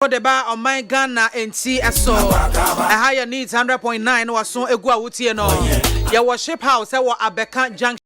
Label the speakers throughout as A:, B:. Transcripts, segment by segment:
A: For the bar on my Ghana and see a so a higher needs 100.9 was so a guauti no. Your worship house, our Abeka Junction.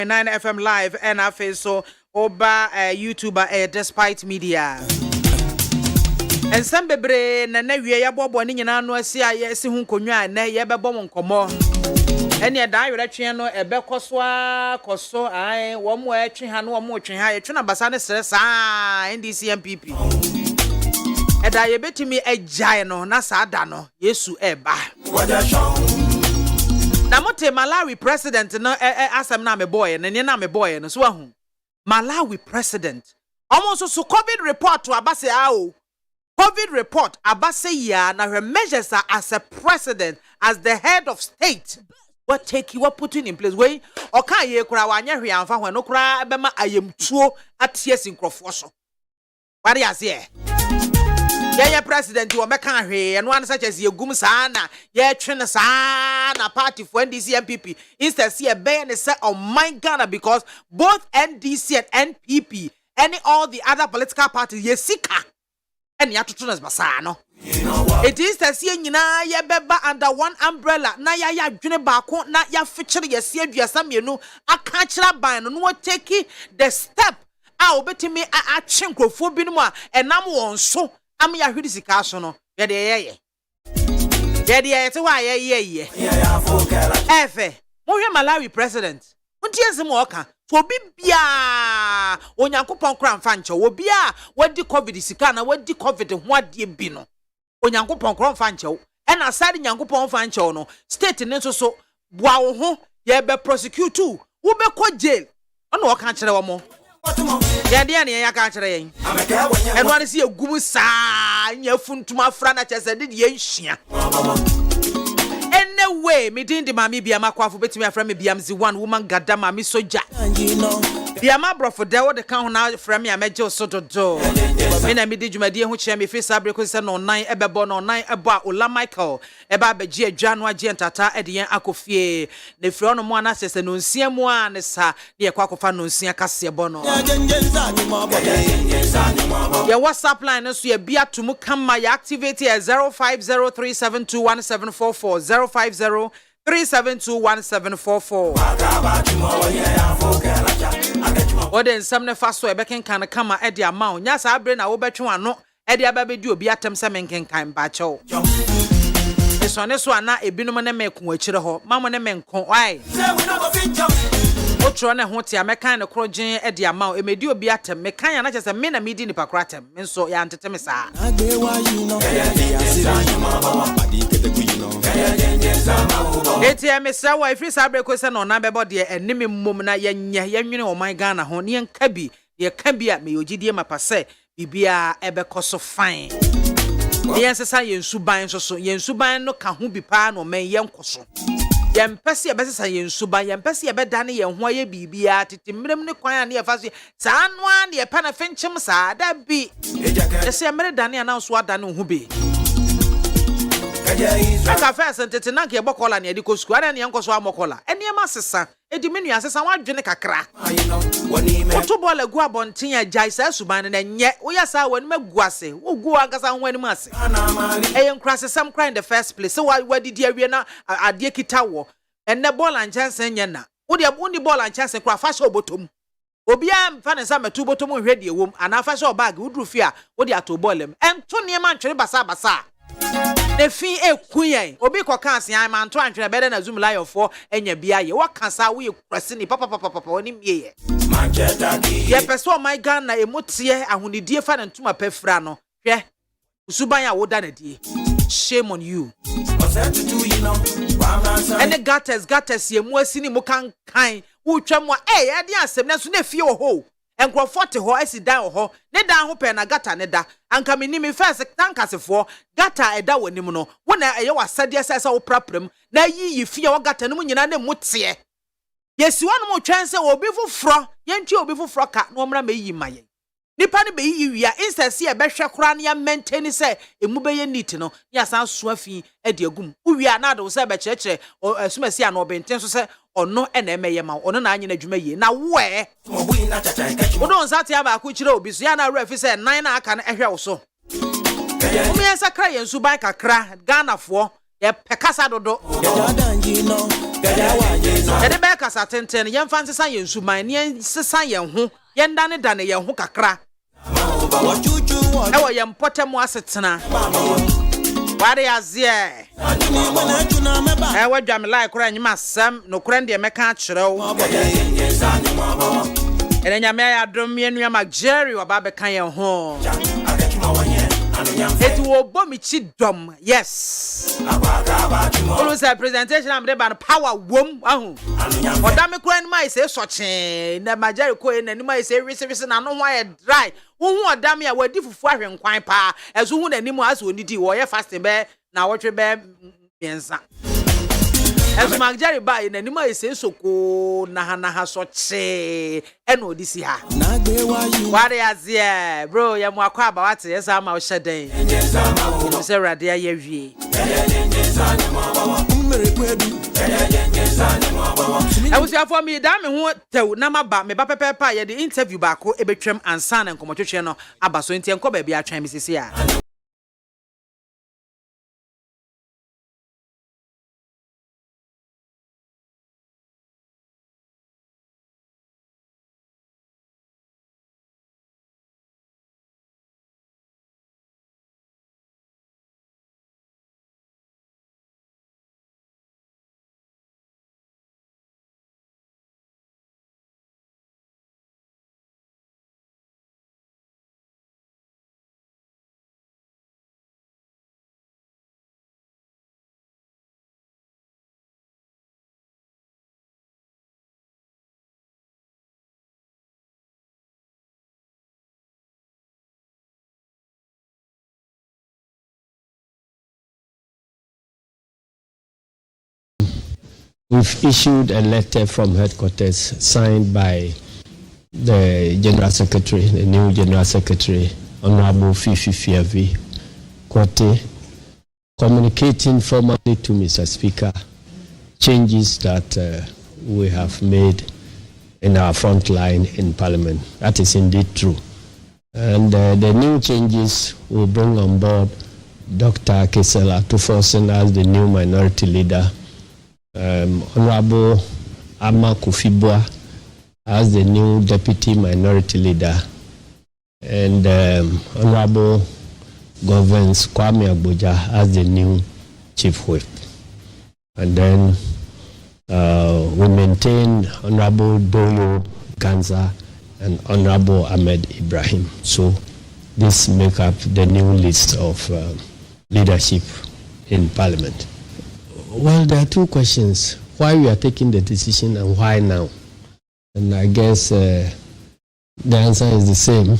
A: Nine FM live and I feel so oba YouTuber despite media. And some bebre na wie ya bobo ni nyina no asi aye si hu konwa na ye bebo mo nkomo. Ene ya da yere twen no ebe koso ai wo mo atwe ha no wo mo twen ha ye twen na basa ne sere sa NDC MPP. Eda ye betimi agyae no na sa da no Yesu eba. Na mote Malawi president no asem na me boy na me boy no so ahu Malawi president almost so COVID report to abase o COVID report abase ya na her measures are as a president as the head of state what take you putting in place wey oka ye kura wanya hwe amfa hwe no kura be ma ayemtuo atie sinkrofo so what you say yeah, president, you are making here, and one such as your Gumsana, yeah, Trinasana party for NDC and NPP. Instead, see a ban set on my Ghana because both NDC and NPP, and all the other political parties, ye sika, and you have to turn as Basano. It is the same, ya beba under one umbrella. Na ya Junebako, na ya feature ya see, some you know, a catch up by no take the step. I'll bet me a chinko for binwa, and I'm one so. Am ya hwidi sika so no ye de ye te wa ye efe mo hwe Malawi president unti ensem oka for bibia onyankopon kra mfa nche wo bia wadi covid sika na wadi covid ho ade bi no onyankopon kra mfa nche e na sade nyankopon mfa nche no state ne so bua wo ho ye be prosecute wo be ko jail ono oka kire wo mo ya dia ne ya ka kire yen e no ane se egum saa nya funtuma fra na chese de ye nhia anyway me din de mami BIAMAH AKWAFO betimi afra me BIAMZ one woman gada mami soja BIAMAH brofo de wo de kan ho na fra me ameje so dodo me na me di dwumadi ho kire me fi sabre ko se no nan ebebo no nan ebo a Ola Michael eba abeji adwa no agye ntata ede yen akofie na firi ono mo ana sese no nsia mu a ne sa ne ye kwa kofa no nsia kase ebo no ya WhatsApp line so ye bia tumu kama ya activate 0503721744 0503721744 Oden samne faso e beken kan kama e dia ma nya sa abre na wo betwe ano e dia ba bedi obi atem se menken kan ba chew eso ne so ana ebinom ne mekun akire ho mamo ne menkon why Otro na ho tia mekan ne krogen e de ama o emedi obi atem mekan ya na chese me na medi ni pakra atem nso ya ntete me saa eti me sa wa ifri sa breko se no na bebo de enime mmom na yenwene o man Ghana ho ne nka bi ye ka bi a me ogidie mapase bibia ebekoso fine ne yensesa yensuban so yensuban no ka ho bi pa no men yenkoso yempese yebesesa yensuban yempese yebedane ye ho aye bibia titimrem ne kwan ne yefa so saano a ne yepa na fenchim saa da bi ese mere dane ana so adane ho bi aka first tete na ke bokola ne edi kosku ara ne yenkoso amokola ene ma sesa edi menu asesa wadwene kakra oto bola gu abonten agya sa suban na nye wo ya sa wani maguase wo gu agasa ho ani mase eyen krasesam cry in the first place so wadidi awie na ade kita wo enne bola nchanse nye na wo de undi bola nchanse kra fa sha obotom obia mfa ne sa metu botom hwede ewom ana fa sha bag wudru fi a wo de ato bolem ento ne ma ntwere basa the fin ekuyen obi ko kan se an man to antwene bede na zoom lion for enya bia ye wo kan sa wo ye krase ni papa oni mieye ye peso my Ghana emotie ahonidie fa na ntuma pafra no hwe usuban ya woda na die shame on you and the gutters ye mu asini mu kan wo twam a ye de asem na so na fie wo ho enkrofo te ho asidan ho ne dan ho pe na gata ne da anka menimi first tankasefo gata eda wanim no wona eye wasade sesa wo praprem na yi fie wo gata no nyina na mute yesi wonu mo twense obi fufro yentwi obi fufro ka no mra meyi maye nipa ne beyi wia insesi e behwe kora na ya maintain se emu beye neat no ya san so afi ade agum wia na ade wo se be cheche asumasi ana obenten so se ono ena emeye ma ono na anyina adwuma yi na we odo nsate aba ku kire obi so ya na refi se nan na aka na ehwe wo so omi ensa kra yensu ban kakra Ghana fo ye pekasa dodo ede be kasa tenten ye mfa nsesa yensu ban ne nsesa ye ho ye ndane dane ye ho kakra ewo ye mpotem asetena ware azie wadwa me like kora nyima sam no kora ndie meka kirew ene nyame ya dom ye nua ma Jerry oba be kan ye ho eti wo bomi chi dom yes olu say presentation am de ban power wom ahu odame kora ni mai say soche na ma Jerry ko e na ni mai say wisi na no ho ye dry wo hu odame ya wadi fufu ahwenkwan pa ezo hu na ni mu aso onidi wo ye fasting be na wotwe be miensa ezo ma Jerry ba na ni mai say soko na ha soche eno odisi ha ware azie bro ya mu akwa ba wate yesa ma wo hyeden se rade ya wie I was here for me, damn me who na maba me ba pepe ye the interview baako ebetwem ansa na nkomotwetwe no aba so nti enko ba bia atwan misisi a
B: We've issued a letter from headquarters signed by the General Secretary, the new General Secretary, Honorable Fifi Fiavi Kwate, communicating formally to Mr. Speaker changes that we have made in our front line in Parliament. That is indeed true. And the new changes will bring on board Dr. Kesela Tufosen as the new minority leader, Honorable Ama Kufibwa as the new deputy minority leader, and Honorable Governance Kwame Agboja as the new chief whip. And then we maintained Honorable Boyo Ganza and Honorable Ahmed Ibrahim. So this make up the new list of leadership in Parliament. Well, there are two questions. Why we are taking the decision and why now? And I guess the answer is the same.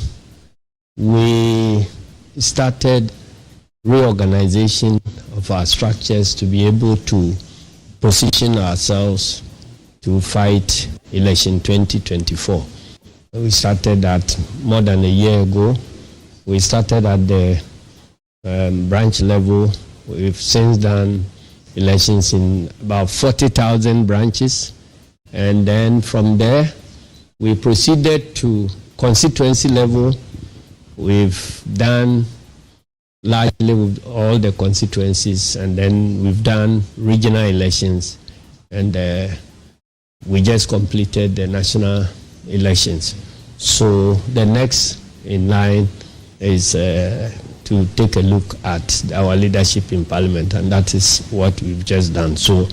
B: We started reorganization of our structures to be able to position ourselves to fight election 2024. We started that more than a year ago. We started at the branch level. We've since done elections in about 40,000 branches. And then from there, we proceeded to constituency level. We've done largely with all the constituencies, and then we've done regional elections, and we just completed the national elections. So the next in line is to take a look at our leadership in Parliament, and that is what we've just done. So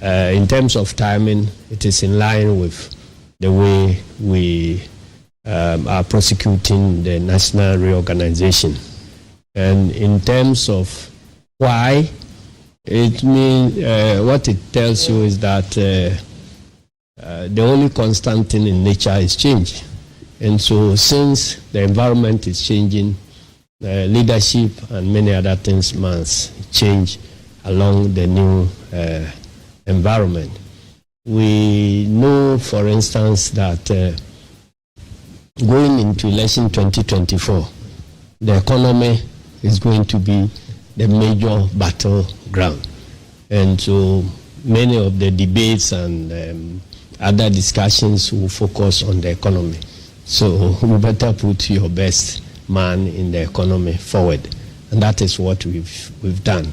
B: in terms of timing, it is in line with the way we are prosecuting the national reorganization. And in terms of why, it means what it tells you is that the only constant thing in nature is change. And so since the environment is changing, leadership and many other things must change along the new environment. We know, for instance, that going into election 2024, the economy is going to be the major battleground. And so many of the debates and other discussions will focus on the economy. So we better put your best man in the economy forward. And that is what we've done.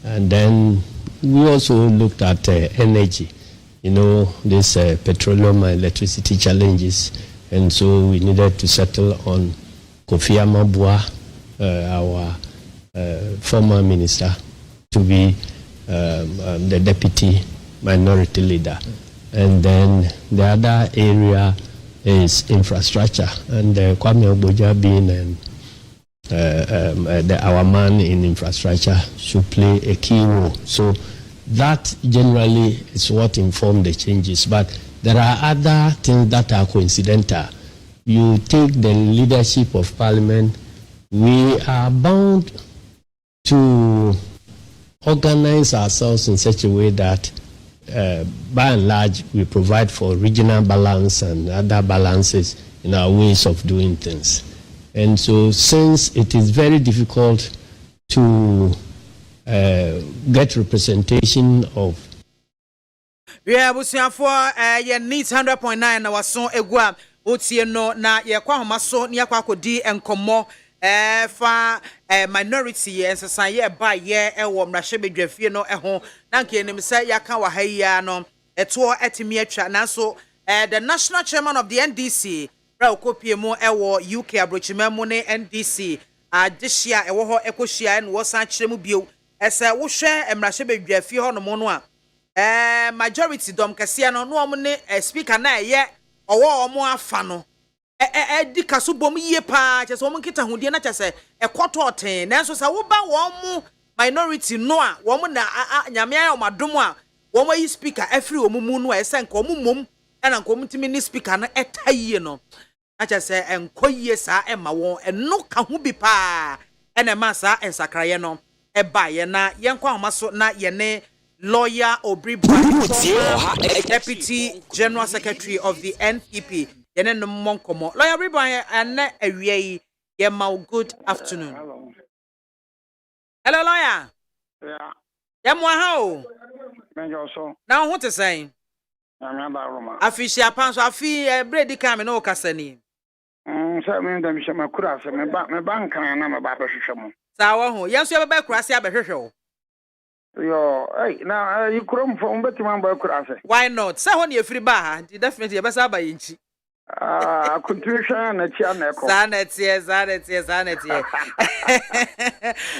B: And then we also looked at energy, this petroleum and electricity challenges. And so we needed to settle on Kofi Amabua, our former minister, to be the deputy minority leader. And then the other area is infrastructure, and Kwame Ogboja being our man in infrastructure should play a key role. So that generally is what informed the changes. But there are other things that are coincidental. You take the leadership of Parliament, we are bound to organize ourselves in such a way that by and large we provide for regional balance and other balances in our ways of doing things. And so since it is very difficult to get representation of
A: you need 100.9 na waso egua otie no na ye kwa homaso ne yakwa akodi enkomo fa minority ensesa ye ba ye ewo mrahye bedwafie no eho na nke enim se yaka wa hayia no eto etimi atwa na so the national chairman of the NDC ra okopie mu ewo UK abrochima mu ne NDC adehia ewo ho ekohia no wo san kire mu bio ese wo hwe mrahye bedwafie ho no mo no a majority dom kese no no om ne speaker na ye owo omo afa no di kaso bom yie pa chese omo nkita hodie na chese ekoto oten nanso sa wo ba wo mu minority no a wo mu na nyame ayo madom a wo yi speaker afri wo mu no a ese nka wo mum na nka wo mtimi ni speaker no etayie no na chese enkoyie sa ema wo eno ka ho bi pa ena ma sa ensakraye no eba ye na yenkwa homaso na ye ne Lawyer Obri Deputy General Secretary of the NPP. Yenen Monkomo. Lawyer Obri and Awie Yemau. Good afternoon. Hello, lawyer.
C: Yeah.
A: Yemwa how? Now what to say? Afisha Panso Afi Brady Kame no Cassani.
C: So me them shama kurase me bank na me ba behwehwem.
A: Sawa ho. Yes you be kurase abehwehwe.
C: Yo, hey, now you come from Betty Man by Kurase.
A: Why not? Say when you free bar, definitely a best by inchi.
C: Contribution na chia na eko.
A: Zanetie.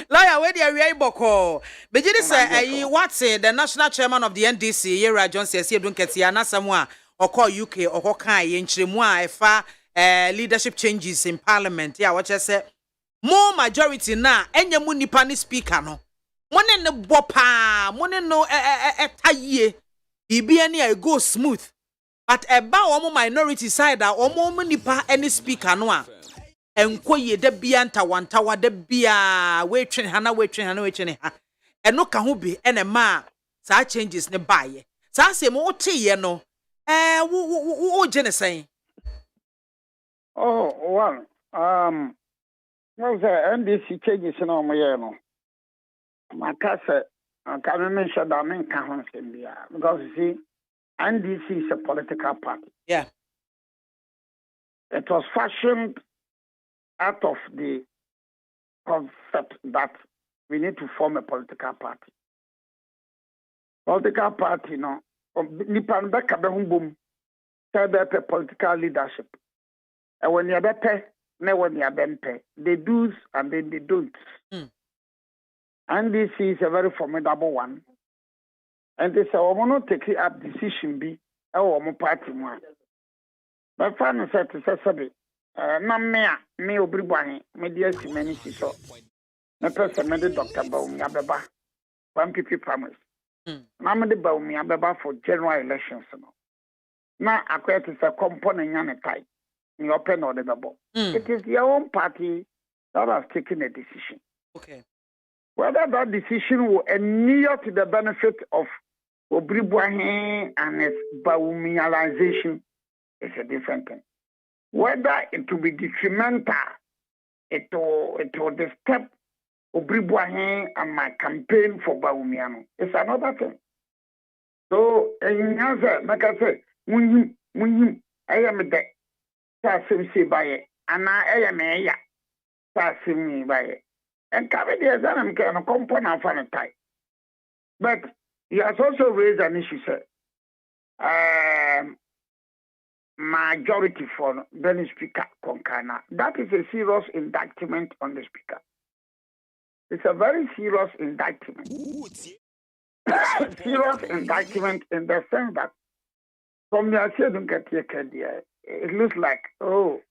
A: Lawyer, where the area boko. Begin say, what's the national chairman of the NDC, Yera John says, you don't get na somewhere, or call UK, or Hokai, in Chrimwa, leadership changes in parliament. Yeah, what I say, more majority now, and your money pani speaker no. One in the bopa, one no taye, be any go smooth. But about one minority side, omo nipa any speaker no a enko ye de bia ntawanta wa de bia we twen hana ha eno ka ho bi ene ma sa changes ne baye sa se mo tie no wo je ne sen.
C: Oh, well, what was NDC changes no mo ye no. Makase, can mention that men can because you see NDC is a political party.
A: Yeah.
C: It was fashioned out of the concept that we need to form a political party. Political party, no, Nipan Beka Behumbum, said political leadership. And when you're better, no when you're better, they do and then they don't. NDC is a very formidable one. And they say, we not take up decision be our party one. But finally said to say, no me obribwani, me dear many so. Me person me the Dr. Baumi Abeba, 1 PP promise. Na me the Baumi Abeba for general elections no. Na akwa to say component nyane tai. You open or the bubble. It is your own party that has taken a decision.
A: Okay.
C: Whether that decision will inure to the benefit of Obribwahi and its Baumialization is a different thing. Whether it will be detrimental, it will disturb Obribwahi and my campaign for Baumiano. It's another thing. So, in answer, like I say, when I am the Tassim say by it, and I am a Tassim me by it. And Kavadi as I am kind of component for a type. But he has also raised an issue, sir. Majority for the Speaker Konkana. That is a serious indictment on the Speaker. It's a very serious indictment. Serious indictment in the sense that from the it looks like, oh,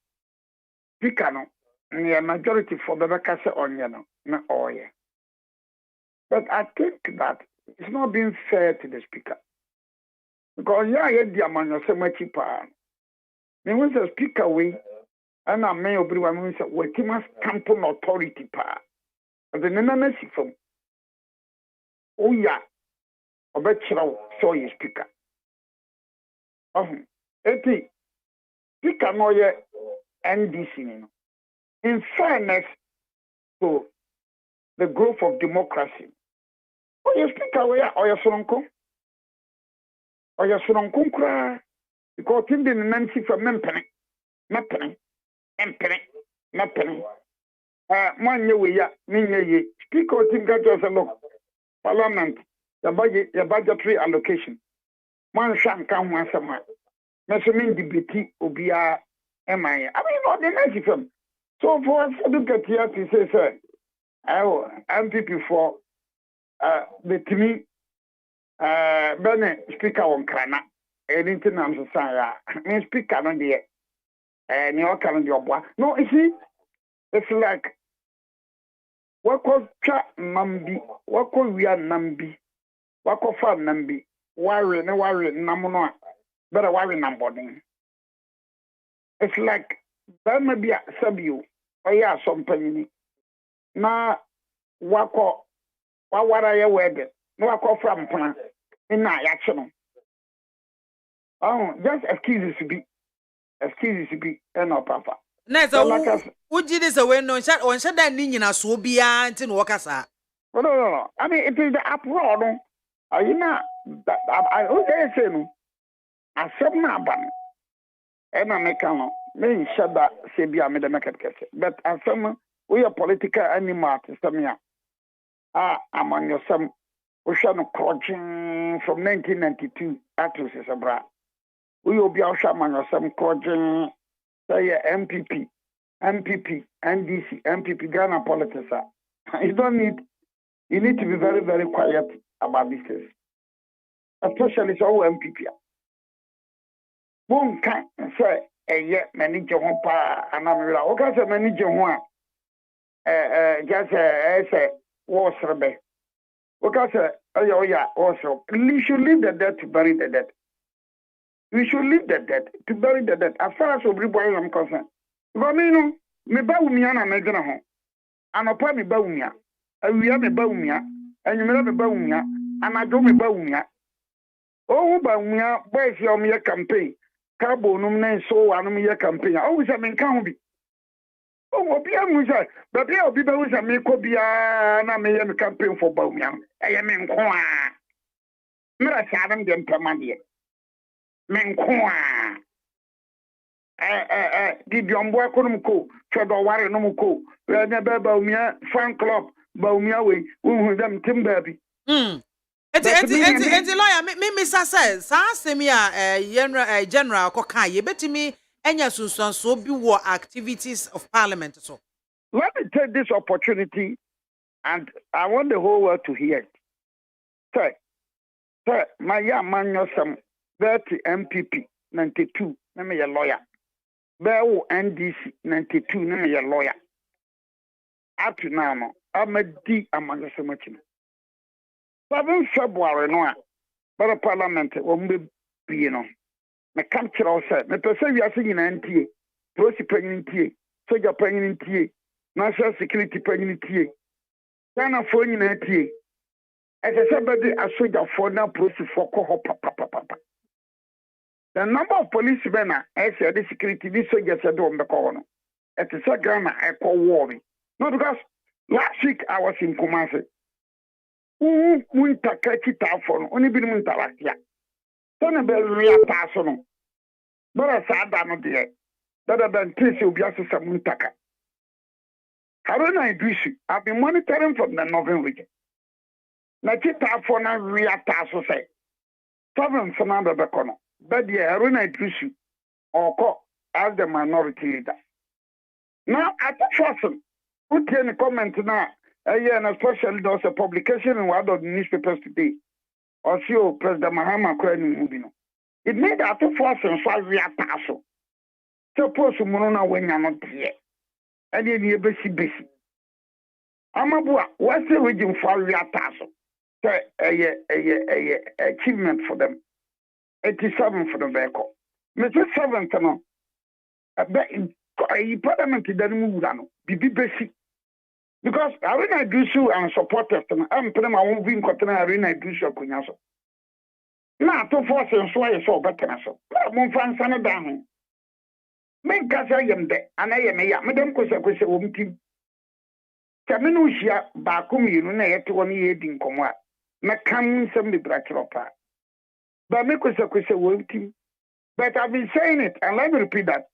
C: Speaker no, the majority for the Bakasa Onion, no, oh, yeah. But I think that it's not being fair to the Speaker. Because yeah, the man so much cheaper. Then when the Speaker way, and I may be one who said, well, he must stamp on authority power. But the nana see from, oh yeah, I bet you saw your Speaker. Eti, Speaker no ye NDC. In fairness to the growth of democracy, oh, you speak away or your sonko? Or your sonko cry because in the Nancy for Mempene, Mempene, one year, me, speak or think that was a look. Parliament, your budgetary allocation. One shan't come once a month. Measurement debate obia MI. I mean, not the Nancy film. So for us to look at here to say, sir, MPP for the Timmy Bene speaker on Kana, anything I'm saying, speaker on the New York and your boy. No, you see, it's like what called chat Nambi, what called we are Nambi, what called far Nambi, worry, Namono, better worry Namboding. It's like that may be a sub-you, or yeah, some penny. Na wako wawara ya wede no wako from plan ina action. Oh, just excuses be no papa.
A: Na so uji this away no sha on sha da ni nyina so bia nti no wakasa.
C: No. I mean it is the uproar no. Ayina I say no. Asem na ban. E na meka no. Me shada se bia me de market kese. But asem we are political animal to some year. Among your some ocean crouching from 1992 actors is a bra. We will be our shaman or some project, say MPP, NDC, MPP, Ghana politics. You don't need, you need to be very, very quiet about this case. Especially so MPP. One can say, manager hopa, and I'm like, okay, so manager one, just say, was rebe. Okay, sir, oh yeah, also, we should leave the dead to bury the dead. We should leave the dead to bury the dead. As far as everybody I'm concerned. Because me ba umia na me gina ho. Anopa me ba umia. Awia me ba umia. Enyumira me ba umia. Anadwo me ba umia. Oh ba umia boys ya me campaign. Kabo num na so anum ye campaign. Oh we say me kan ho bi. Oh obi amu say, baby obi ba we say me ko bia na me ye me campaign for ba umia. Eye me nko a. Mira sa adam de mpamade. Menkwa Gideon Boakonumko, Chado Warren Nomuko, Baumia, fan club, Baumia way, who them Tim Baby.
A: Eti lawyer, me says, Samia, General Kokai, you bet me, and your son so be war activities of Parliament. So
C: let me take this opportunity, and I want the whole world to hear it. Sir, my young man, some 30 MPP 92 na me a lawyer. Bewo NDC 92 na me a lawyer. Up to now no amadi amanya semachino. 7 February no a but parliament wo mbe bie no. Me kam kira o say me pese wi ase nyina ntie. Police panyin ntie, soldier panyin ntie, national security panyin ntie. Ghana fo nyina ntie. Ese sabedi a soldier for na police for ko ho papa. The number of policemen I said the security, this soldiers are doing the corner. At the Sagana, I call war. No, because last week I was in Kumasi. Munta Kachita phone, only been Muntarakia. Tonabel Ria Tasono. But I said, I'm dear. Better than Tracy Ubiasa Muntaka. Haruna Idrisu, I've been monitoring from the northern region. Nachita phone, Ria Taso say. 7 Fernando Becono. But the Haruna Idrisu or as the minority leader. Now, at the first, put any comment now, and especially there was a publication in one of the newspapers today, or see President Mahama Kwani Mubino. It made at the first and 5 year tasso. Suppose Monona when you're not here. And then you're busy. Amabua, what's the region 5 year tasso? A achievement for them. 87 for the vehicle. Mr. 7th, no. A parliament didn't move down. Be basic. Because Arena Dusu and supporters, I'm putting my own being cotton Arena Dusu Kunyaso. Now, to force and so I saw better. So, I won't find Sana down. Make us I am there, and I am a Madame Cosa won't team. Kaminusia, Bakum, you know, to 1 year in Comwa. Macam some be brackropa. But I've been saying it, and let me repeat that.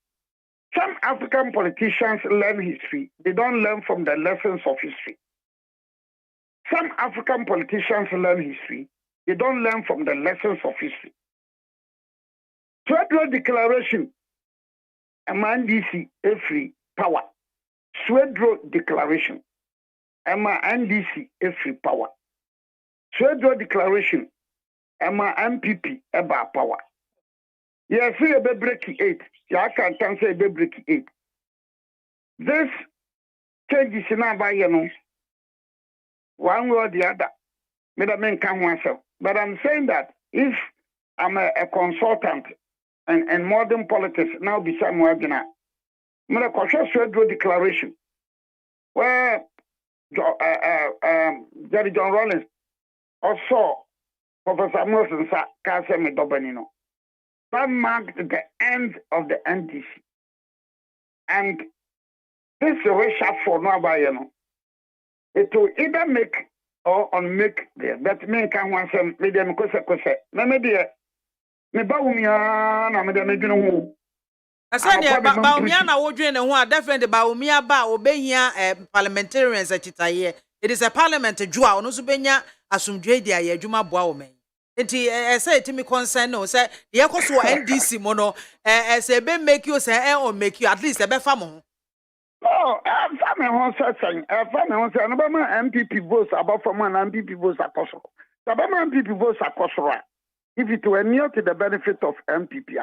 C: Some African politicians learn history. They don't learn from the lessons of history. Some African politicians learn history. They don't learn from the lessons of history. Swedro Declaration, MNDC, free power. Swedro Declaration, MNDC, free power. Swedro Declaration, MPP, about power. Yes, we are breaking 8. I can't say breaking 8. This changes in our one way or the other. Men can myself. But I'm saying that if I'm a consultant and modern politics now be somewhere gonna Federal Declaration where Jerry John Rollins also Professor Wilson Kasemi Dobenino. That marked the end of the NDC. And this racial for Nabayano, it will either make or unmake there. But men can want some medium cosa. Maybe me Baumia, na me no.
A: Asanya Baumia na wodwe ne ho definitely Baumia ba obehia parliamentarians achitaye. It is a parliament jua ono so benya asumdwe dia ye adwuma boa wo men. Nti say to me concern no say the ekoso NDC mo no say be make you say or make you at least e be fa mo.
C: Oh, family wants saying, family wants saying, Obama MPP votes about from an MPP votes across. Obama MPP votes across. If it were near to the benefit of MPP,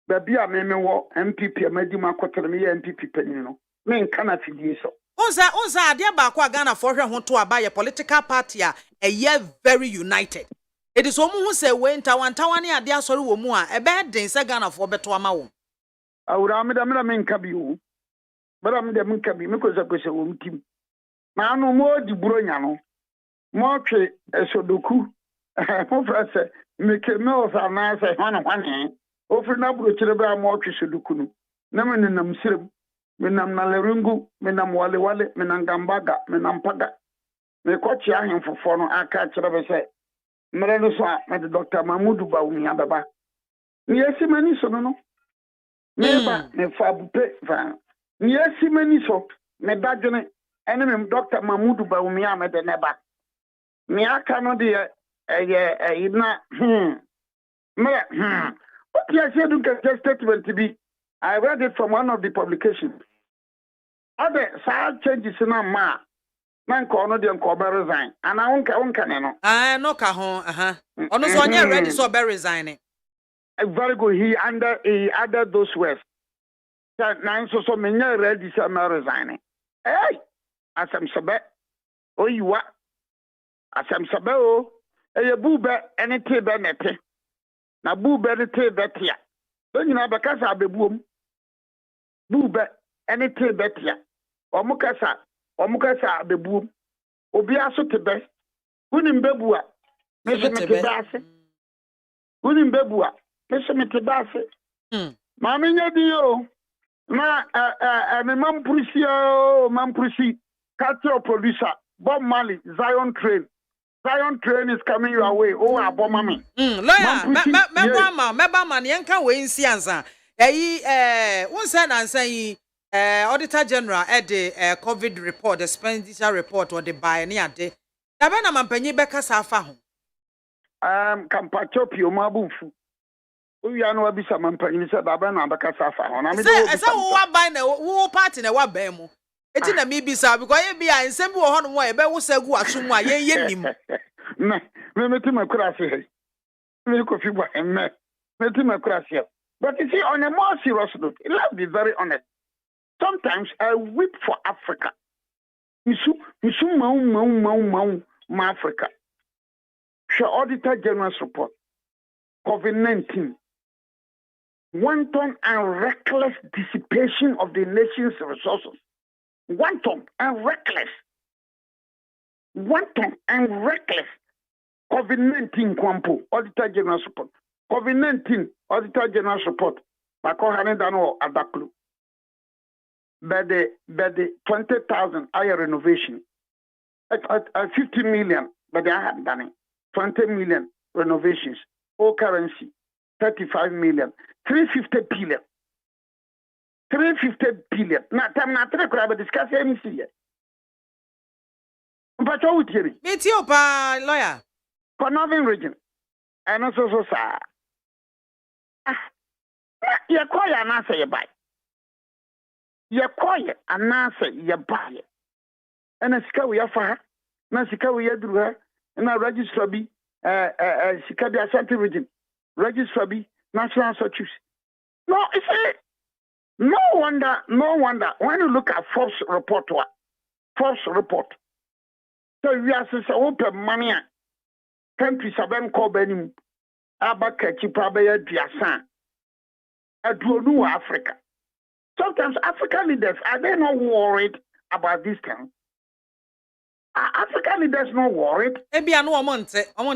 C: baby, I may know MPP, I made you my quarter me MPP penino. Men cannot see so.
A: Onza ade ba kwa Ghana for hwe ho to aba ye political party a ye very united. It is omu hu say we ntawantawa ne ade asori wo mu a e be den say Ghana for beto ama wo.
C: Awura me da men ka bi wo. Bara me da men ka bi me ko se wo mtim. Na anu mo di buronya no. Mo twe esodoku. Mo fra se me ke me o fa na se hwan hwan. O fri na buro kire ba mo twe sodoku no. Na me nam sirem. Menam na lerungu, menam wale, menam gambaga, menam paga. Me kochi ahin fofo no aka kire be se. Mere no so a me Dr. Mahmoud Bawumia baba. Ni esi mani so no. Me ba me fa bupe fa. Ni esi mani so me dadwene ene me Dr. Mahmoud Bawumia me de neba. Me aka no de ina me what you said do get statement to be. I read it from one of the publications. Other side changes in a man call no ko be resign. And I won't no.
A: No ka ho Ono so onye ready so be resign.
C: Very good. He added those words. Now so me ready so me resign. Hey, asem sebe. O yiwa. Asem sebe o. E bube ene te be nete. Na bube ne te be tia. Do nyina be kasa abebuom. Bube ene te be tia. Omukasa abebuom. Obi aso te be. Unim bebua. Me se me te base. Unim bebua. Me se me te base. Ma me nya di o. Ma me mampusi cultural producer Bob Marley Zion Train. Zion Train is coming your way. Oh, aboma me.
A: Lawyer, meba man yenka we nsi ansa. Unsa na ansa yi Auditor General the COVID report, the expenditure report or the buy ni ade. Da be na mampanyi beka sa afa ho.
C: Kampacho pio mabufu. We are no abisa mampanyi se da be na beka sa afa ho. Na me
A: say wo wa buy na wo party na wa buy mu. Eti na mi bisa because ye bia nsem bi wo ho no mo e be wo sagu asum a ye nim.
C: Me ti makura se. Me ko fi gba emme. Me ti makura se. But you see, on a more serious note, let's be very honest. Sometimes I weep for Africa. Ma Africa. Show Auditor General's report. COVID-19. Wanton and reckless dissipation of the nation's resources. Wanton and reckless. Wanton and reckless. COVID-19 Kwampo, Auditor General's report. COVID-19 Auditor General's report. Bako Hanedano Adaklu. By the 20,000 higher renovation. At 50 million, but they haven't done it. 20 million renovations. All currency. 35 million. 350 billion. 350 billion. Now, time not to discuss anything yet. But what would you
A: meet you, lawyer?
C: For Northern region. And also, so, sir. You call your answer, you buy. You call it an answer, you buy it. And a scow, you fire. Nasika, we do her. And a register be Sikabi Ashanti region. Register be National Searches. No, it's a. No wonder. When you look at Forbes report, so we are saying open money. Countries have been called Benin, Abakachi, Pabaya, Diasan, Adronu, Africa. Sometimes African leaders are they not worried about this thing? Are African leaders not worried?
A: Maybe I know I want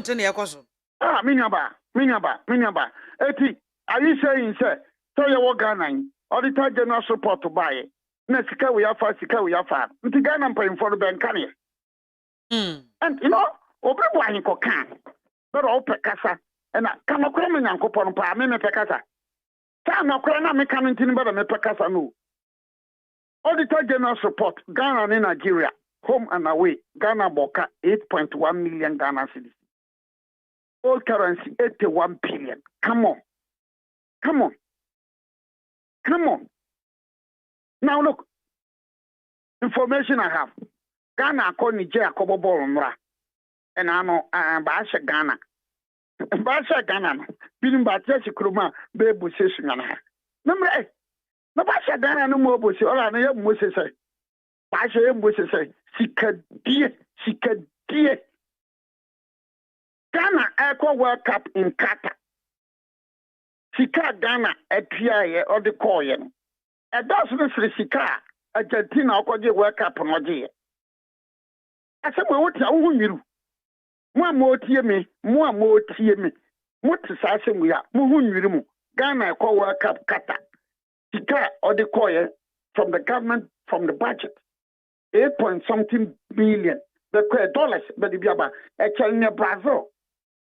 A: to near Koso.
C: Minyaba. Eti, are you saying, sir, so you walk Ghana? Auditor General support to buy it. Nesika we have fast, Sika we have fast. Ghana paying for the bank, can you? And you know, Obreboy in Cocan, but all Pecasa, and I cannot come in Uncle Pompa, me Pecasa. Sana Krana me coming to but me Pecasa no. Auditor General support Ghana in Nigeria, home and away, Ghana Boka 8.1 million Ghana cedis. old currency 81 billion. Come on. Now look, information I have. Ghana call Nigeria kobo ball mra. And I know Basha Ghana. Basha Ghana. Bilim Batia Kuruma Bebu Sesuna. Number 8. No Basha Ghana no more bussy. All I know Moses say. Basha Moses say. Sikadie. Ghana Aqua World Cup in Qatar. Sika Ghana API or the coin. A dozen Sika Argentina or the World Cup on Odia. I said, what you more tear me. What is assassin we are? Muhun Ghana Aqua World Cup Qatar. Sika or the coin from the government, from the budget. 8-point-something billion. The dollars, but the Biaba, actually Brazil.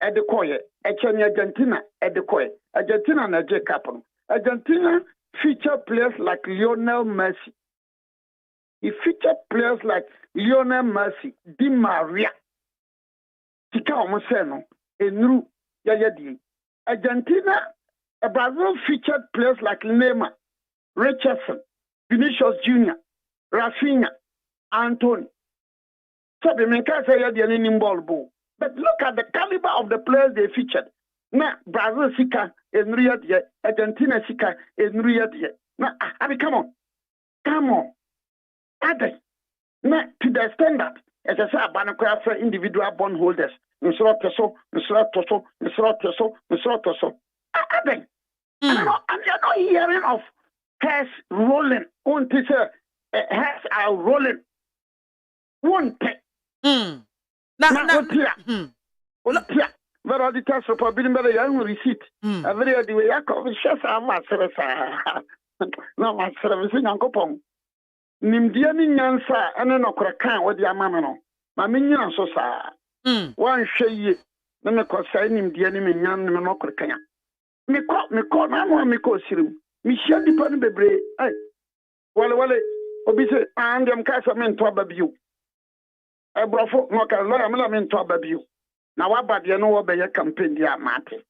C: At the Koye, actually Argentina at the Koye. Argentina and J Capital. Argentina feature players like Lionel Messi. He featured players like Lionel Messi, Di Maria. Tika Omoseno, Enru Yayadi. Argentina, Brazil featured players like Neymar, Richardson, Vinicius Jr., Rafinha, Anthony. So the men can't say they're in ball. But look at the caliber of the players they featured. Now, Brazil Sika is Riyadh, Argentina Sika is Riyadh. Now, I mean, come on. Add now, to the standard, as I said, Banacraft for individual bondholders. Add and you're not hearing of cash rolling. One teacher has are rolling. One take. But all the tax for being better young receipt. A very other way, I call the chef. I'm not service. No, my service in Uncle Pong. Nimdiani Yansa, and then Okrakan with your mamma. My minion so sa. One shay, then a consign him the enemy Yan Monokrakan. Me call, I want me call Sirum. Michel depend bebre. Ay, well, obese, and them Casaman to abuse. Brofo no ka lawyer me la me nto ababio na wabade no wo be campaign dia mate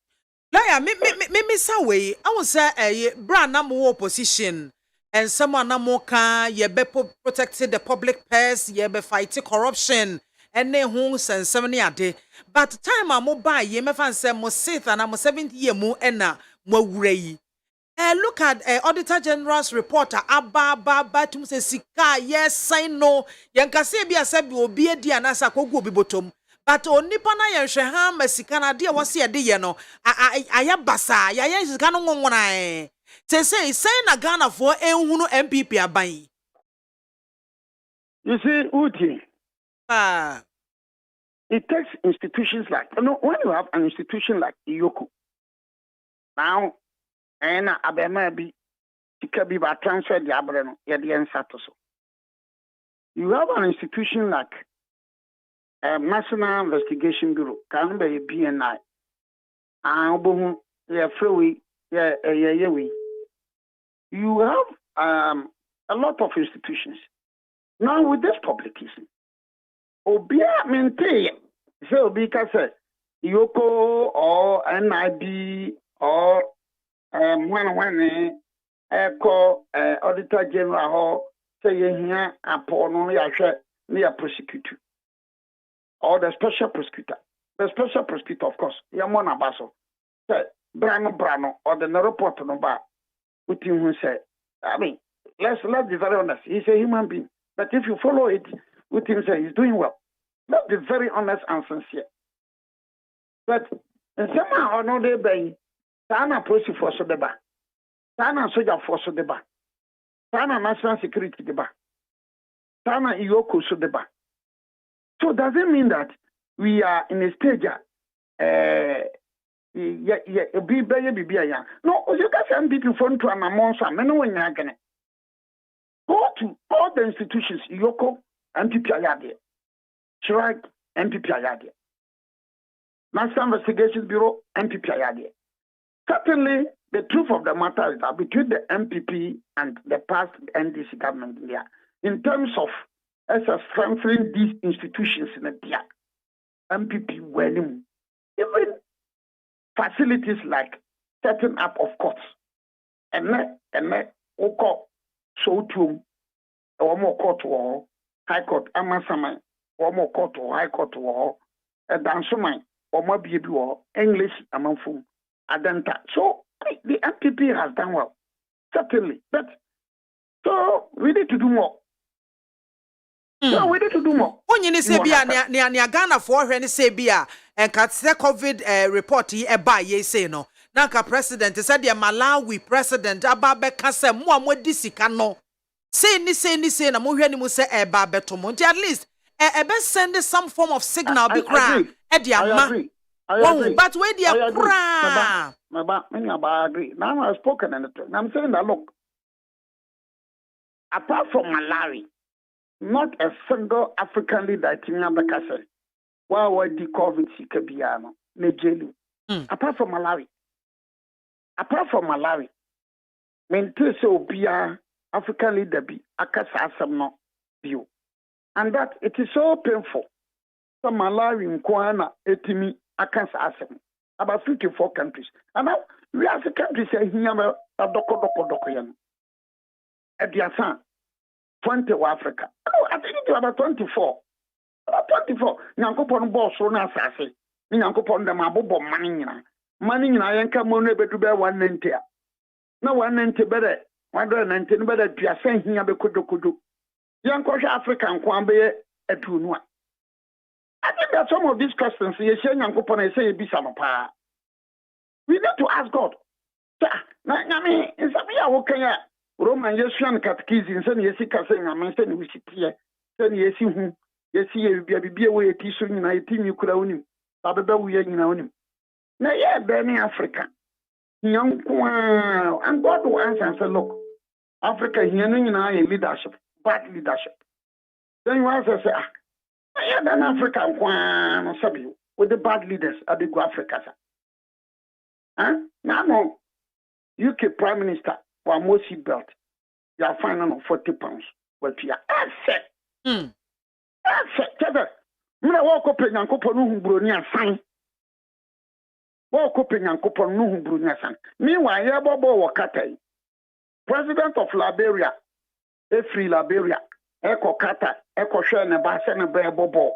A: lawyer me sa we I was say brand na mo opposition and someone na mo ka ye be protecting the public purse ye be fighting corruption and ne ho sensem ne ade but time a mo buy ye me fan say mo sith and mo 70 year mu na mo awura yi look at Auditor General's reporter Abba tum se sika yes sign no yankase bia se bi obi edi anasa kogu obi botom but onipa na yenhwe ha masika na de wose ye de ye no aya basa ya yen sika no ngonwona te say na Ghana for enhunu MPP aban.
C: You see Uti it takes institutions like when you have an institution like Iyoko now and abema bi tika bi ba transfer the abreno ye de ensato so you have an institution like National Investigation Bureau can be BNI obohu ye freeway ye you have a lot of institutions now with this publication obia mente say obi ka say Yoko or NIB or when Auditor General say here upon only a prosecutor or the special prosecutor. The special prosecutor, of course, Yamona Basso, say Brano, or the report no bar with him who said, I mean, let's be very honest. He's a human being, but if you follow it with him, say he's doing well. Let's be very honest and sincere. But somehow or no, they Sana police force deba. Sana soldier force deba. Sana national security deba. Sana Iyoko so deba. So does it mean that we are in a stage no, you can be phone to an amount go to all the institutions, Iyoko, MPP Ayade. Shrike, MPP Ayade. National Investigation Bureau, MPP Ayade. Certainly, the truth of the matter is that between the MPP and the past NDC government there, in terms of strengthening these institutions in India, MPP winning. Even facilities like setting up of courts. And oko so to one more court war, high court, amasaman, one more court or high court war, a dansoman, or maybe war, English among food, adenta. So the MPP has done well, certainly. But so we need to do more. So we need to do more.
A: When you say be a Ghana for when you say be a COVID report ye ba ye say no. Nanka president said the Malawi president ababe kase mo disika no. Say na mo hwe ni mo say eba beto mo. At least be send some form of signal be cry.
C: I agree.
A: But where the cry?
C: I agree. Now I've spoken and I'm saying that look, apart from Malawi, not a single African leader in Abakase. Why would the COVID sika biano? Nigeria. Apart from Malawi, maintain so be African leader be akasa asem no bio. And that it is so painful. So Malawi nkwana etimi akasa asem. About 54 countries. And now we as a country say here doko yan. Ediasan 20 Africa. Oh, I think it's about 24. About 24. Nyankopon boss na asase. Nyankopon dem abobo mani nyina. Mani nyina yenka mo no bedu be 190. Na 190 bede 190 bede duasan hia be kodokodo. Yankohwe Africa nkwan be atunu a. I think that some of these questions you say Nyankopon say bisa no pa. We need to ask God. Na nyame insabia wo kan ya Roman Yesuan catechism send yesi kase nyame send we sitie send yesi hu yesi ye bia we eti so nyina eti mi kura onim babeba wu ye nyina onim na ye be ni Africa nyankwa and God will answer and say look Africa here no nyina ye leadership bad leadership then you answer say yeah then Africa nkwa no sabi with the bad leaders at the go Africa now UK Prime Minister for most seat belt, you are finding on 40 pounds. But you are asset. Asset. Muna walk up in Yankopo no Brunia sign. Walk up in Yankopo no Brunia sign. Meanwhile, Yabobo Wakata, President of Liberia, a free Liberia, Echo Kata, Echo Shana Basan Bear Bobo,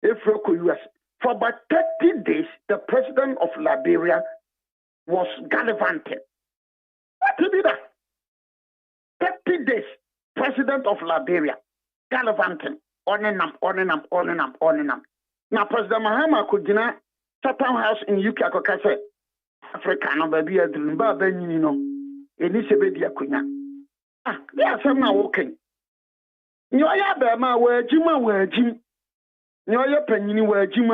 C: Efroko US. For about 30 days, the President of Liberia was gallivanting. What did that? 30 days, President of Liberia, gallivanting, on and up. Now, President Mahama could deny Chatham House in UK, Africa, no baby, a dream, but then you know, Elizabeth Yakunya. They are some now walking. You are Bama, where Jim, you are penny, where Jim.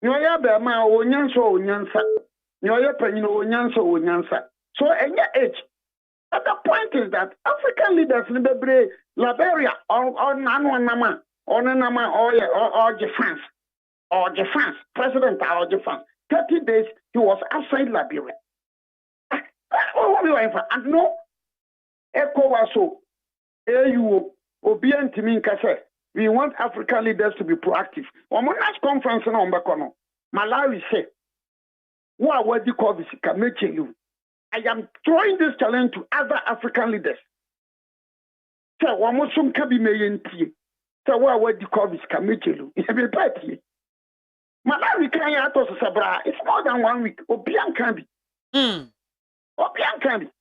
C: You are Bama, or Nyansa. You are penny, or Nyansa. So, in your age, but the point is that African leaders in the Liberia or Nama or defense president or defense. 30 days he was outside Liberia. And no, ECOWAS, AU, Obian Timinka said, we want African leaders to be proactive. On my last conference in Ombakono, Malawi said, what would you call this? You. I am throwing this challenge to other African leaders. So, one more soon can be made. So, what would you call this? Kamichelu? Malawi can you to Sabra? It's more than 1 week. Obian can be. Obian can be.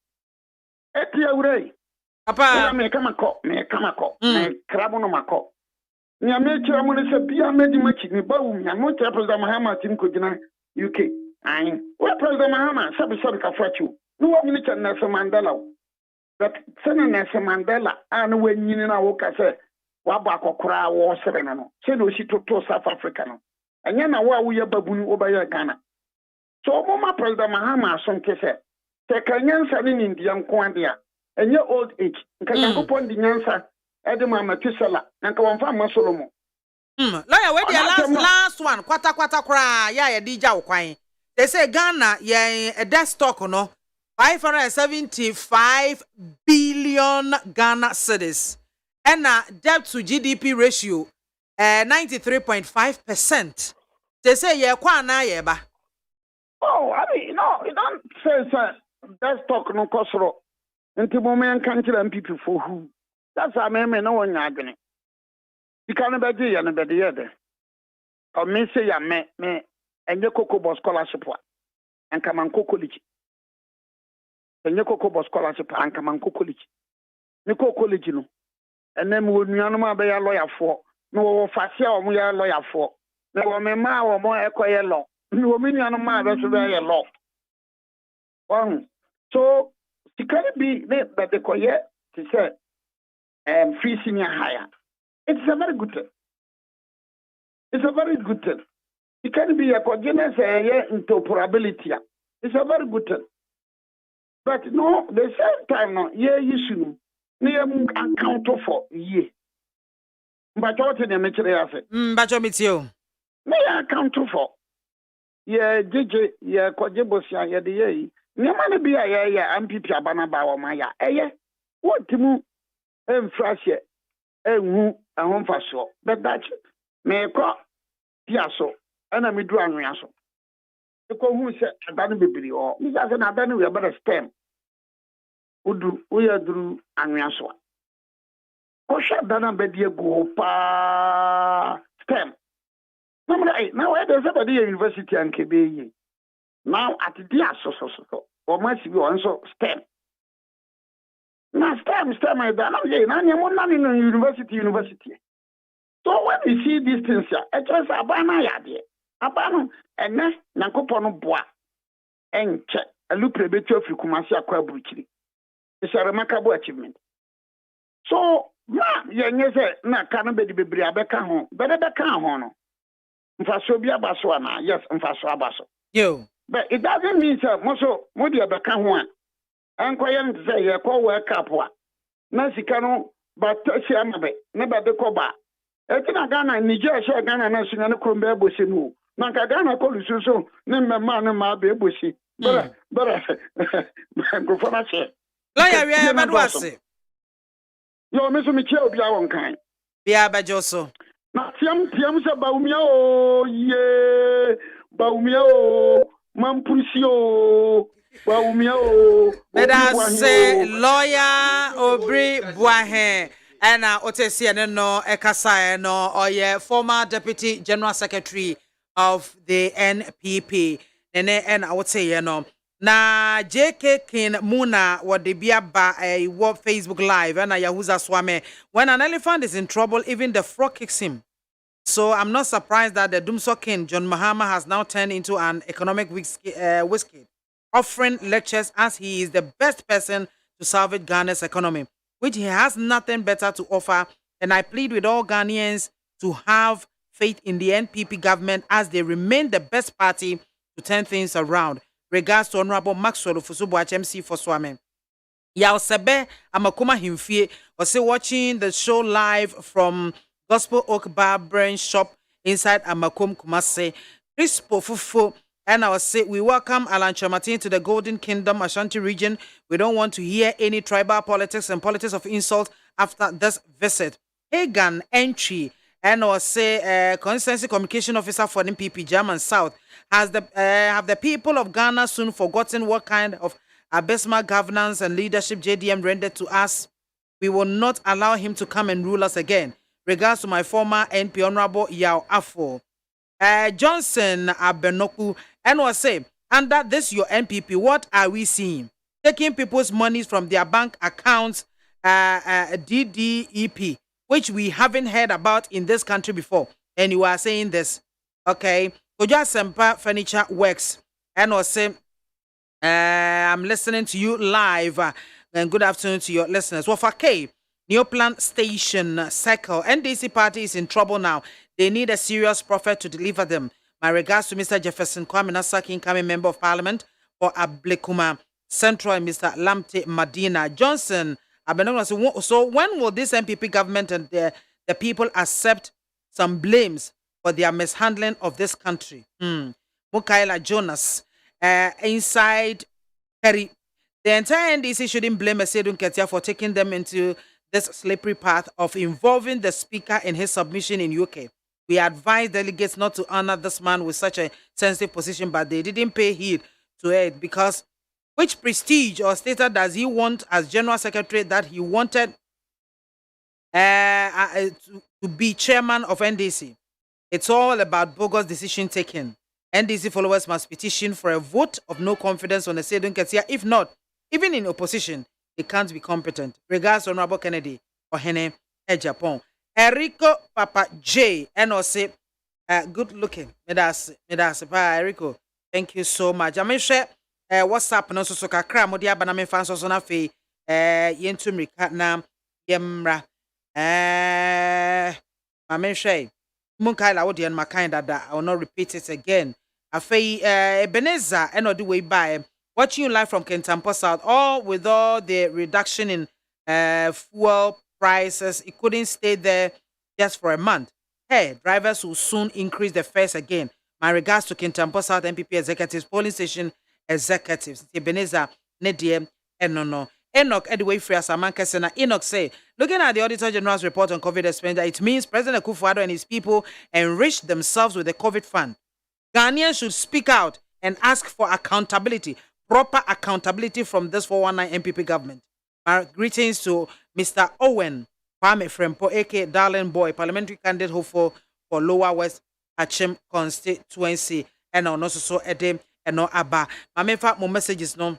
C: Etia Ure. Papa, me come a call. Me Crabono Mako. Niamechi, I'm going to say, Bia Medimachi, me boom. I'm not President Mahama, Tim Kujina, UK. Where President Mahama, Sabi Kafrachu, no one minute Nelson Mandela. But Senator Nelson Mandela, and when you know what I say, Wabako Kra war Sereno, Seno she took to South Africa. And then we are baboon over Ghana. So, Mama President Mahama, some case, take a Yansa in Indian Quandia, and your old age, can go upon the Yansa, Edema Matusala, and come on from Masolomo.
A: Lawyer, where the last one, Quata cry, ya Dija Quine. They say Ghana, a debt stock, no, 575 billion Ghana cedis, and debt to GDP ratio, 93.5%. They say ye kwana yeba.
C: man says that's talk no kosoro. Nti mo men kan kira MPP for who. That's a me no one adwene. You can't be there na be there. Or me say ya me enye koko bo scholarship wa. Anka man college. Enye koko bo scholarship anka man college. Me college no. Ene me wonuanu ma be ya lawyer for. Me wo fase a wo ya lawyer for. Me wo me ma wo mo ekoye law. Me wo me nuanu ma be so be ya law. So it can be that the koye to say free senior higher. It's a very good thing. It's a very good thing. It can be a cogenius interoperability. It's a very good thing. But no, the same time no, you should near account for ye. But what in the material say?
A: But you
C: Me account for. Yeah, JJ, yeah, Kojebosia, yeah, the ye. Nyamane bi ya MPP abana ba wo ma ya eye wotimu emfrase enhu ahomfaso bedachi me ko piaso ana me duru anwea so ko hu se adane bebiri o mi sa se na adane we better stem udu uya duru anwea so ko sha dana be die go pa stem na we dey say be the university anke be yi. Now at the so or must be also STEM. Now STEM I don't know university. So when we see these things here, it just abana yadi. Abano and next Nankopono bois and check a look prebetu of Kumasi Aqua Bruchiri. It's a remarkable achievement. So yes, na cannot be Briabeka home, better the car hono. Mfasobia Baswana, yes, Mfaso.
A: Yo.
C: But it doesn't mean that Moso Modia Baka one. And Koyan say, a call work up one. Nancy Cano, but Siamabe, never the Koba. Etina Ghana, Niger, Ghana, National Crumbe Bushinu. Nankagana call you so, name my man and my baby. But go for my share.
A: Lawyer, we are Madwasi.
C: Your Miss Michel be our kind.
A: Biabajoso.
C: Now, Tiam Baumia, ye, Baumia. Mampusio, Baumio,
A: let us say lawyer Obri Boahe and Otesian no Ekasai no or ye former deputy general secretary of the NPP. And I would say na JK King Muna what the Biaba a Facebook live and Yahuza Swame. When an elephant is in trouble, even the frog kicks him. So I'm not surprised that the Dumso King, John Mahama, has now turned into an economic whiskey, offering lectures as he is the best person to salvage Ghana's economy, which he has nothing better to offer. And I plead with all Ghanaians to have faith in the NPP government as they remain the best party to turn things around. Regards to Honorable Maxwell Fusubu HMC for Swame. Yao Sebe Amakuma Himfie was watching the show live from Gospel Oak Bar Branch Shop inside Amakum Kumase. Crispo Fufu, and I will say we welcome Alan Chamatin to the Golden Kingdom Ashanti region. We don't want to hear any tribal politics and politics of insult after this visit. Hagan entry, and I will say constituency communication officer for the MPP German South have the people of Ghana soon forgotten what kind of abysmal governance and leadership JDM rendered to us? We will not allow him to come and rule us again. Regards to my former NP Honorable Yao Afo. Johnson Abenoku, and was say, under this your NPP, what are we seeing? Taking people's monies from their bank accounts, DDEP, which we haven't heard about in this country before. And you are saying this, okay? Koja Sempa Furniture Works, and was say, I'm listening to you live, and good afternoon to your listeners. Well, for K. Neoplan Station Circle. NDC party is in trouble now. They need a serious prophet to deliver them. My regards to Mr. Jefferson Kwame Nasaki, incoming member of parliament for Ablekuma Central, and Mr. Lamte Madina Johnson. So when will this MPP government and the people accept some blames for their mishandling of this country? Mukaila Jonas, inside Kerry. The entire NDC shouldn't blame Esedun Ketia for taking them into this slippery path of involving the speaker in his submission in UK. We advise delegates not to honor this man with such a sensitive position, but they didn't pay heed to it because which prestige or status does he want as General Secretary that he wanted to be chairman of NDC? It's all about bogus decision taking. NDC followers must petition for a vote of no confidence on the Sedun Ketia. If not, even in opposition, they can't be competent. Regards, Honorable Kennedy or Hene Japan. Erico Papa J. NOC, good looking. Medas, Erico. Thank you so much. I mean, share WhatsApp no so kakra modia baname fans so na fe yentu mrika na yemra I mean, share Munkaila would and my kind that I will not repeat it again. Afei Ebenezer and the way by watching you live from Kentampo South, all with all the reduction in fuel prices, it couldn't stay there just for a month. Hey, drivers will soon increase the fares again. My regards to Kentampo South MPP executives, polling station executives. Ebenezer Nediem and no. Enoch Edway Free Asamankesena Enoch say, looking at the Auditor General's report on COVID expenditure, it means President Akufo-Addo and his people enriched themselves with the COVID fund. Ghanaians should speak out and ask for accountability, proper accountability from this 419 MPP government. My greetings to Mr. Owen Kwame Frempo, aka Darling Boy, parliamentary candidate hopeful for Lower West Achim constituency, and also so Edem and no Abba. My main messages no.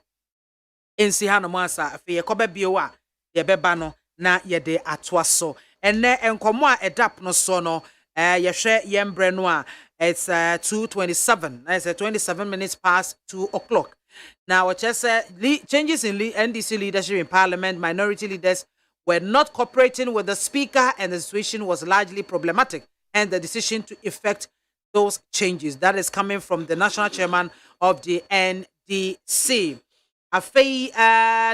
A: Ensi ha no masa afi ye koba biowa ye beba no na ye de atoa so enne enkomo a edap no so no ye hwe yembre no a it's 2:27 it's 27 minutes past 2 o'clock. Now what just changes in NDC leadership in parliament, minority leaders were not cooperating with the speaker and the situation was largely problematic, and the decision to effect those changes that is coming from the national chairman of the NDC. Afei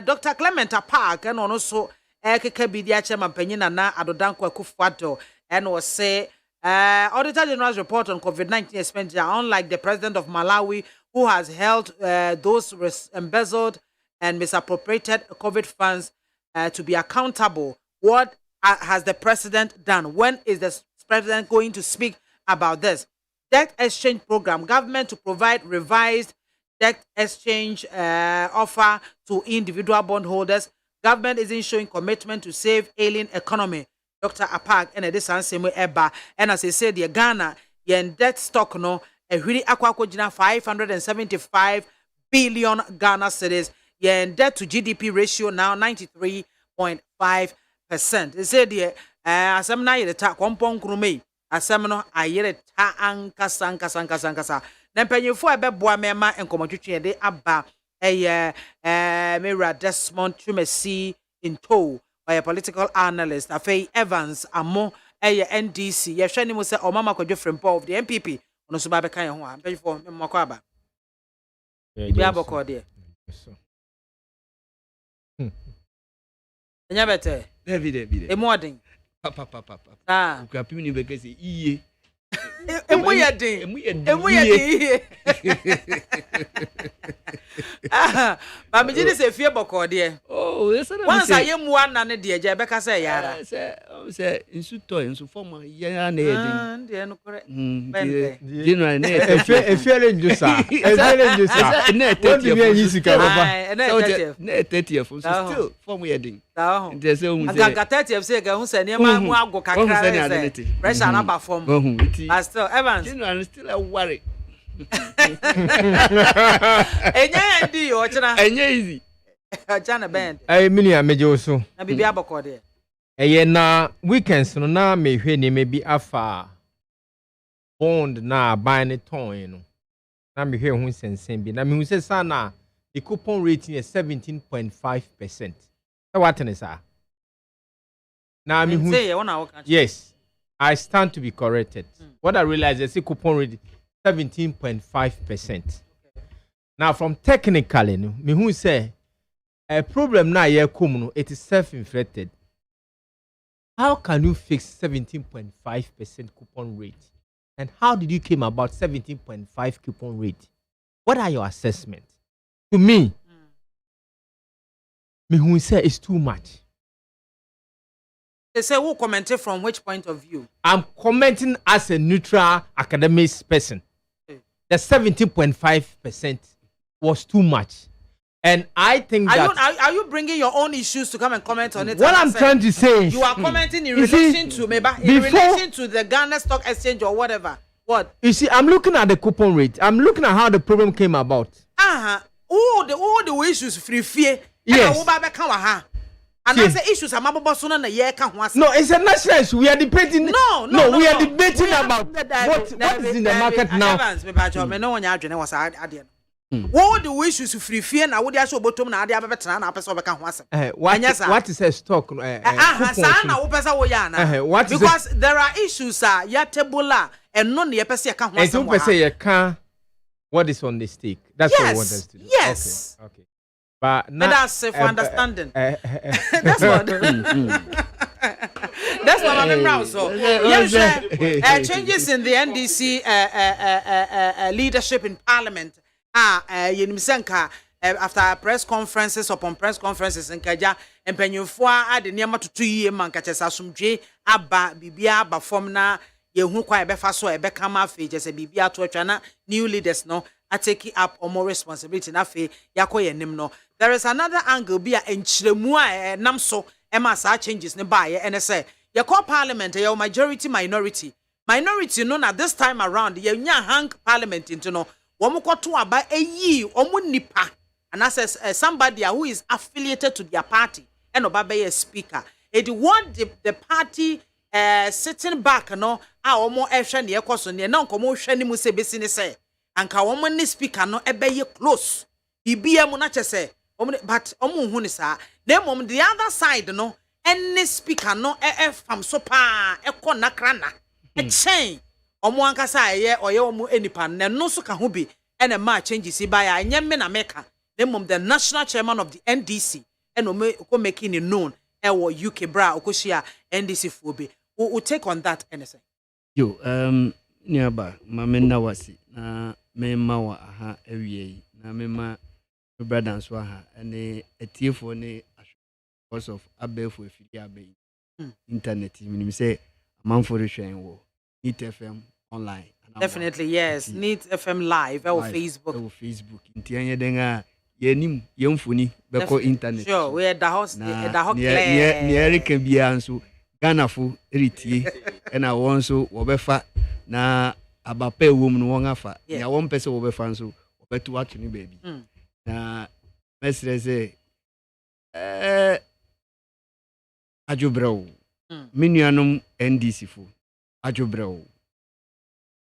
A: Dr. Clement Park and also keke bidia chairman Penyina na Adodanko Akufo-Addo and was say Auditor General's report on COVID-19 expenditure, unlike the president of Malawi who has held those embezzled and misappropriated COVID funds to be accountable. What has the president done? When is the president going to speak about this? Debt exchange program, government to provide revised debt exchange offer to individual bondholders. Government isn't showing commitment to save alien economy. Dr. Apak and this same eba and as I said, the Ghana yen debt stock no a really aqua 575 billion Ghana cedis. Yen debt to GDP ratio now 93.5%. They said the asam na yere ta kompon krume asam no ayere ta ankasa na mpanyefo ebeboa mema enkomotwetwe de aba Mira Desmond Tumesi into by a political analyst Afei Evans Amo NDC ye hwe ni mo se omama kwadwe Frempo of the MPP ono so ba be kan ho a mpanyefo mmako aba bi aboko de enya bete
D: David
A: e modern
D: papa
A: ah
D: ukapimi ni bekese iye
A: emu yedin ba me gidi se fie boko de
D: oh yesa na
A: once ayemu ana ne de je be ka se yara
D: se insu to insu form ya na yedin
A: de no kore
D: general na
E: efiele njusa
D: na 30 still form yedin nti se o mu se
A: aga 30 se ga hu se ne ma mu ago kakra se pressure na ba form still Evans
D: general still a worry
A: enye ndi yo china
D: enye easy
A: China band
E: mini ameje so
A: na bibia boko de
E: na weekends no na mehwe ni mebi afa bond na buy ne ton no na mehwe hu sensen bi na mehu se sana the coupon rating is 17.5%. What is that? Now mehu yes, I stand to be corrected. What I realize is the coupon rate 17.5%. Now from technically no mehu say a problem na ye come no it is self-inflicted. How can you fix 17.5% coupon rate? And how did you came about 17.5 coupon rate? What are your assessments? To me, me say it's too much.
A: They say who commented from which point of view?
E: I'm commenting as a neutral academic person. The 17.5% was too much. And I think
A: are you bringing your own issues to come and comment on it?
E: What I'm trying to say is
A: you are commenting in relation to maybe in relation to the Ghana Stock Exchange or whatever. What?
E: You see, I'm looking at the coupon rate. I'm looking at how the problem came about.
A: All the issues free fear.
E: Yes.
A: And that's the issues. No,
E: it's a national issue. We are debating.
A: No,
E: we are debating about what is in the market now.
A: What the issues free fear now? What you bottom now? They have a better now. Person can
E: What is a stock?
A: Because there are issues. Ya tebola and none. You person can.
E: And you say you can. What is on the stake? That's what I want us to do.
A: Yes.
E: Okay. But
A: that's for understanding. That's what. That's what I'm around. So yes, changes in the NDC leadership in Parliament. After press conferences upon press conferences in Kaja and Penyufua add the Niama to 2 year man catches Asumje Abba Bibia Abba Formna Yehu Kwa Befaso Ebekama Fages a Bibia to China new leaders no are taking up or more responsibility na fe Yakoye Nimno. There is another angle be a enchlemua namso Emma sa changes nearby and say your core parliament your majority minority known at this time around your hang parliament into no Womukotu aba eyi omunipa and as somebody who is affiliated to their party and obabe a speaker. It want the party sitting back no omo ehwe ne ekoso ne na nkomo hwe ne mu se besi ne se anka omo ne speaker no ebeye close bibia mu na chese but omo hu ne sa na mom the other side no any speaker no fam so pa nakra na chain omo ankasa ye oye omo enipa na no so ka ho bi ene ma changes by anya me na meka na mom the national chairman of the NDC and ko making it known UK bra okoshia NDC fobi we take on that anything
D: yo niaba mamena wasi na mema wa aha awie na mema brother so aha ene etiefo ne because of abefo efili abe internet minim say amanfo rehwen wo Neat FM online.
A: Definitely, yes. Neat FM live or Facebook.
D: Facebook. Intianya denga yenim yemfuni beko internet.
A: Sure, we at the house
D: near can be anso Ghana fu ritie and I want so wobefa na abape woman won afa. Ya one person wobefa nso obetu watch ni baby. Na mesre say ajobrao. Minuanum NDC fu. Ajobrao.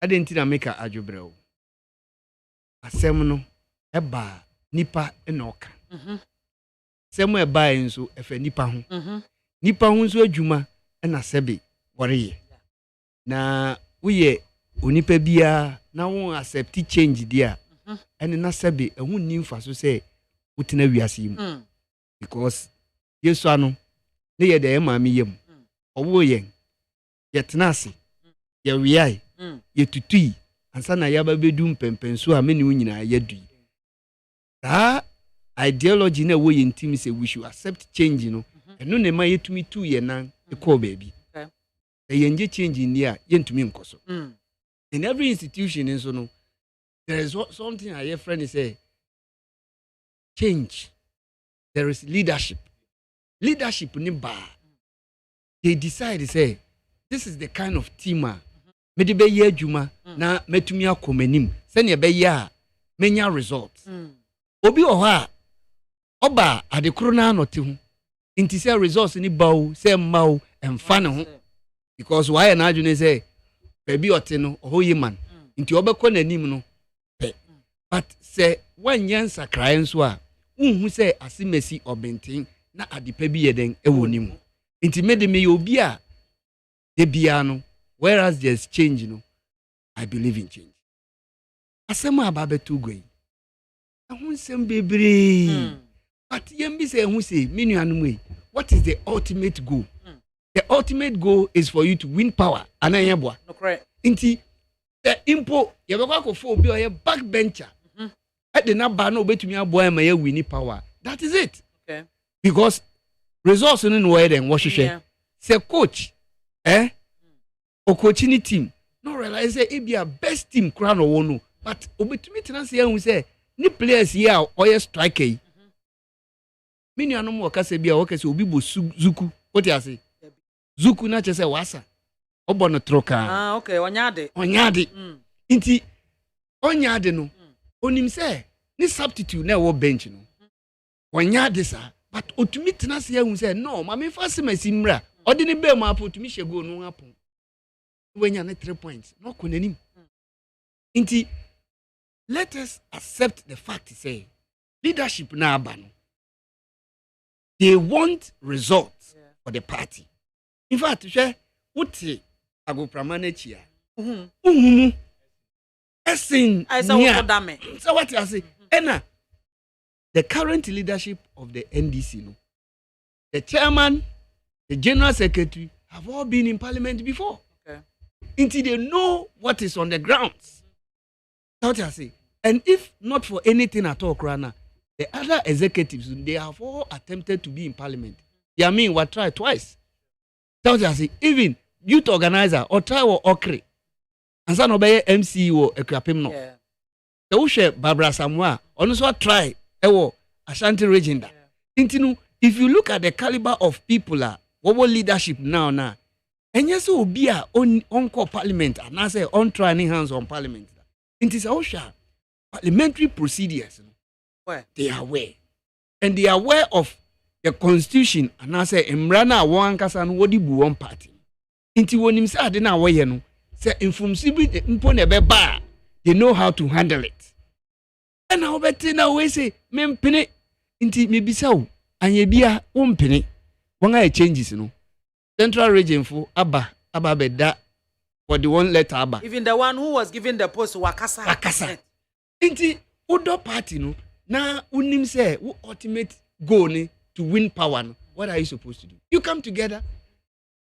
D: I didn't make a ajobrao. Asem no eba nipa enoka. Semo eba enso efe nipa ho. Nipa ho nso adwuma na sebe woreye. Na uye onipa bia na won accept change dia. And na sebe ehun ni mfa so say utina wiase mu. Because yesu ano ne ye de MAAME yem. Owo yen. Yetena ase. Ye wiai. Ye tutui. Ansa na yaba bedu mpempenso a meni nyina yadui. That ideology na wo ye ntimi say we should accept change no. Eno ne ma yetumi tu ye nan e call baby. Okay. E yenje change in here yentumi nkoso. In every institution in so no there is something I hear friend say change. There is leadership. Leadership ni ba. They decide say this is the kind of team me de be ye adwuma na metumi akomanim se ne be ye a menya results. Obi o ha oba adekro na anote hu inti say results ni bawo say mawo emfa ne ho because why na adwune say baby ote no ohoyi man inti obekọ nanim no pe but say wanyan sakran nso a unhu say asimesi obenten na adepa bi yeden ewonim inti mede me obi a de bia no whereas there's change I believe in change. Asema ababetu going. Ahun sem bebre. But yembi say ahun say menuanum we. What is the ultimate goal? The ultimate goal is for you to win power. Anayeboa.
A: No correct.
D: Inti the impo yebekwa ko fo obi o ye backbencher. At the number no betumi aboa ma ye win power. That is it.
A: Okay.
D: Because results no way then what she say coach Okochini team no realize say e be a best team crown or no but obetumi tenase ehun say ni players here oye striker mini anom wakase bia wakase obi bo zuku what you say zuku na chese wasa obo no troka
A: okay
D: onyade inti onyade no onim say ni substitute na wo bench no onyade sa but otumi tena se ehun say no ma me fa se masimra odi ni be ma apo otumi shego no hapo wenya na 3 points no konanim inti let us accept the fact say leadership na abano they want results for the party. In fact, uti agopramane chia. Esin so what I say? Ena the current leadership of the NDC, no, the chairman, the general secretary have all been in parliament before. Okay. Until they know what is on the grounds. That's what I say. And if not for anything at all, Krana, the other executives, they have all attempted to be in parliament. Yeah, I mean, we tried twice. That's what I say. Even youth organizer or try or okre. And some obey MC or ekrapim no. The Ushe Barbara Samoa also try ewo Ashanti region. If you look at the caliber of people what leadership now, and yes, will be on call parliament and I say on trying hands on parliament. It is also parliamentary procedures. They are aware. And they are aware of the constitution and I say Emrana one kasan wodi bu one party. Inti wonim say ade na aware no say infumsibi impone beba they know how to handle it. And how better now we say mempene inti mebisa anye bia wo mpene won changes no central region for aba beda for the one letter aba
A: even the one who was given the post wakasa
D: inti odo party no na unim say who ultimate goal ni to win power no what are you supposed to do? You come together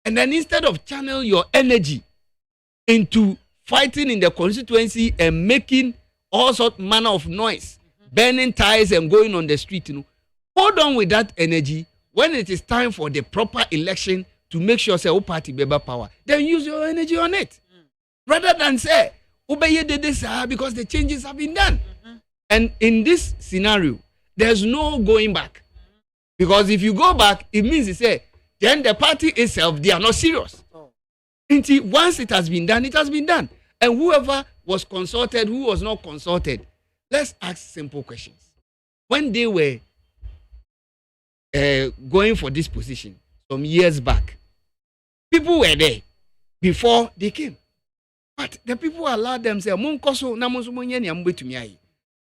D: and then instead of channel your energy into fighting in the constituency and making all sort manner of noise, burning tires and going on the street, hold on with that energy when it is time for the proper election to make sure say who party better power, then use your energy on it rather than say obey this because the changes have been done. And in this scenario there's no going back, because if you go back it means you say then the party itself they are not serious. Until once it has been done, it has been done. And whoever was consulted, who was not consulted, let's ask simple questions. When they were going for this position some years back, people were there before they came. But the people allowed themselves.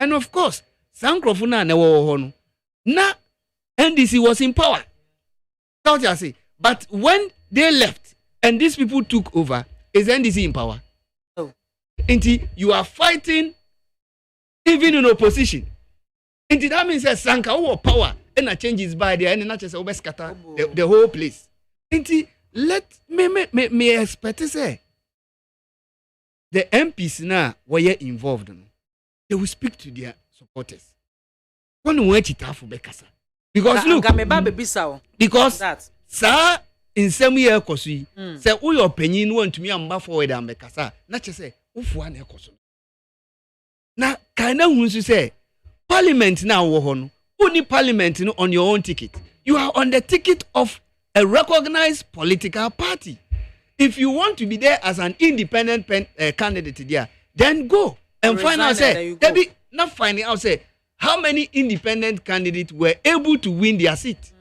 D: And of course, Sankrofuna na NDC was in power. That's what I say. But when they left and these people took over, is NDC in power? Oh. Until you are fighting even in opposition. Until that means that Sanka or power and a changes by there and not just scatter the whole place. Until let me expect to say the MPs now were involved. They will speak to their supporters. Because look, because that sir in some year kosi say who your opinion want to me amba forward and bekasa na che say ufu an ekoso na kind of who say parliament now wo ho no only parliament no on your own ticket. You are on the ticket of a recognized political party. If you want to be there as an independent candidate there, then go and find out say there be not finding out say how many independent candidates were able to win their seat.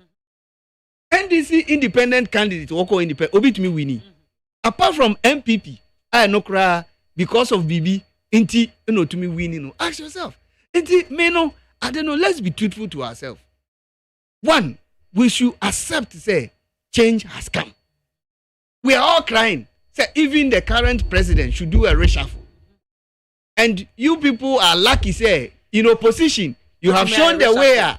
D: NDC independent candidate woko independent obi to me winning. Apart from MPP, I no cry because of BB inti to me winning. No. Ask yourself. Inti me no, I don't know, let's be truthful to ourselves. One, we should accept say change has come. We are all crying. Say even the current president should do a reshuffle. And you people are lucky say in opposition, you have shown the way.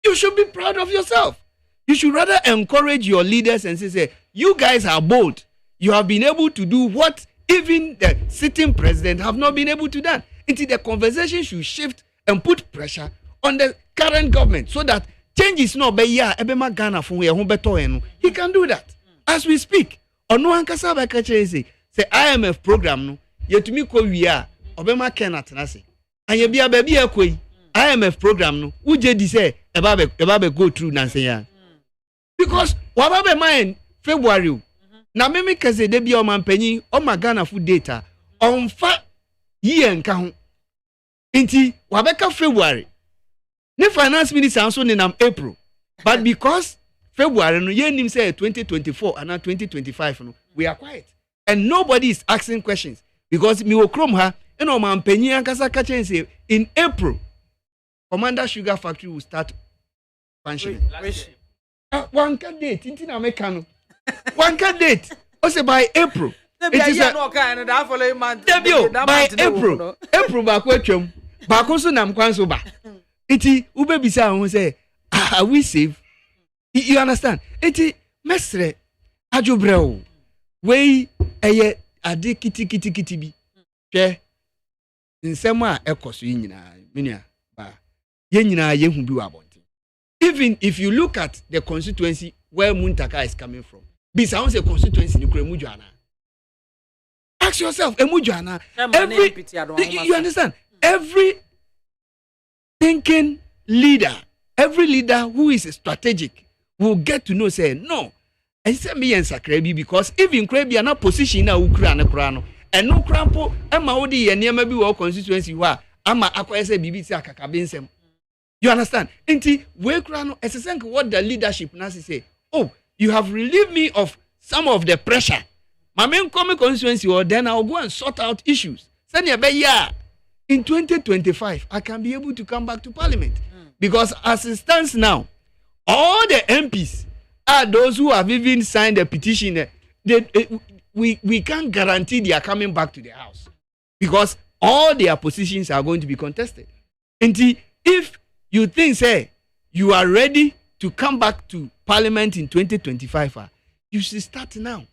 D: You should be proud of yourself. You should rather encourage your leaders and say, you guys are bold. You have been able to do what even the sitting president have not been able to do. Until the conversation should shift and put pressure on the current government so that change is not by ya ebema Ghana from where beto. He can do that. As we speak, on no ankasa ba kache say IMF program no yetumi ko wi a obema Kenneth na say. And ye bia baby akoi IMF program no uje di say eba go through nansen because wababe mind February na me kase de bia o man panyin o magana food data on fa year nka ho inti wabeka February ne finance minister also nenam April but because February no yen nim say 2024 and 2025 no we are quiet and nobody is asking questions because mi wo krom ha and o man panyin ankasa ka chen say in April Commander Sugar Factory will start functioning. One date, intina mekano. One date. Also by April. It is by April. April ba kwetwam. Ba ko so nam kwan so ba. Iti ube bisa who say, are we safe? You understand? Iti mesre ajobreo. We eye ade kiti bi. Hwe nsem a ekoso nyina minia ba. Ye nyina ye hu bi wa bonte. Even if you look at the constituency where Muntaka is coming from, besides the constituency, ask yourself, you understand? Every thinking leader, every leader who is strategic will get to know, say, no, I said me and Sakrebi because even Krebi are not position na Ukraine and no crampo, and my odi and maybe war constituency wa, ama akwese BBC akakabinsem. You understand? Inti we krano esesenk what the leadership nasi say. Oh, you have relieved me of some of the pressure. My main common constituency or then I'll go and sort out issues. Send you yeah. In 2025, I can be able to come back to parliament. Because as it stands now, all the MPs are those who have even signed a petition. We can't guarantee they are coming back to the house. Because all their positions are going to be contested. Inti, if you think, say, you are ready to come back to parliament in 2025, you should start now.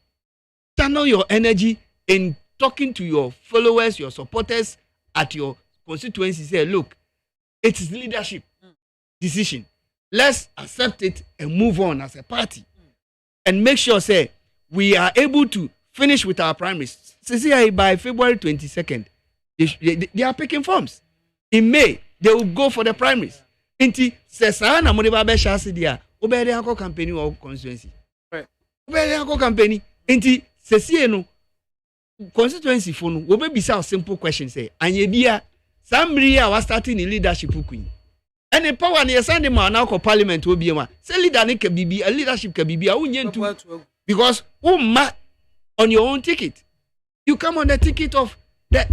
D: Channel your energy in talking to your followers, your supporters at your constituency. Say, look, it is leadership decision. Let's accept it and move on as a party. And make sure, say, we are able to finish with our primaries. See, by February 22nd, they are picking forms. In May, they will go for the primaries. Inti sesa na mo de ba be sha se dia obere akọ campaign or constituency right obere akọ campaign inti sesie no constituency fo no wo be bisa simple question say anye bia samri a wa starting in leadership queen any power na yesande ma na akọ parliament obi ma say leader ne ka bibi a leadership ka bibi a unye ntu because ma on your own ticket you come on the ticket of the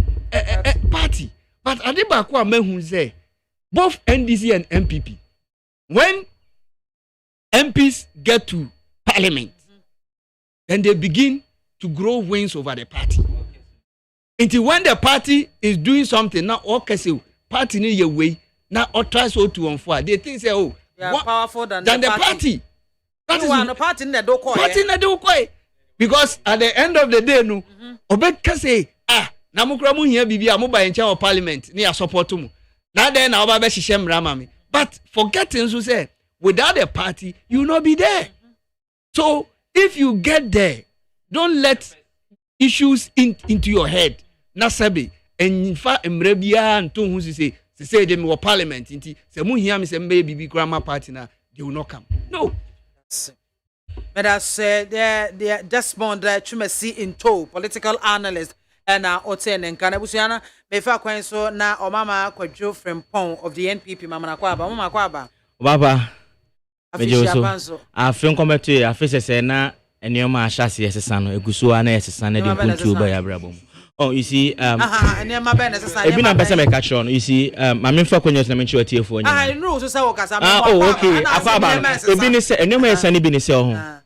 D: party but adiba ko mahu say both NDC and MPP, when MPs get to parliament, then they begin to grow wings over the party. Until when the party is doing something, now okay, so party need your way, now or try so to unfold. They think say, oh,
A: they are powerful than
D: the party.
A: That is the party in the doko.
D: Party in the doko. Because at the end of the day, no, obey can say, namukramu here bibi amuba in charge of parliament, near support mu. Now then, I'll be shishem ramami. But forgetting to say, without a party, you will not be there. So if you get there, don't let issues into your head. Nasabi and in fact, Mrebia and Tom who say they were parliament. Inti say mu hear me say maybe grandma party na they will not come. No.
A: But as the Desmond Chumesi in tow, political analyst. And Oten and Kanabusiana, Mefa Quenso, na Omama Quadjo from Pong of the NPP, Mama Quaba, Mama Quaba.
F: Baba, I film come to a face na and your ma chassis as a son, a Gusuana as a son, and you by a brabum. Oh, you see, and my band as a son, I've been a better catch on. You see, my main focus is to make sure for you. I know, so oh, okay, I've been a new man, Sunny been a cell home.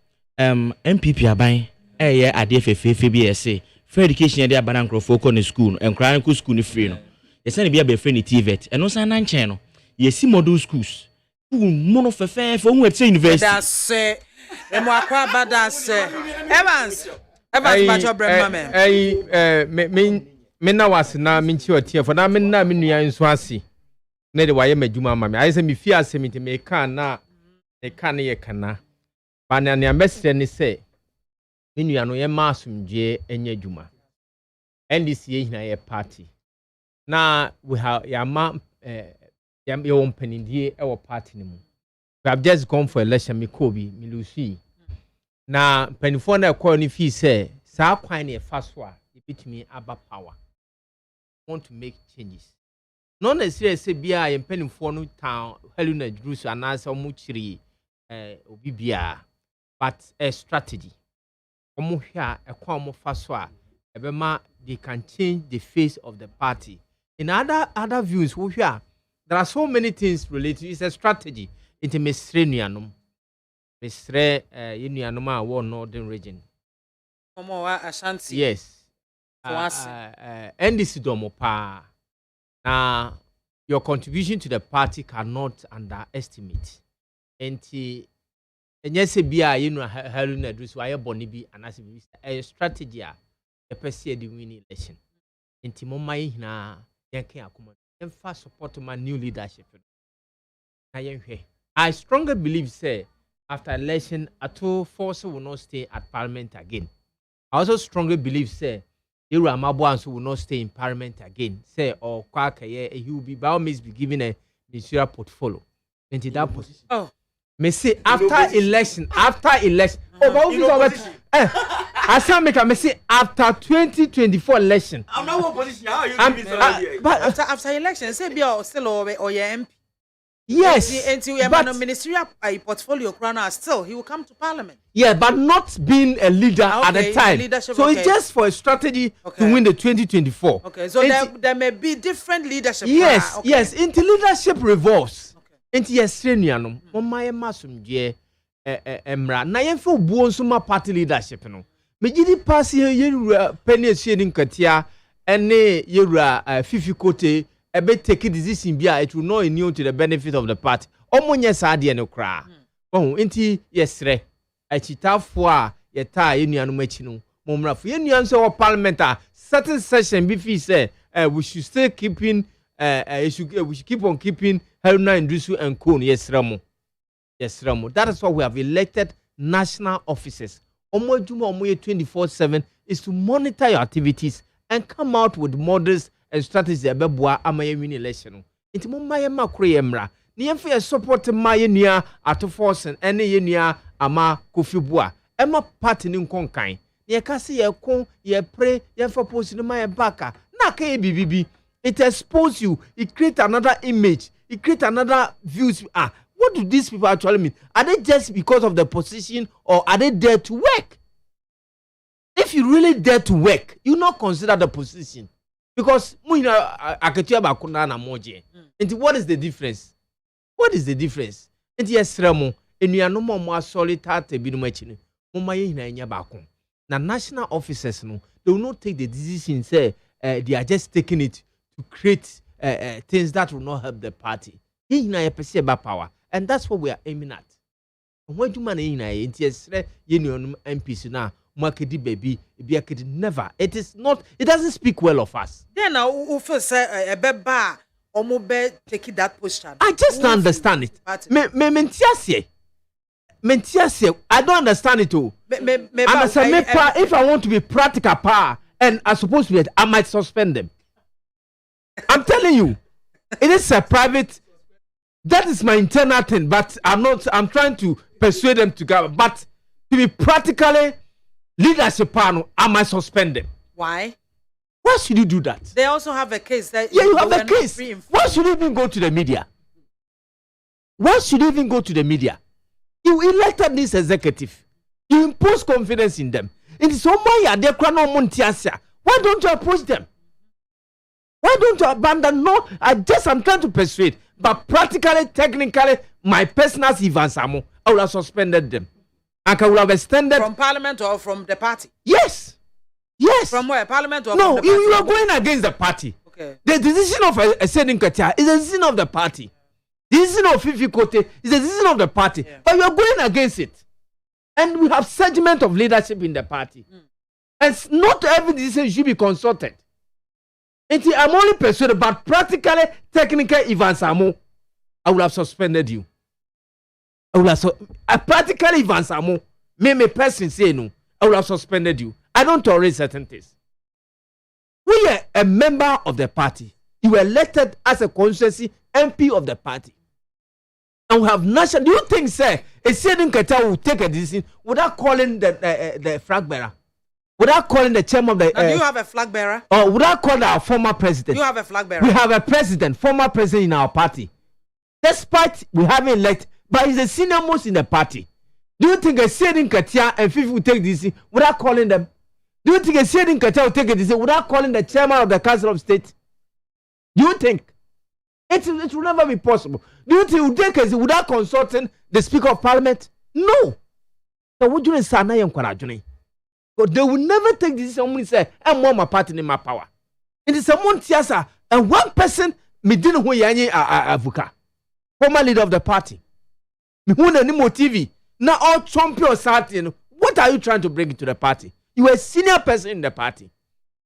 F: MPP are buying, yeah, I did for FBSA. Free education there banan crofo ko ne school and crying ko school ni free no ye say be free ni TVET and no san nan chen no ye si model schools who mono fefe for who at university
A: that say e mo akwa bada say Evans ma job
E: me na was na me chi otie for na me na me nua nso ase na de waye madwuma ma me I say me fi ase me te me kan na e kan ye kana ba na ne mesre ni say Minu no ye masumje enye juma. NDC ye hina ye party. Na we have ya ma your opening here our party anymore. We have just gone for election, me Kobe, me Lucy. Now, penifone na call ni fee say, sa kwan e faswa, e bitimi aba power. Want to make changes. No necessarily say bia ye penifone no town, Helena Drusu anasa omu chiri obi bia, but a strategy. Omu hia e kwa omu faswa, ebema they can change the face of the party. In other views, we hear there are so many things related. It's a strategy. It's a misrenuanum. Misre Unianuma war northern region.
A: Ashanti.
E: Yes. NDC Domopa. Now, your contribution to the party cannot underestimate. And yes, Helena Drus, why a bonibi and as a strategy, a perceive the winning election. And Timomai na yanke akuma. And fast support my new leadership. I strongly believe, say, after election, Ato Force will not stay at Parliament again. I also strongly believe, say, Iru Amabuansu will not stay in Parliament again. Say, or Kwakaye, he will be by all means be given a ministerial portfolio. Into that position.
A: Oh,
E: may say after election. Oh, but I shall make a message after 2024 election.
F: I'm not one position. How are you?
A: But after election, say be still or your MP.
E: Yes,
A: until you have a ministerial portfolio crown still, he will come to Parliament.
E: Yeah, but not being a leader at the time. So it's just for a strategy to win the 2024.
A: Okay, so there may be different leadership.
E: Yes, yes. Into leadership revolves. Into yes, Senianum. Mama masum je emra. Na yenfo buon suma party leadership no. Me gidi pass ye penny shading katia ene yura fifi kote. Ebe take a decision bia it will not immune to the benefit of the party. Omonye sa de no kra. Oh, enti yesre. Achitafo a yeta yenuanu achi no. Momrafo yenuan so parliament a certain session be fee say we should still keeping we should keep on keeping Helena Ndrusu and Kone yesramo. Yesramo. That is why we have elected national officers. Omojuma omoye 24/7 is to monitor your activities and come out with models and strategy abeboa amaye win election. Inti mo maye makro yemra. Ni yemfa support maye nua Ato Force ene ye nua ama Kofibua. Ema party ni nkonkan. Ye kase ye kon ye pray ye for post ni maye baka. Na ka ye bibibi. It expose you. It create another image. It create another views. What do these people actually mean? Are they just because of the position or are they there to work? If you really dare to work, you not consider the position. Because aketua ba kuna na moje. Enti what is the difference? What is the difference? Enti yesremo enuano mo asolita bi no machi no. Mo maye hina nya ba ko. Na national officers no, they will not take the decision say they are just taking it to create things that will not help the party. Hina ye pese ba power, and that's what we are aiming at. When you man hina enti yesre yenuano MPs na market baby, never. It is not. It doesn't speak well of us.
A: Then now, who say a beba or mobe taking that position?
E: I just don't understand it. Mentiasie, I don't understand it too. If I want to be practical power and I'm supposed to be, I might suspend them. I'm telling you, it is a private. That is my internal thing, but I'm trying to persuade them to go. But to be practically leadership panel, I might suspend them.
A: Why?
E: Why should you do that?
A: They also have a case that
E: you have a case. Why should you even go to the media? Why should you even go to the media? You elected this executive. You impose confidence in them. It is why don't you approach them? Why don't you abandon? No, I'm trying to persuade. But practically, technically, my personal Ivan Samo, I would have suspended them. I would have extended
A: from Parliament or from the party.
E: Yes.
A: From where? Parliament or
E: no?
A: From the party?
E: You are going against the party.
A: Okay.
E: The decision of a sending Katia is a decision of the party. The decision of Fifi Kote is a decision of the party. Yeah. But you are going against it, and we have segment of leadership in the party, and not every decision should be consulted. I'm only persuaded, but practically, technically, Ivan Samo, I would have suspended you. I would have practically Ivan Samo, me person say no, I would have suspended you. I don't tolerate certain things. We are a member of the party. You were elected as a constituency
D: MP of the party. And we have national. Do you think, sir, a Sedin Keta will take a decision without calling the flag bearer? Without calling the chairman of the.
A: Do you have a flag bearer?
D: Or without calling our former president?
A: You have a flag bearer.
D: We have a president, former president in our party. Despite we haven't elected, but he's the senior most in the party. Do you think a Sedin Katia and Fifi will take this without calling them? Do you think a Sedin Katia will take a decision without calling the chairman of the Council of State? Do you think? It will never be possible. Do you think he will take a decision without consulting the Speaker of Parliament? No. So what do you say? But they will never take this decision. Say, I'm more my party in my power. It is someone tiasa and one person me didn't who yanyi avuka. Former leader of the party. Me who na nimo TV. Now all champion certain. What are you trying to bring into the party? You are a senior person in the party.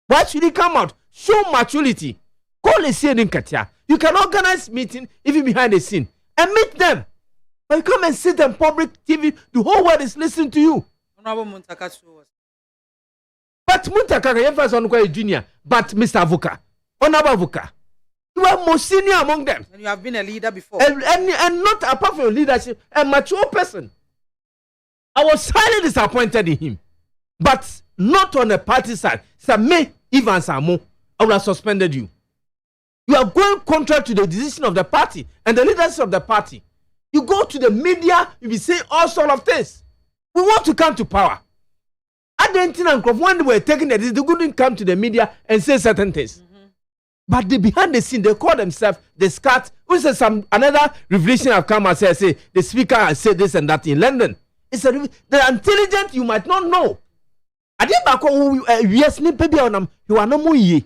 D: Why should he come out? Show maturity. Call a scene in Katia. You can organize meeting even behind the scene and meet them. But you come and sit on public TV. The whole world is listening to you. But Muntaka, you first on junior, but Mr. Avuka, Honorable Avuka, you are most senior among them.
A: And you have been a leader before.
D: And not apart from leadership, a mature person. I was highly disappointed in him, but not on the party side. Sir, me, Ivan Samo, I would have suspended you. You are going contrary to the decision of the party and the leaders of the party. You go to the media, you be saying all sort of things. We want to come to power. Argentina and when they were taking the decision, they couldn't come to the media and say certain things. Mm-hmm. But they behind the scene, they call themselves the scat. Who says another revelation have come and say the speaker has said this and that in London. It's they're intelligent, you might not know. I did back yes, baby on them, you are no more ye.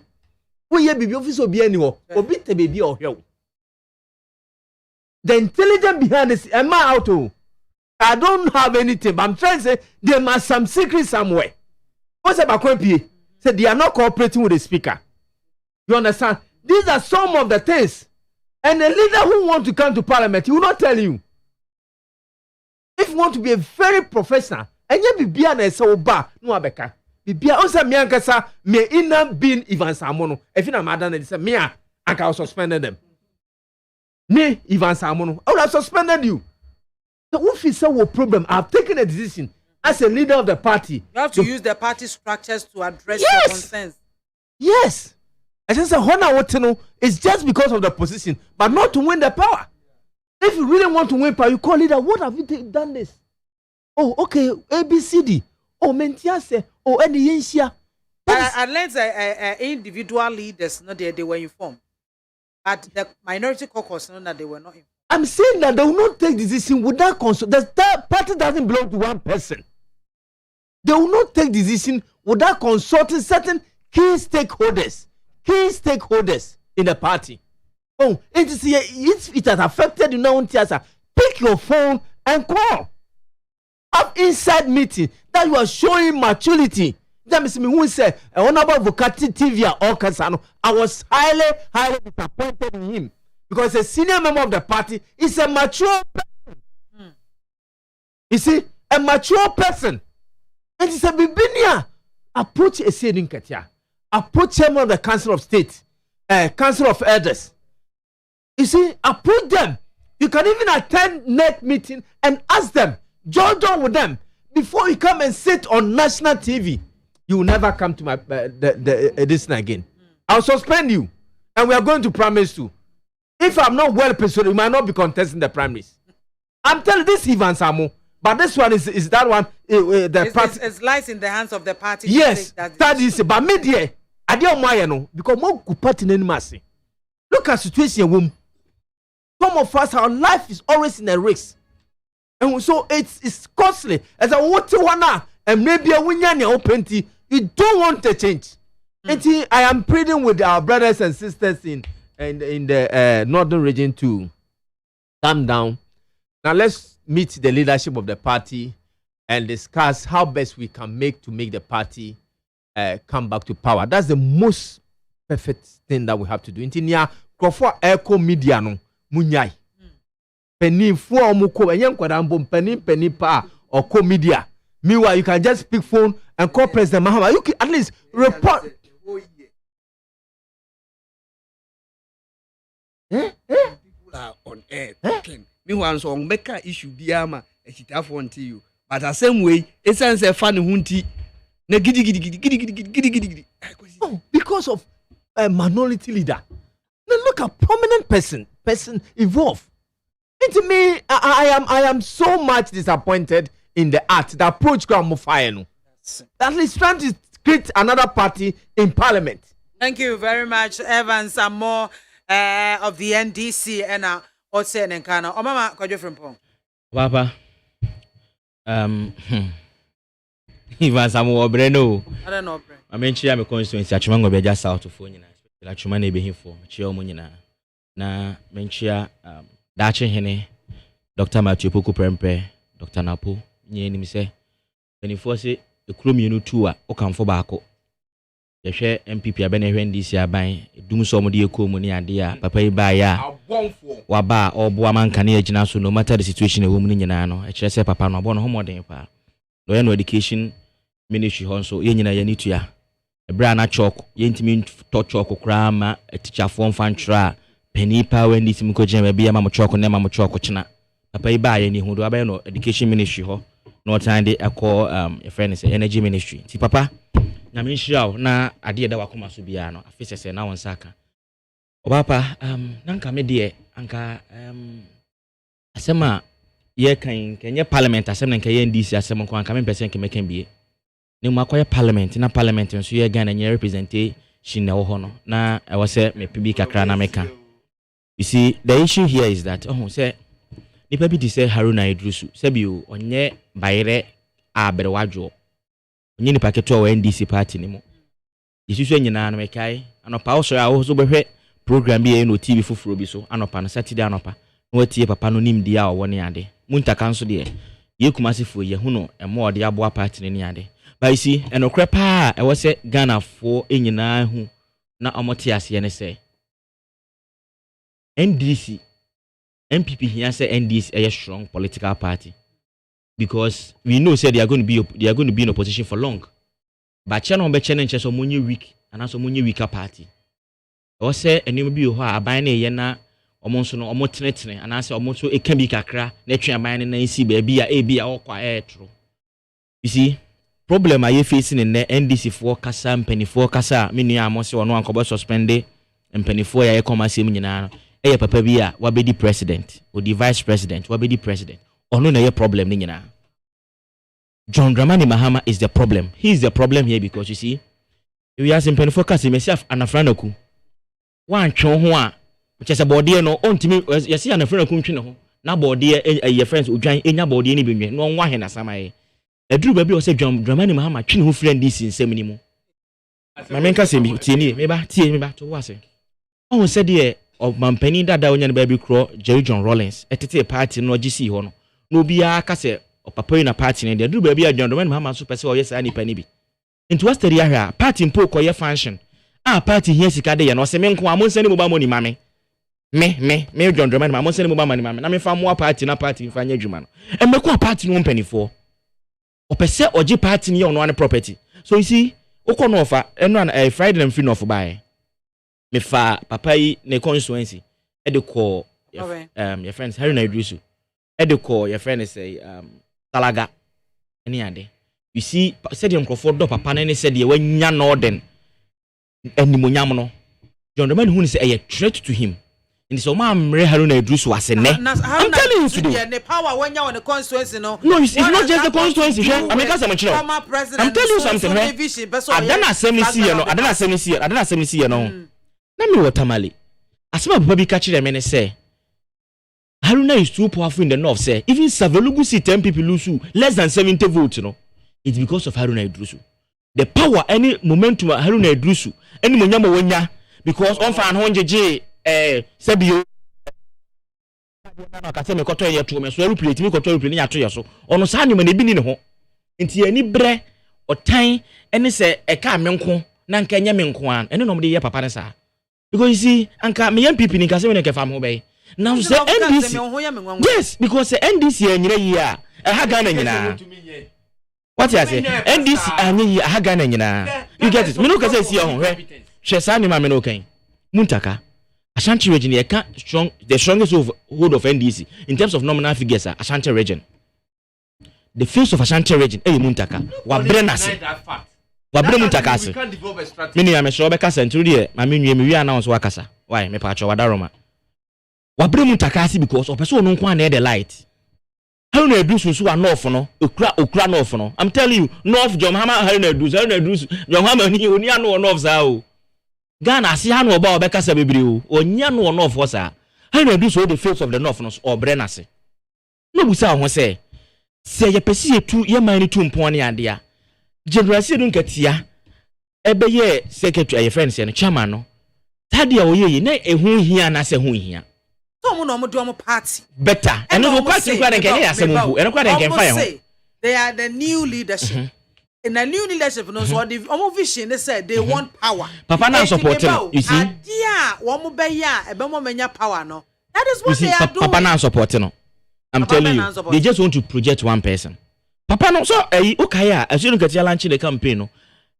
D: We ye baby office will be anywhere, or beat the baby or hell. The intelligent behind this, am I out to? I don't have anything, but I'm trying to say there must some secret somewhere. What's about Kwempi? Said they are not cooperating with the speaker. You understand? These are some of the things. And a leader who wants to come to parliament, he will not tell you. If you want to be a very professional, and you be an so bar, no abeka. Be also me and Kasa, me inner being Ivan Samono. If you're madam, it's a me, I can suspend them. Me, Ivan Samono, I would have suspended you. So if it's a problem, I've taken a decision as a leader of the party.
A: You have to use the party structures to address your concerns.
D: Yes. I just say, it's just because of the position, but not to win the power. If you really want to win power, you call leader. What have you done this? Oh, okay, ABCD. Oh, Mentiase. Oh, any Yensia.
A: Unless individual leaders, no, they were informed. But the minority caucus, no, that they were not informed.
D: I'm saying that they will not take decision without consult. The party doesn't belong to one person. They will not take decision without consulting certain key stakeholders in the party. Oh, it has affected you now. Pick your phone and call. Have inside meeting that you are showing maturity. That means me who say Honorable Vukati TV or Kasano. I was highly disappointed in him. Because a senior member of the party is a mature person. You see, a mature person. And it's a bibinia. Approach a senior Katia. Approach chairman of the Council of State, Council of Elders. You see, approach them. You can even attend net meeting and ask them, join with them before you come and sit on national TV. You will never come to my this again. I'll suspend you, and we are going to primaries too. If I'm not well persuaded, you might not be contesting the primaries. I'm telling this Ivan Samu, but this one is that one.
A: It lies in the hands of the party.
D: Yes, that is. But media, I don't know because more good party in mercy. Look at situation womb. Some of us, our life is always in a risk, and so it's costly. As a water one and maybe a winyanya open tea, you don't want to change. I am pleading with our brothers and sisters in the northern region to calm down. Now let's meet the leadership of the party and discuss how best we can make the party come back to power. That's the most perfect thing that we have to do. Intinia krofo echo media no munyai. Penny fu omuko enye nkwadambo penny pa or co media. Meanwhile, you can just pick phone and call President Mahama. You can at least report. token me wan so on beka issue BIAMAH echitafo until you but the same way it sense e fa ne hunti na gidi.
E: Oh, because of a minority leader. Now look at prominent person involved. To me, I am so much disappointed in the act, the approach Mufayenu. That he's trying to create another party in parliament.
A: Thank you very much, Evans, and more of the NDC and Ose Nenkana. Oh, Mama, could you from Pong?
F: Papa, Evans, I'm Obreno.
A: I don't know.
F: I mentioned I'm a constituency. I chumango be just out of phone. I chumane be here for. Chia omunina. Na mentioned Dache Hene, Dr. Matthew Poku Prempe, Dr. Napo. Nye ni mise. Penifo se ekrom yenu tu a okamfo baako. Yehwe MPP abene hwe ndisi aban dum so mo de ekɔ mu ne ade a papa yi ba ya waba obo amanka ne agina so no matter the situation e wo mu nyina no e kire se papa no obo no homoden pa no no education ministry hon so ye nyina ya ni tua ebra na chok ye ntimi to chok kra ma teacher form fan tra pani pa we ndisi mko jema bia ma mo chok ne ma mo chok china papa yi ba ya ni hu do aban no education ministry ho no time de ekɔ a friend say energy ministry ti papa na menhiraw na ade da wakoma so bia no afisese na won saka obapa nanka me de anka asema ye kan kenye parliament asema nka ye ndisi asema nko anka me pese nke meken bie ne mu akoye parliament na parliament nso ye Ghana nye representation na wo ho no na e wo se me pibi kakra na meka. You see, the issue here is that say nipa bi di say Haruna Idrisu se bi onye bayre abere wadwo onye nipa keto wa NDC party ni mo yesusu nyina na mekai anopa wo so a wo so behwe program bi e no TV foforo bi so anopa no Saturday anopa no watie papa no nim dia wo ne ade muntaka nso de ye kumasifo ye hu no emo ode aboa party ni ade ba isi enokre pa e wo se Ghana fo enyina hu na omote ase ne se NDC MPP here say NDC a strong political party because we know say they are going to be in opposition for long. But channel be channel so monye weak and also monye weaker party. Or say enemy bi ho aban na ye na omonso no omotenetene and say omonso e kan bi kakra na twa aban na nsi ba bi a okwa etro. You see, problem are you facing in the NDC for kasa mpanifo kasa me nua amose ono ankobo suspend mpanifo ya ecomasem nyina no. Eye papa bi a wabedi president or the vice president wabedi president ono na ye problem ni nyina. John Dramani Mahama is the problem. He is the problem here because you see we are simply focus himself anafranaku wan twon ho a chese body no ontimi yesi anafranaku ntwe ho na body ye friends odwan enya body ni benwe no nwa he na samaye eduru ba bi o se John Dramani Mahama twe ho friend this nsem ni mu ma menka se mi tie ni me ba to wase on se de of mampani dada onya ne ba bi kro Jerry John Rawlings etete party no GC ho no bia ka se papa na party ne de duru ba bi a John Dramani Mahama so pese o yes ani pani bi into what study ahia party mpo koye function party here sika de ye no se me nko amonse ni mo ba mo ni mame me John Dramani Mahama amonse ni mo ba ma ni mame na me fa mo party na party fa nya adwuma no e me ko party no mpanifo o pese oje party ni ye ono an property so you see ukono ofa eno an Friday na free no for buy me fa papa yi ne constituency e de call your friends Haruna Idrisu e de call your friend say Talaga any ade. You see, said him Crawford do papa na said ye wanya no den animonyam no John Dramani who say a threat to him in so Maamre Haruna Idrisu was ne I'm telling you today
A: the power wanya on the constituency no
F: it's not just the constituency I mean I'm telling you something Adana Semisi no na me watamale asema papa bi ka kire me ne say Haruna is too powerful in the north say even Savelugu see 10 people lose less than 70 votes no it's because of Haruna Idrisu the power any momentum Haruna Idrisu any monyamo wonya because on fan honjeje sebio na ka se me koto ye to me so aeroplane mi koto aeroplane ya to ye so ono sa nyoma na bi ni ne ho nti ani bre otan ene se e ka me nko na nka nya me nko an ene no me de ye papa ne sa because you see anka me MPP ni ka se me ne ke fam ho be now say NDC yes because the NDC anyira yi a ha Ghana nyina what you say NDC anyi ha Ghana nyina you get it me no ka say si ho hwe hwe sa ni ma me no kan muntaka Ashanti region you can strong the strongest hold of NDC in terms of nominal figures Ashanti region. The face of Ashanti region Muntaka Wabrenase Wabre Muntakase Mini am sure be kasa nturi ma menwie me wi announce wakasa why me pa cho wadaroma Wabre Muntakase because opeso no nko na the light how na do so north no okra north no I'm telling you north John Hama how na do John Hama ni oni anu north za o Ghana asi ha no oba obekasa bebre o onya no north for sa how na do so the face of the north no obrenase no busa ho say ye pesi etu ye man ni tu mpon ne ade a general sedu nkatia ebe ye secretary ye friends ye no chairman no tade a oye na ehu hia na se hu hia
A: so mo no mo do mo party
F: better and no party kwa den ke ya se mo eno kwa den ke fa ye
A: they are the new leadership in the new leadership no so the vision they said they want power
F: papa na support him you see
A: idea wo mo be ya ebe mo menya power no that is what they are doing
F: papa na support no I'm telling you, they just want to project one person. Papa no so okay as you look at your launch the campaign no.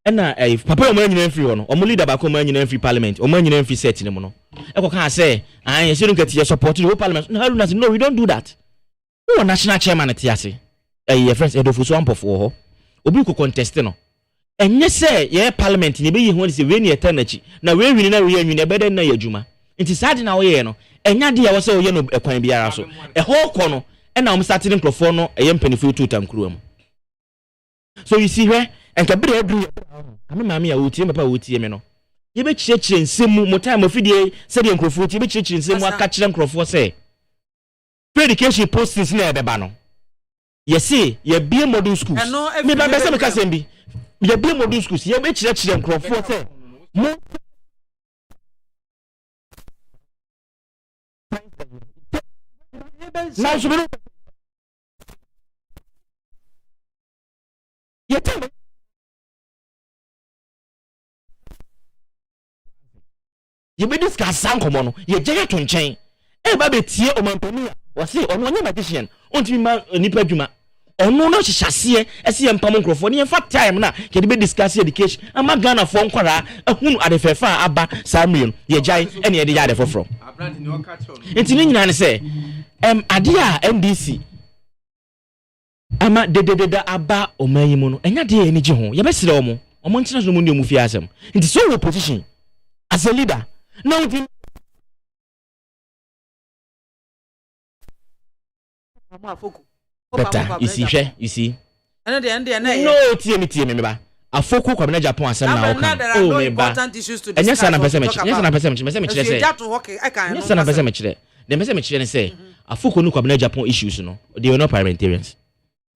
F: And papa o man nyina free no. O mo leader ba ko man nyina free parliament. O man nyina free set ni mo no. E ko kan say, as you look at your support the whole parliament. No, we don't do that. We are national chairman at Tiase. Your friends Edofo so ampofo ho. Obi ko contest no. Enye say ye parliament ni be yi ho say we ni eternity. Na we win na we win e beden na yadwuma. Nti sad na wo ye no. Enya de ya wo say wo ye no ekwan biara so. E ho ko no e na o starting microphone no e ye mpanifo tutam kuro am. So you see where enka bere adru ame maame ya wotie papa wotie me no. Ye be chiechire nsemu mo time ofidie se de microphone tie be chiechire nsemu aka kire microphone say education postings na ebeba no. Ye see ye bie modern schools. Me ba be se me ka sem bi. Ye bie modern schools ye be chiechire microphone say mo now so you tell me you be discuss sankomo no ye jege to nchen e ba be tie o mampani o se ono nya magician ontimi ma nipa dwuma ono no hyehyase ese ye mpam nkrofo ne fa time na ke de be discuss education ama Ghana fo nkwara ahunu adefefa aba samien ye jai ene ye de ya defofro ntini nyina ne se ade a NDC ama de aba omayi mu no enya de eni gi ho ye be sire omo ntina so mu ndi omu fi asem nti so wo position as a leader now better you see
A: and the
F: no tie me ba afoko kwa na Japan asem na oka oh me ba enya sana pese me kire say enya sana pese me kire the message me kire ne say afoko no kwa na Japan issues no they were not parliamentarians.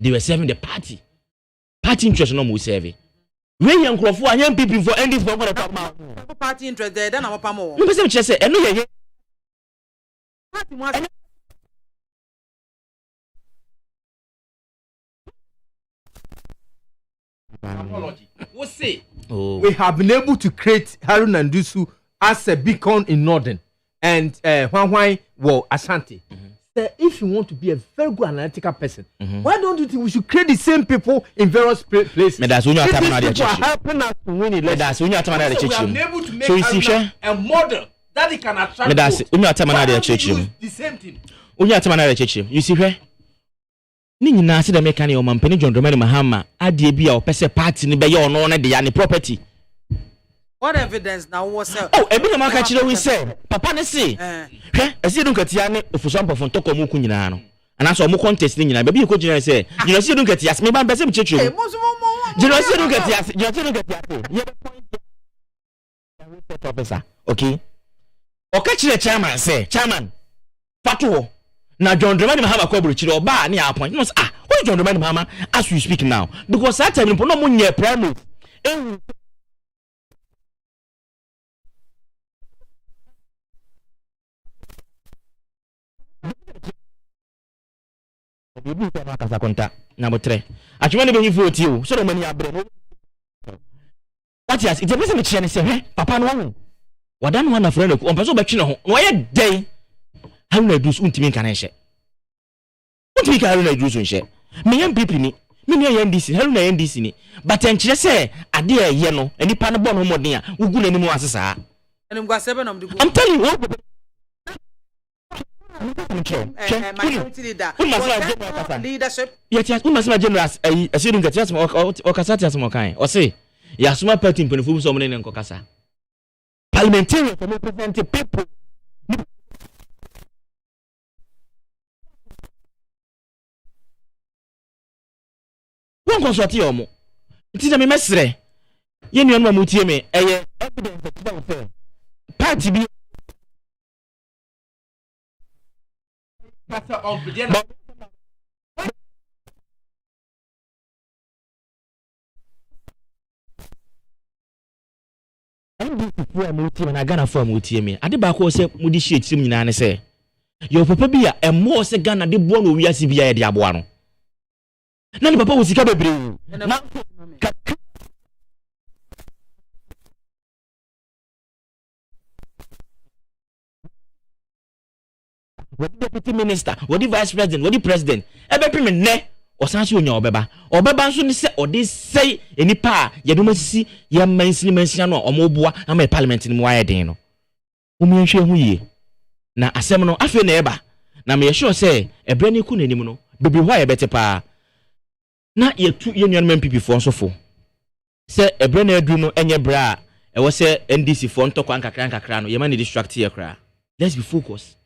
F: They were serving the party interest no mo serve we yan krofo anya people for ending for the
A: party interest there then am pam wo
F: me pese me kire say eno ye
A: party mo
E: apology. We'll say we have been able to create Haruna Ndusu as a beacon in Northern and Hwan Ashanti. If you want to be a very good analytical person, why don't you think we should create the same people in various places?
F: That's when you are
E: helping us to win elections.
F: That's when you are
E: so we are able to make a model that it can attract
F: that's when you are the
E: same thing.
F: You see where ni nyina se de meka ne o mampani John Dramani Mahama ade bi a opese party ni be ye ono ne de ya ne property.
A: What evidence now was
F: oh ebi na maka kire we say papa ne say hwe esi dun katia ne ofuso mpofo ntoko mu ku nyina no ana so mu contest ni nyina be bi ko gyina say nyina si dun katia me ba mbese mchechiro nyina si dun katia ye point officer okay okay kire chairman say chairman fatuo na John Dramani Mahama kwaburu chire oba na appoint no why John Dramani Mahama as we speak now because that time no mo nye primary bibi so na kasa konta na botre atwema ne be vote o so do mani abre no what yes it be me kire ne se papa no won wadan no na friend ko on person be twe ne ho no ye den Haruna Ndusu untimi kan ehye untimi kan Haruna Ndusu nhye me yam pipi ni me ne yam NDC Haruna NDC ni but enkire se ade a ye no enipa ne bo no modern a ugu na nimu asesa
A: enim gwa sebe na mdigu
F: I'm telling you
A: minority leader. Leadership.
F: Yes, we must imagine as a student that just or Casati as Mokai or say, Yasuma Pelting Penfu, so many in Cocasa. Parliamentarian for representing people. One consortium. It is a mestre. You know, Mamutieme, a evidence that party be. For multi and I gonna for multi me. I did back was a moody shit to me and say, your papa be a more second and the one we are CBI Diabuano. None papa was capable. What the deputy minister, what the vice president, what the president, every minute. Or sans you your beba, or beba soon say, or this say any pa, you don't see your mainstream mention or mobile, and my parliament in Wyadino. Umian we na asemno afe na eba na me sure say e brani ku nanim no bebi why better pa na ye tu ye nuan MPP fo so fo say e brani adu no enye bra e wo say NDC fo ntokwa nkakra no ye ma ne distract ye kra. Let's be focused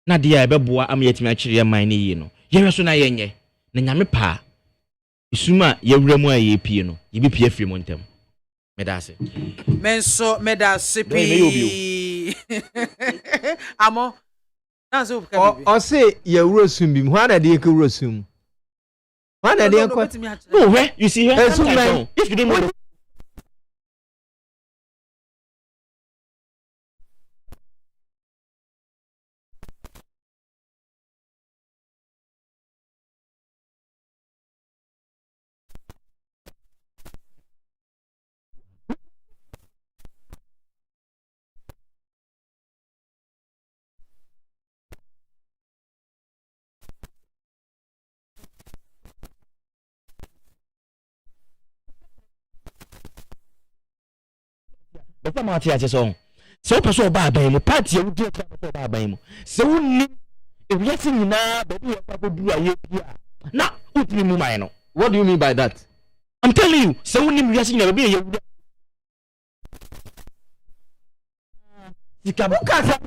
F: na dia e beboa am yetimi a kire ye man ne yi no ye so na ye nye na nyame pa isuma ye wuramu a ye pie no ye bi pie free montem medase
A: menso medase pi amo nazo buka
E: o say ye wurosum bi ho na de ke wurosum ho na de ko
F: no where you see here if you don't know Before my teacher song, so person ba ban mu party you do person ba ban mu. So woni if you see na baby you papa do aye bia. Na utimi mu man no.
E: What do you mean by that?
F: I'm telling you, so woni you see na baby you do. Sikabuka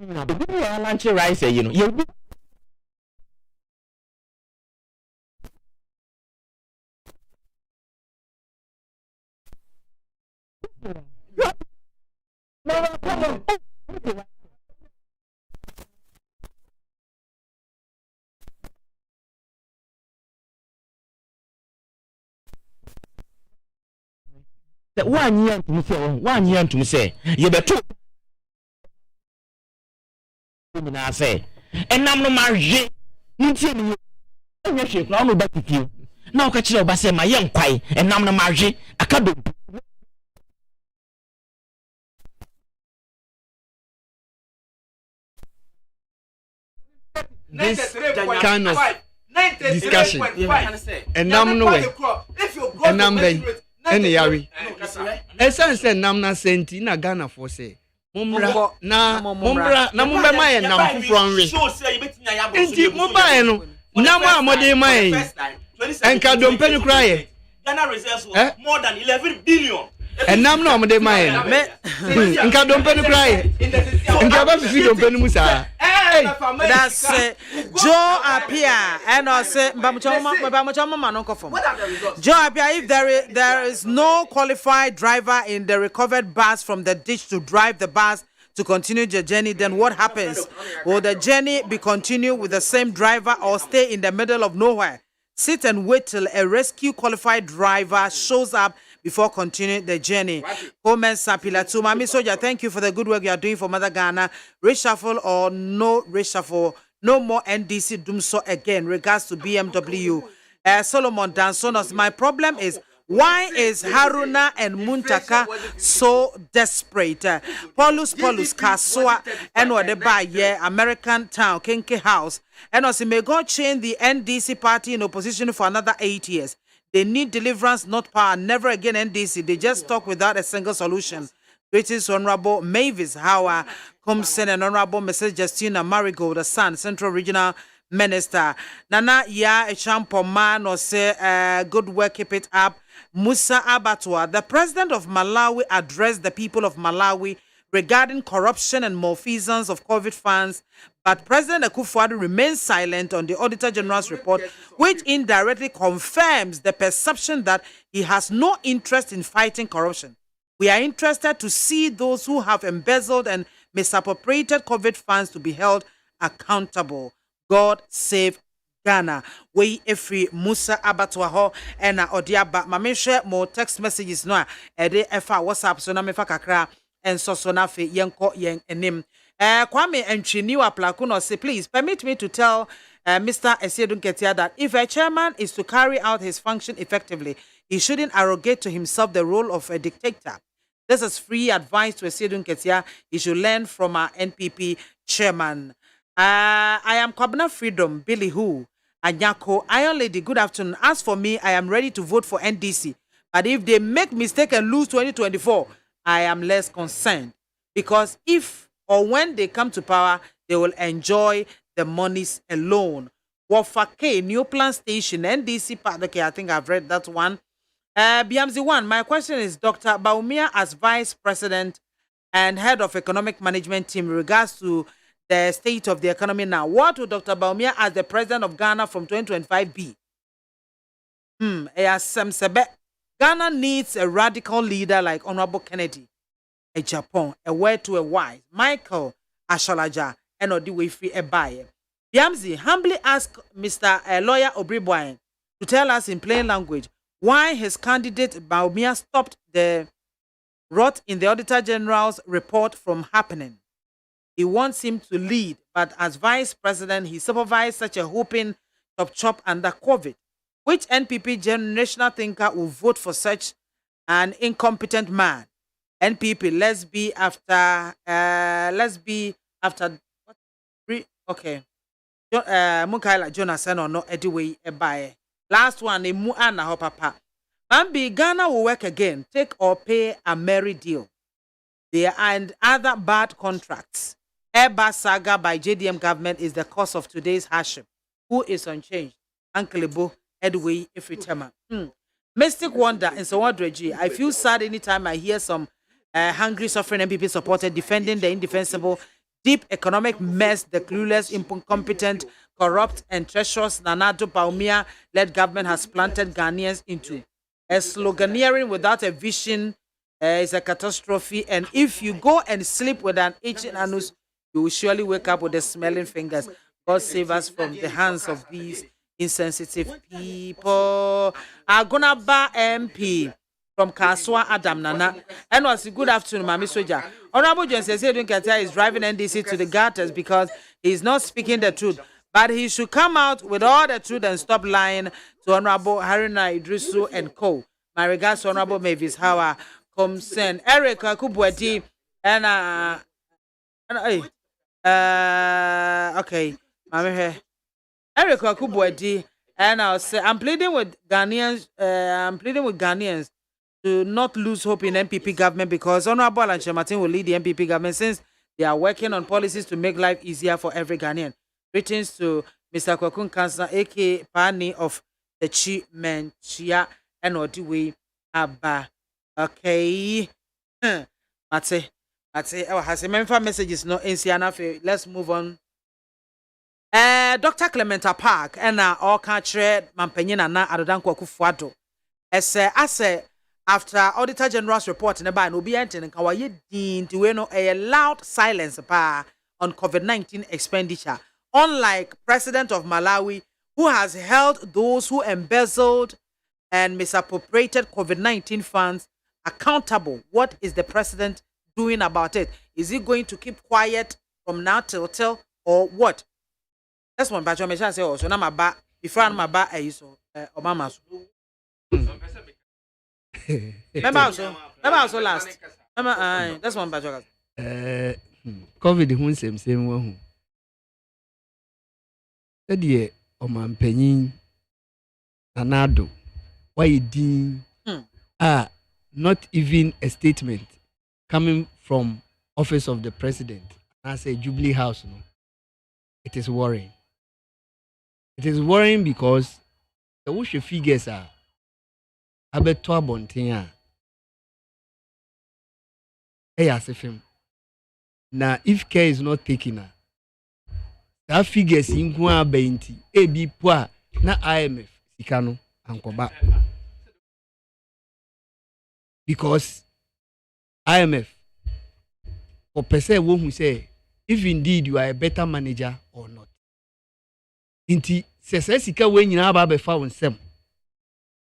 F: the lunch rice, you know. You the 1 year to me say, you better. I say, and I'm no marriage. You tell me, I'm she crown back with you. Now, catch you by say my young quay, and I'm no marriage. I can't do.
D: This kind of discussion, and I'm no way, and I'm any yari. Essence said, Namna senti na Ghana for say. Mumbra na mumba mai na mfufro nwe enti mumba no na mo amode mai enka dompenu kraye
F: Ghana reserves more than 11 billion.
D: Enam no amode mai enka dompenu kraye enka ba fifi dompenu musa
A: that's Joe Apia and also Bamuchoma no confirm. Joe Apia, if there is no qualified driver in the recovered bus from the ditch to drive the bus to continue the journey, then what happens? Will the journey be continued with the same driver or stay in the middle of nowhere? Sit and wait till a rescue qualified driver shows up before continuing the journey. Comment Sapila to Mami Soja, thank you for the good work you are doing for Mother Ghana. Reshuffle or no reshuffle, no more NDC doom so again. Regards to BMW. Solomon Dansonos, my problem is Why is Haruna and Muntaka so desperate? Paulus Kaswa and what they buy American town, Kinky House. And also may God change the NDC party in opposition for another 8 years. They need deliverance, not power. Never again NDC. They just talk without a single solution. Greetings, Honorable Mavis Howard, Comson, and Honorable Mrs. Justina Marigold, the Sun, Central Regional Minister. Nana, yeah, a champion man or say, good work, keep it up. Musa Abatwa, the president of Malawi, addressed the people of Malawi regarding corruption and malfeasance of COVID funds, but President Akufo-Addo remains silent on the Auditor General's report, which indirectly confirms the perception that he has no interest in fighting corruption. We are interested to see those who have embezzled and misappropriated COVID funds to be held accountable. God save Ghana. We free Musa Abatwa and Odiaba. Mame share more text messages no e de efa WhatsApp so na me fa kakra and so na fe yenko yen enim. Kwame Entwini Waplakuno say, please permit me to tell Mr. Esiedun Ketia that if a chairman is to carry out his function effectively, he shouldn't arrogate to himself the role of a dictator. This is free advice to Esiedun Ketia. He should learn from our NPP chairman. I am Kwabena Freedom, Billy Who, Anyako, Iron Lady, good afternoon. As for me, I am ready to vote for NDC. But if they make mistake and lose 2024, I am less concerned. Because if or when they come to power, they will enjoy the monies alone. Wofake, New Plan Station, NDC part. Okay, I think I've read that one. BMZ1, my question is Dr. Baumia as Vice President and Head of Economic Management Team in regards to the state of the economy now. What would Dr. Baumia as the President of Ghana from 2025 be? Ghana needs a radical leader like Honorable Kennedy, a Japan, a word to a wise, Michael Ashalaja, and Odiwefi Ebaye. BMZ humbly asked Mr. Lawyer Obribwine to tell us in plain language why his candidate Baumia stopped the rot in the Auditor General's report from happening. He wants him to lead, but as Vice President, he supervised such a whooping chop under COVID. Which NPP generational thinker will vote for such an incompetent man? NPP, let's be after. Okay. Mukaila Jonathan or no Ediway Ebaye. Last one, Emu Anna Hopapa. Bambi, Ghana will work again. Take or pay a merry deal. There and other bad contracts. Airbus saga by JDM government is the cause of today's hardship. Who is unchanged? Uncle Ebo, Edway, Ifritema. Mystic Wonder in Sawadreji. I feel sad anytime I hear some hungry, suffering MPP supporter defending the indefensible, deep economic mess the clueless, incompetent, corrupt, and treacherous Nana-Addo Bawumia-led government has planted Ghanaians into. A sloganeering without a vision is a catastrophe, and if you go and sleep with an itching anus, you will surely wake up with the smelling fingers. God save us from the hands of these insensitive people. Agonaba MP from Kaswa Adam Nana. And was good afternoon, Mami Soja. Honorable John Esiedun Ketia is driving NDC to the gutters because he is not speaking the truth. But he should come out with all the truth and stop lying to Honorable Haruna Idrisu and co. My regards to Honorable Mavis Howard, Comsen, Eric Akubwati, and okay, Mami here. Eric Akubwati, and I'll say I'm pleading with Ghanaians to not lose hope in MPP government because Honorable Alan Martin will lead the MPP government since they are working on policies to make life easier for every Ghanaian. Greetings to Mr. Kwakun Kansa, aka Pani of the Chi Menchia and Odiwe Abba. Okay. Mate. Has a member messages no NCNF. Let's move on. Dr. Clementa Park and all country Mampenina na Adodanko Akufo-Addo. After Auditor General's report in the ban, Obi Antin and Kawaye Dean to a loud silence on COVID-19 expenditure. Unlike President of Malawi, who has held those who embezzled and misappropriated COVID-19 funds accountable. What is the president doing about it? Is he going to keep quiet from now till or what? That's one. But I say also, na maba before na maba so Obama. Remember also last. Remember, that's one bad.
D: COVID hun same one hu. Said Omampenyin Anado. Why you din? Not even a statement coming from office of the president. I say Jubilee House. No, it is worrying. It is worrying because the wush figures are abeto abonten a. Now, if care is not taken, that figures in Gua Bainti, AB Poa, na IMF, Sikano, and Koba. Because IMF, for per se, who say, if indeed you are a better manager or not. Inti, Sika when you have a found some.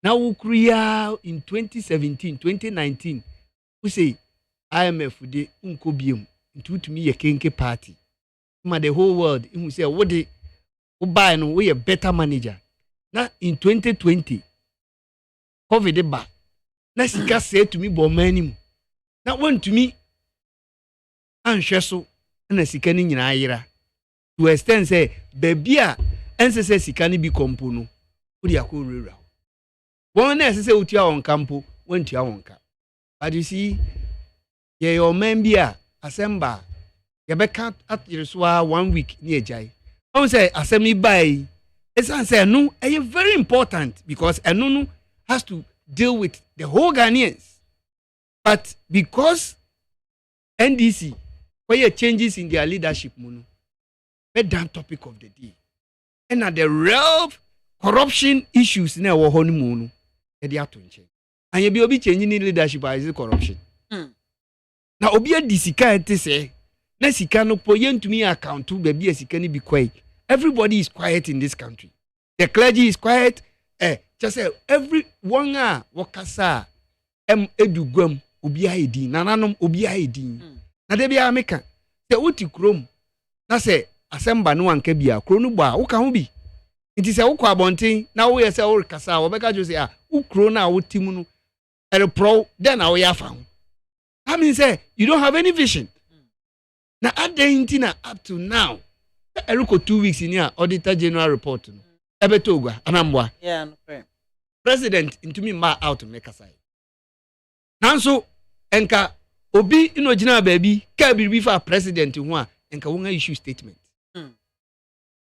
D: Now, we create in 2017, 2019, we say, IMF, the Unkobium. To me a kinky party. The whole world, he say, what they buy no we a better manager. Now in 2020, COVID back. Now she can say to me, Bomanim. Now one to me, and Shesso, and a sickening in Ira. To extend say, baby, and say, she can be compono. Would you call real? One say, Utia on campo, went to your cap. But you see, your membia. Assemble. Yabeka at Yerswa 1 week near Jai. I say assembly by. It's answer no. It's very important because Enunu has to deal with the whole Ghanaians. But because NDC, where changes in their leadership, mono, made that topic of the day. And at the real corruption issues in our honeymoon, they are to change. And you be changing in leadership as corruption. Now, Obia Disika say, Nesika no poyen to me account to baby as can be quiet. Everybody is quiet in this country. The clergy is quiet. Just say every one wakasa edugum Obia Edin, Nananum Obia Edin. Na debia America. The Uti Chrome. Na say, Assemba no one kebia, Chronuba, Ukahubi. It is a Uka bonting. Now we are say, or Kasa, or Becca Jose, Ukrona, Utimuno, and a pro, then our Yafam. I mean, say, you don't have any vision. Now, at the Intina up to now, I look 2 weeks in here, Auditor General report. Ebetogwa, Anambwa.
A: Yeah, no,
D: President, into me, ma out to make a side. Now, so, Enka, Obi, Inojina baby, Kabi before president in one, Enka won't issue statement.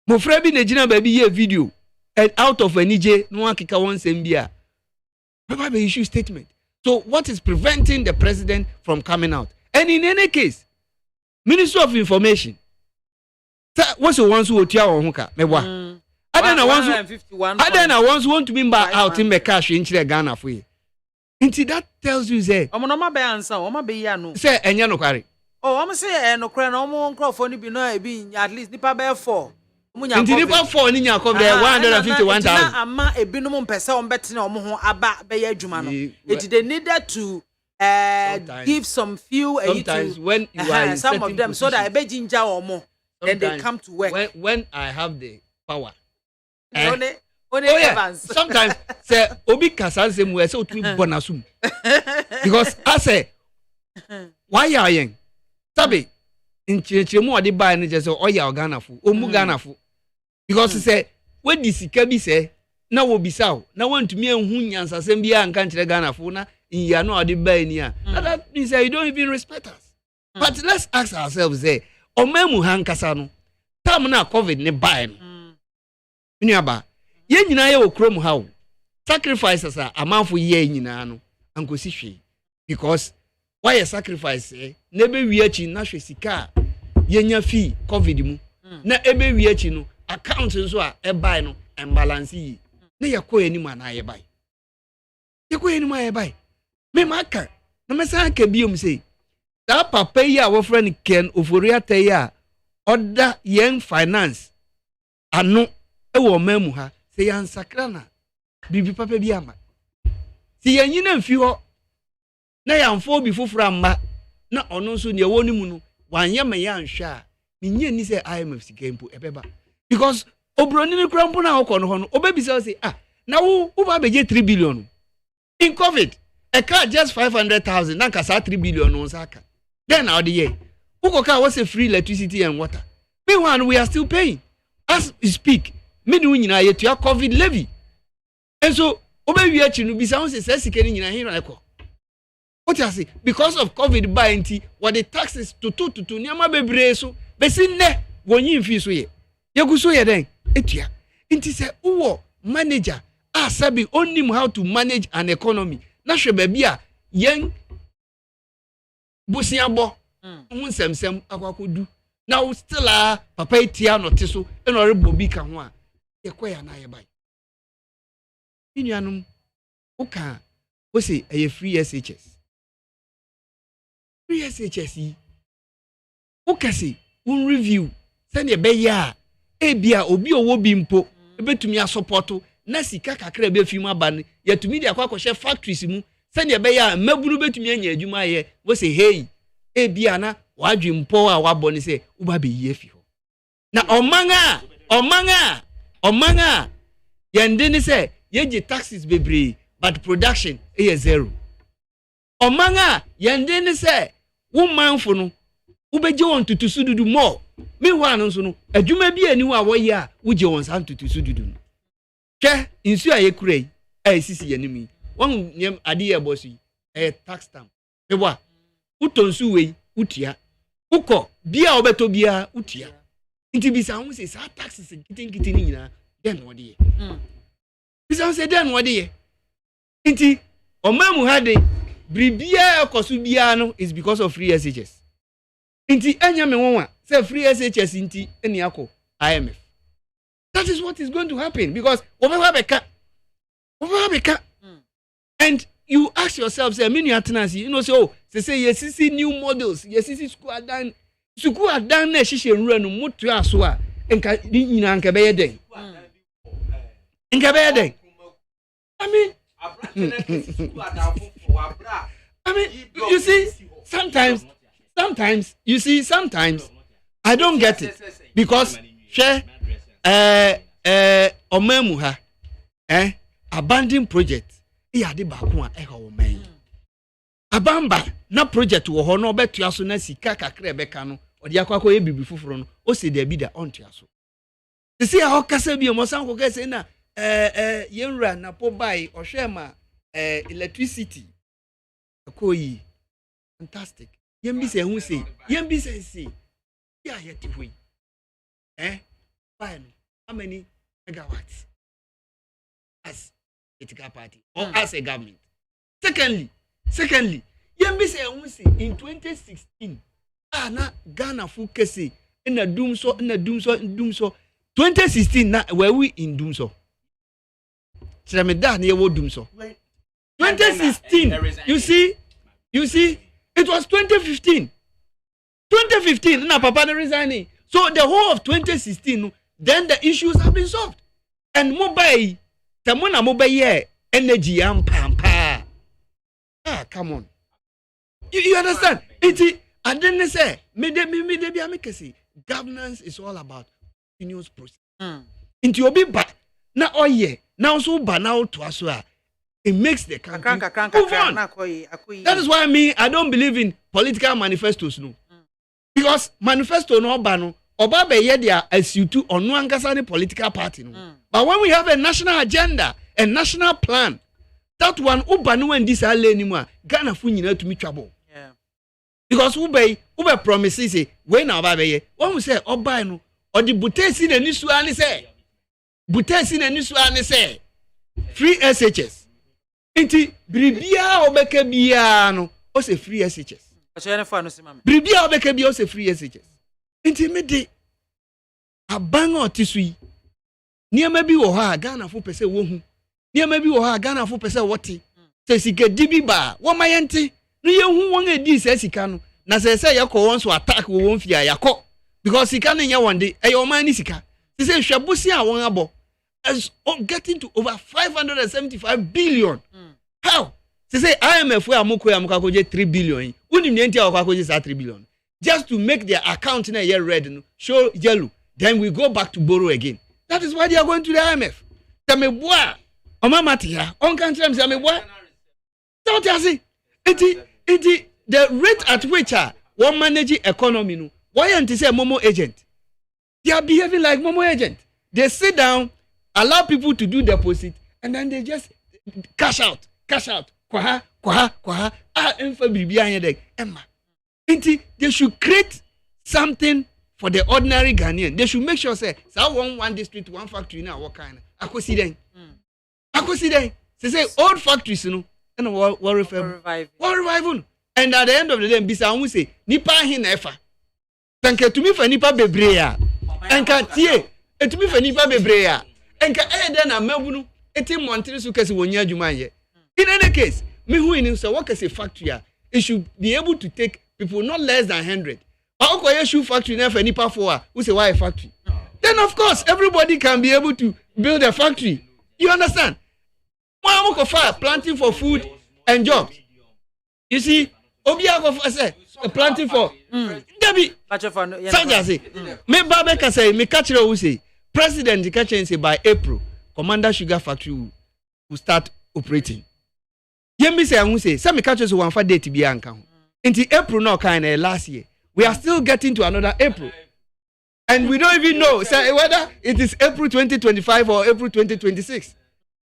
D: Mofrebi, Nejina baby, ye video, and out of an EJ, no one kika one sembia. Probably issue statement. So what is preventing the president from coming out? And in any case, Minister of Information, what's the ones who will tell Honka? Mewa. I don't know ones who want to be out in the cash in Ghana for you. Until that tells you, say,
A: I'm not my answer, I'm not be no.
D: Say, and you no carry.
A: Oh, I'm saying, no crown, no more crop for no being at least Nipa Bear 4.
D: Until Nipa 4 in your come there 151,000.
A: I'm a binum person on betting on Moho Abba Bayer Jumano. They needed to give some few
D: sometimes when you are
A: some of them so that I bet ginger or more then they come to work.
D: When I have the power. Sometimes say Obi Kasan same way so to bonasum. Because I say why are you? Sabi in Chiremu ade buy ni just oya Ghana fu omu Ghana fu. Because he say when this Kabi say na wo bisaw na want to me enhu nyansa sem bia anka nchire Ghana fu na in no ade buy ni a. That means you don't even respect us. But let's ask ourselves say omemu hankasa no tam na COVID ne buy no. Nyaba ye nyina ye okrom hawo sacrifices are amanfo ye nyina no ankosi hwe because why a sacrifice na be wiachi na hwe sika ye nya fi COVID mu na ebe wiachi no account nso a e buy no imbalance yi na ye ko ani ma na ye buy me maka na me san ka biom say that papa yi a wo friend Ken Oforia tay a order yen finance ano ewo mamu ha se yan sakrana bibi papa bi ama si yan nyina mfi ho na yan fo bi fofura ma na ono nso ne woni mu no wanye me yan hwa menye ni se IMF sikempo ebeba because obroni ni krampo na akọ no ho no obebisa say na wo ba beje 3 billion in COVID a car just 500,000 na kasa 3 billion on saka then now the year who car was a free electricity and water meanwhile we are still paying as we speak me do nyina yet your covid levy and so obewi achi no bi sound say sika ni nyina hin rekọ what you say because of covid buy nti what the taxes to niam bebre so besi nne wonyi mfi so ye yegu so ye den etua nti say uwo manager sabi only how to manage an economy na hwe ba bia yen busiabo hu nsɛmsɛm akwakodu na wo still papa etia no te so e no rebo bi ka ho a ye koya na ye bai inuanum uka wo say e free SHS yi uka say un review send ye be ya e bia obi owo bi mpo e betumi asupporto na sika kakra be fi mu aba ya tumi dia kwa kwhye factories mu send ye be ya maburu betumi anya adwuma ye wo say hey e bia na wadwe mpo a wabɔ ne sɛ uba be yie fi ho na ɔmanga yɛnde ne sɛ yɛgye taxes bebree but production is zero ɔmanga yɛnde ne sɛ wo manfo no wobɛgye wɔn tutusu dudu more meanwhile no nso no adwuma bi ani wo a wɔyɛ a wogye wɔn san tutusu dudu no hwɛ nsu a yɛkura yi a ɛsisi yɛnim yi wɔn nyɛm ade yɛ bɔ so yi ɛyɛ tax stamp ɛbɔ a wotɔ nsu wei wotua wokɔ bia a wɔbɛtɔ bia wotua nti bisa ho sɛ saa taxes nkitikiti ni nyinaa dɛn na wɔde yɛ bisa ho sɛ dɛn na wɔde yɛ nti ɔmamu ha de biribia ɛkɔ so bia no is because of free SHS nti anya me wɔn a sɛ free SHS nti ɛni akɔ IMF that is what is going to happen because wɔbɛba bɛka and you ask yourself say many tenants you know say yes new models yes school adan na hihye nwura no moto aso a nka nyina nka bɛyɛ den I mean you see sometimes I don't get it because share omemu ha abandoned project ade ba ko a ho man abamba na project wo ho no obetua so na sika kakra ebeka no ode akwa ye bibi foforo no o se da bi da ontua so see how kasa bi mo san ko kasa na yenra na po bai ohwe ma electricity ko yi fantastic yembi se hu se ya yeti hui fine how many megawatts as political party or as a government. Secondly, yembi say in 2016 na Ghana fu kese na doom so 2016 na were we in doom so chirame da na ye wo doom so 2016 you see it was 2015 na papa na resigning so the whole of 2016 then the issues have been solved and mobile Tamona mobile energy pampa. Come on. You understand? I didn't say governance is all about continuous process. Into obi ba na oye now so ba now to aswa. It makes the country move on. That is why I don't believe in political manifestos no. Because manifesto no ba no oba be ye dia asiutu onu ankasa ni political party no. But when we have a national agenda, a national plan, that one uba no when this ale anymore, Ghana fu nyina to me trouble. Yeah. Because ube promises say when oba be ye, when we say oba no, or the butesi na nisu ani say free SHS. Inti bribia obeke bia no, o say free SHS. Bribia obeke bia o say free SHS. Inti me de abango tisui niema bi wo ha Ghana fo pese wo hu niema bi wo ha Ghana fo pese wote se sika dibi ba wo mayente no ye hu won edi se sika no na se yakọ won so attack wo won fia yakọ because sika no nya wonde e yo man ni sika se hwebusi a won abo is getting to over 575 billion how se IMF we amokoya je 3 billion woni nti akọ je 3 billion just to make their account na year red no show yellow then we go back to borrow again. That is why they are going to the IMF. Tameboa, Omamatia, on country, Tameboa. So what you say? It the rate at which one manage economy no. Why aren't they say Momo agent? They are behaving like Momo agent. They sit down, allow people to do deposit, and then they just cash out. Kwaha. Emma. They should create something for the ordinary Ghanaian. They should make sure say, one district, one factory now, what kind of Akosiden. They say old factories, you know, and what revival. And at the end of the day, Bisa will say, Nipa hinefa. Thank you to me for Nipa Bebrea. And can't see it to me for Nipa Bebrea. And can then a Melbourne, 18 months, because 1 year you might. In any case, me who in so what can say factory, it should be able to take people not less than 100. How can you shoe factory never Nipa for who say why a factory? Then of course everybody can be able to build a factory. You understand? One fire planting for food and jobs. You see, Obiago say planting for Debbie. Say me Babeka say me catch who say President catch say by April Commander Sugar Factory will start operating. Yemi say who say me catch so one for date be anka. Until April no kind last year. We are still getting to another April. And we don't even know whether it is April 2025 or April 2026.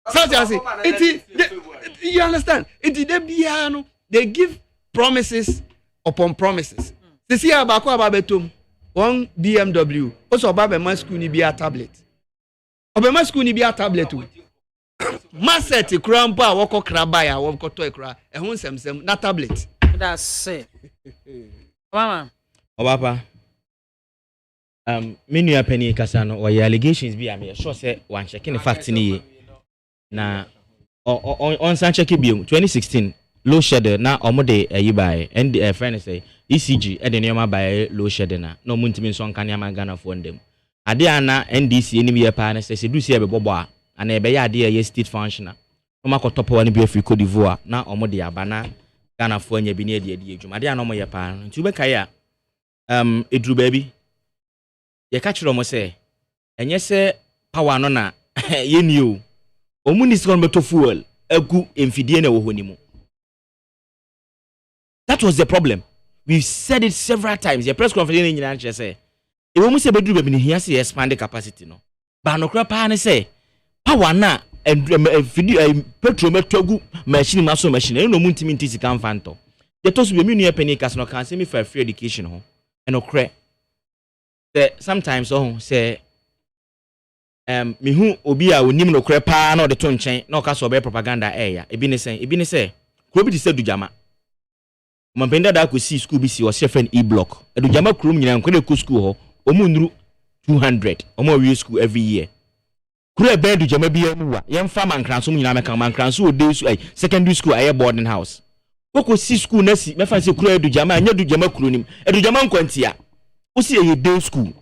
D: So you understand? They give promises upon promises. They see about one BMW. Also about my school ni be a tablet. About my school ni be a tablet too. Maset crown bar wako krabaya wako toy kra. Ehun sem na tablet.
A: That's it. Mama.
F: Obapa. Me nua pani kasa no or allegations bi am sure say one checking the fact ni na on san check bi 2016 low shed na omode ayi bai and friend say ECG e de nioma bai low shed na no muntimi so nkan niama Ghana for ndem ade ana NDC ni bi pa na say do see e be bobo a ana e be ya ade ye state functional o makoto power ni bi Africa Cote d'Ivoire na omode abana Ghana for nya bi ni ade adwuma ade ana mo ye pa nti ube kai a edru baby ye ka kiro mo say enye se power no na ye ni o omuni sikon beto fuel agu emfidie na wo honimu. That was the problem. We've said it several times. The press conference in Nigeria say e wo mu se bedru baby ni hia se expand the capacity no ba no kra pa ne say power na emfidie petrol meto agu machine maso machine no mu ntimi ntisi kan fanto ye to so be mi nua pani kas no kan say me for free education ho and okre sometimes say me hu obi a onim no kre pa na o de to nchen na o ka so be propaganda eya ebi ne say kro bi di se dujama mampenda da ko si school bi si o se friend e-block dujama kro nyina nkwe ko school ho o mu nuru 200 o mo we school every year kro e ben dujama bi anu wa ye mfa mankranso nyina meka mankranso o day school secondary school aye boarding house ko si school na si mefa se kro dujama anya dujama kro nim dujama nkwantia o si e day school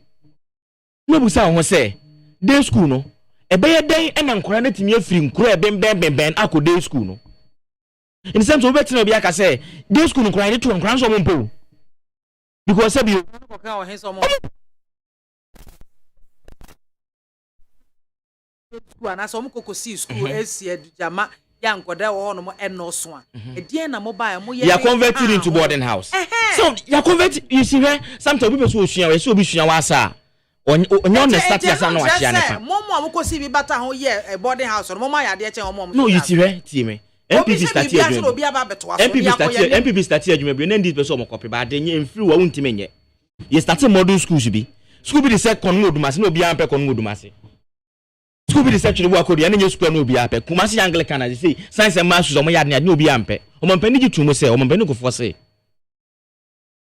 F: no bu sa ho say day school no ebeye den ena nkora na timi afiri nkora ben akọ day school no in sense we betina obi aka say day school nkora ni to nkora so mo mpo because say bi
A: ka o henso mo school ana so mo kokosi school esi edujama ya nkoda wo no mo enoso a edien na mo ba mo
F: ya converted into boarding house so ya convert you see where sometimes people so osua we so obi sua wa asa onyo na start ya sa no achia ne pa
A: momo amukosi bi bata ho ye boarding house no momo ya de che ho momo
F: no you see where tie me MPP start ya MPP start ya adwuma bi na ndi person mo copy ba de nye mfiri wa untime nye ye start modern schools bi school bi the second no odumase na obi ampe kon odumase school bi the second wo akodi na nye school na obi ampe kumasi Anglican as say science and maths so mo ya na obi ampe o mo mpani gitumo say o mo mpani ko fo say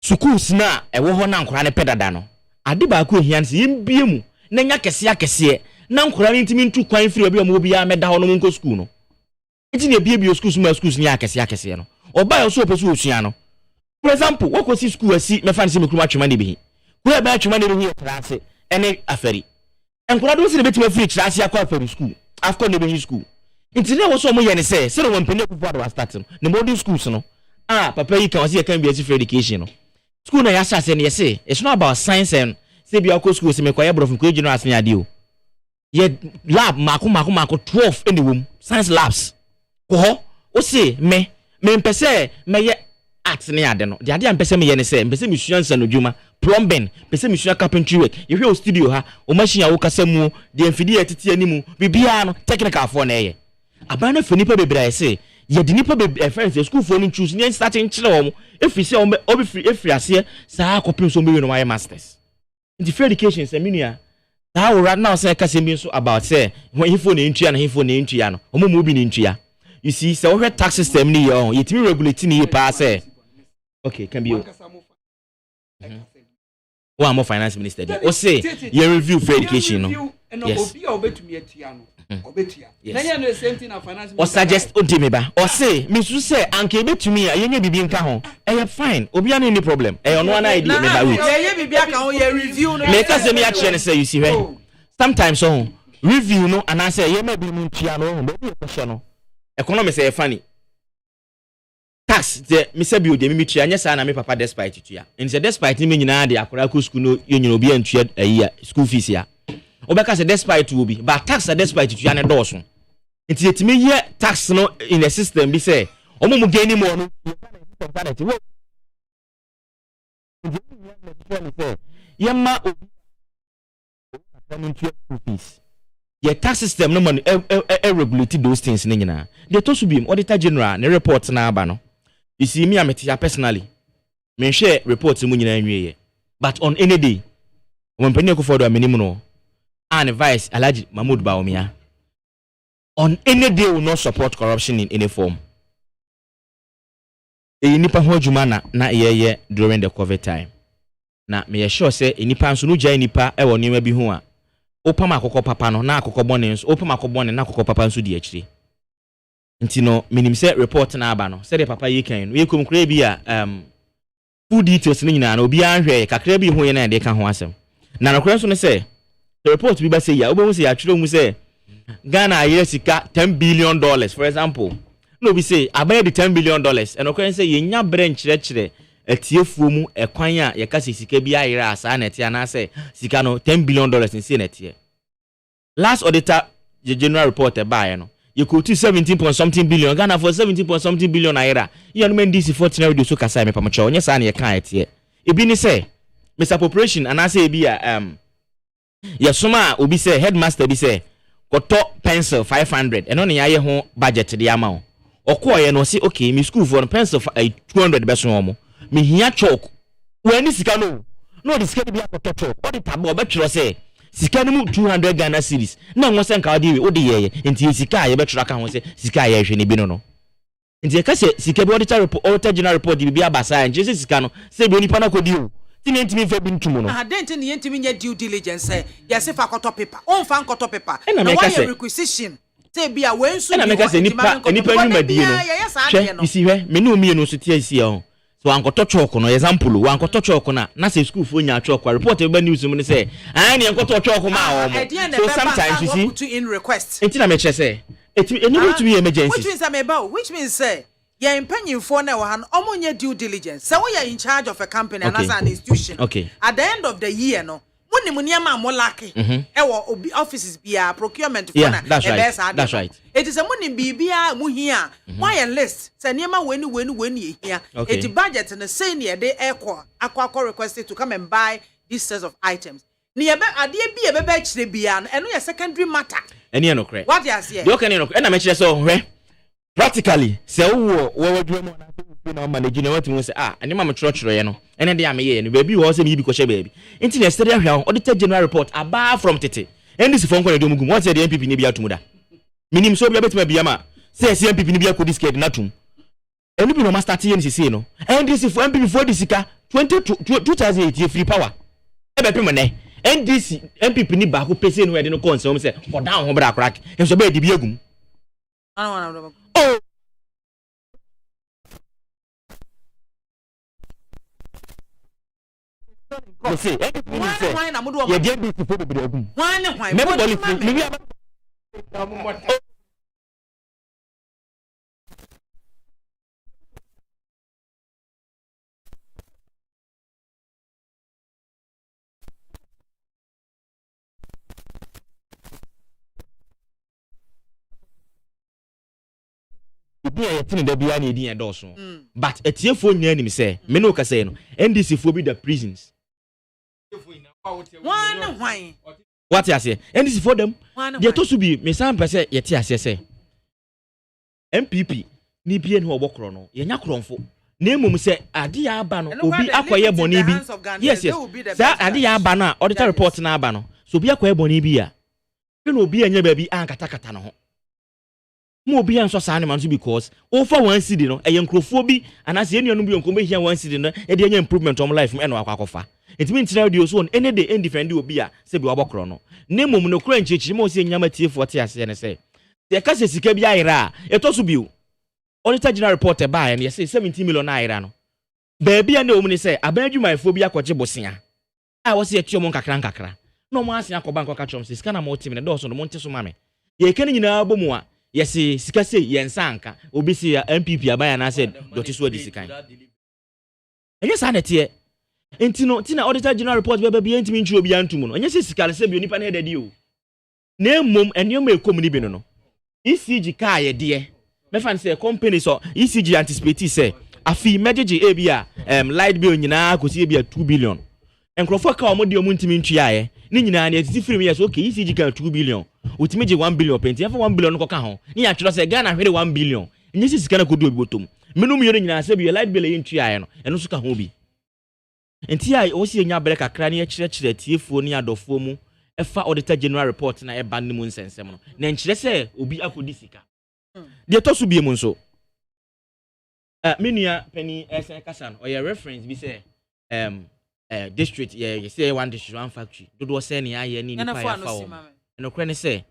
F: schools na e wo ho na nkora ne pedada no ade ba ko hian se yimbie mu na nya kese na nkora ni ntimi ntu kwan firi obi o mo bia meda ho no nko school no enti ne bie schools ma schools ni akese no oba yo so opesu osua no for example wo ko si school asi me fa nse me kuruma twema ne bi ko e ba twema ne bi hi class ene afari nkora do se ne betima firi class akwa afari school afko ne bi school enti ne wo so mo ye ne se no won pene ku for the start no ne modern schools no papa yi kan wasi e kan bi free education no school na ya say ne say it's not about science and say bi akọ school say me kwa brof ko general asenya ade o ye lab mako 12 anywum science labs ko ho o say me me mpese meye art ne ade no de ade mpese me ye ne se mpese me sua nsa no dwuma plumbing mpese me sua carpentry work ye hwe o studio ha o machine a wo kasa mu de mfidi etiti animu bibia no technical for na ye aban na fani pa bebre ese ye de nipa be friends school for no choose ne start nchire wo efi se obi free efri ase saa akopim so mewe no my masters in the free education seminar how right now say kase bi so about say when he phone ntua na he phone ntua no omo mo bi ntua you see say we tax system ni yo yetimi regulate ni pa say okay can be you one more finance minister there o say you review free education no yes
D: obi obetumi atua no obetua na ye no same thing na finance
F: o suggest o di me ba o say me su say anke ebetumi a yenye bibi nka ho eh fine obi an any problem eh ono na idea me ba we
A: ye bibi aka ho ye review no
F: me ka say me a chere say you see where sometimes so review no and I say ye ma bi mu ntua no be bi question no economy say funny tax the me say bi o de me tua nya sa na me papa despite tua in say despite me nyina de akora ko school no ye nyina obi antua ayi school fees ya obeka say despite will be but tax despite tua ne do so nti yetime ye tax no in the system bi say omo mu gain mo no ye ma school fees your tax system no man regulate those things ni nyina they to so be auditor general ne report na aba no you see me ametia personally me share report mu nyina nwie but on any day when penny ko fordo amenimu no and vice Alhaji Mahmood Bawumia on any day will not support corruption in any form e nipa ho adwuma na ye during the COVID time na me sure say nipa nso no gya nipa e wo nipa bi ho a opam akokọ papa no na akokọ bone nso opam akokọ bone na akokọ papa nso di akire nti no minim say report na aba no say the papa yi kan no ye kom kra bi a full details ni nyina na obi anhwe kakra bi ho ye na de ka ho asem na no kra nso ne say the report bi ba say ya obo say ya twere mu say Ghana aye sika $10 billion for example no be say abaya the $10 billion and okran say ye nya branch kire etiefuo mu ekwan a ye ka sika bi ayira asa na etia na say sika no $10 billion in say na etie last auditor the general report e ba ye no ye quote 17 point something billion Ghana for 17 point something billion ayira ye no men DC 14 radio so kasa me pamocha onye sa na ye kan etie ebi ni say Mr Appropriation and I say bi a yesoma obi say headmaster bi say koto pencil 500 eno ne yaye ho budget de ama o okoye no say okay me school for pencil 200 be so mo me hia chalk wani sika no the sika bi akoto chalk o de tabo obetwero say sika no mu 200 Ghana cedis na won say nka odi we odi yeye enti sika ye betwero aka ho say sika ye hwe ne bi no enti e ka say sika bi auditor general report bi abasa nje say sika no say bi onipa na kodi o tinentimi fa bintumu no
A: dent ne yentimi nya due diligence yes fa koto paper on fa koto paper na why requisition say bia we nso
F: na meka say nipa nyumadie no isi hwe me no mie no so tie isi ho so ankoto choko no example wa ankoto choko na say school fo nya choko report be news mu ne say ne ankoto choko ma o so sometimes you see
A: to in request
F: enti na me che say eni to be emergency
A: which means say yeah, impanyimfo na wa han omonye due diligence. So we are in charge of a company and as an institution.
F: Okay.
A: At the end of the year no, muni niema mo laki. Ewo offices bia procurement for
F: na. That's right.
A: It is a muni bibia mu hia. Why list? Say niema weni here. It budget and the say near dey akwa requested to come and buy this set of items. Ni ebe ade bi ebe chire bia no eno ye secondary matter.
F: Eni no kre.
A: What you say?
F: You can no. Na me chire so hwe. Practically say wo dwemo na manage na what we say ene ma me chiro ye no ene de ameye no baby wo say me bi ko she baby nti na study ahwa auditor general report aba from tete ndc fon ko na domugum what say the MPP ni bi atum minim so bi abetima BIAMAH say MPP ni bi akodi sked na tum enu bi no master tie ni sisi no ndc for MPP for di sika 2008 free power e be pem ne ndc MPP ni ba ko pese no we de no concern say for down ho bra crack e so be di bi agum You see, why na mudu o get this for be ogun. Why me boli me obi a yɛtene da bia na edi ɛdɔɔso but etiefo nyina nim sɛ me no ka sɛ no NDC fo bi the prisons
A: Why?
F: what you say NDC for them they to so be me san pɛ sɛ yɛte ase sɛ MPP ni bia no obokro no yɛnya krɔmfo na emom sɛ ade ya aba no obi akɔyɛ bɔne bi yes sa ade ya aba no a auditor report na aba no so obi akɔyɛ bɔne bi a na obi anya baabi ankatakata no ho mo obi anso saa ne man so because over one city no ɛyɛ nkrofo bi anase enuanu bi onko be hia one city no e de anya improvement on life me no akwakofa etimi ntina audio so any day end defend obi a se bi obokro no na emom no kura nchichi mo se nyama tiefo te ase ne se ye ka se sika bi ayira a etoso bi o auditor general report e ba ye say 17 million ayira no baabi a na omni se aban adwumayefo bi akɔgye bosea a wo se etuo mo nkakra no mo ase akɔba nkɔka chom se sika na mo timi ne do so no mo nte so ma me ye ka ne nyina bomu a yes sika se yensa anka obi se MPP aban na said doti so adi sika enye sa na tie enti tina auditor general report beba bi ntimi ntwi obi antum no enye se sika le se bi onipa na edadi o na emom enyo ekom ni bi no ECG ka ye de me fan say company so ECG anticipate say afi mejeje e bi a light bill nyina kosi e bi a 2 billion enkrofo ka omo de omo ntimi ntwi aye ni nyina na etiti film yes okay ECG ka 2 billion utimi je 1 billion penti afa 1 billion ko ka ho ni ya twero say Ghana hwere 1 billion enye sika na kodu obi botom menum yero nyina say bi light bill e ntwi aye no eno so ka ho bi enti ai wo si enya bere kakra ne kyerɛ tiefo ni adofo mu efa auditor general report na e ban mu nsensem no na nkyerɛ sɛ obi akodi sika de to so bi mu nso menua pani esen kasa no oye reference bi sɛ district ye say one district one factory dodo say ne aye ni nipa ya fa wo no kre ne say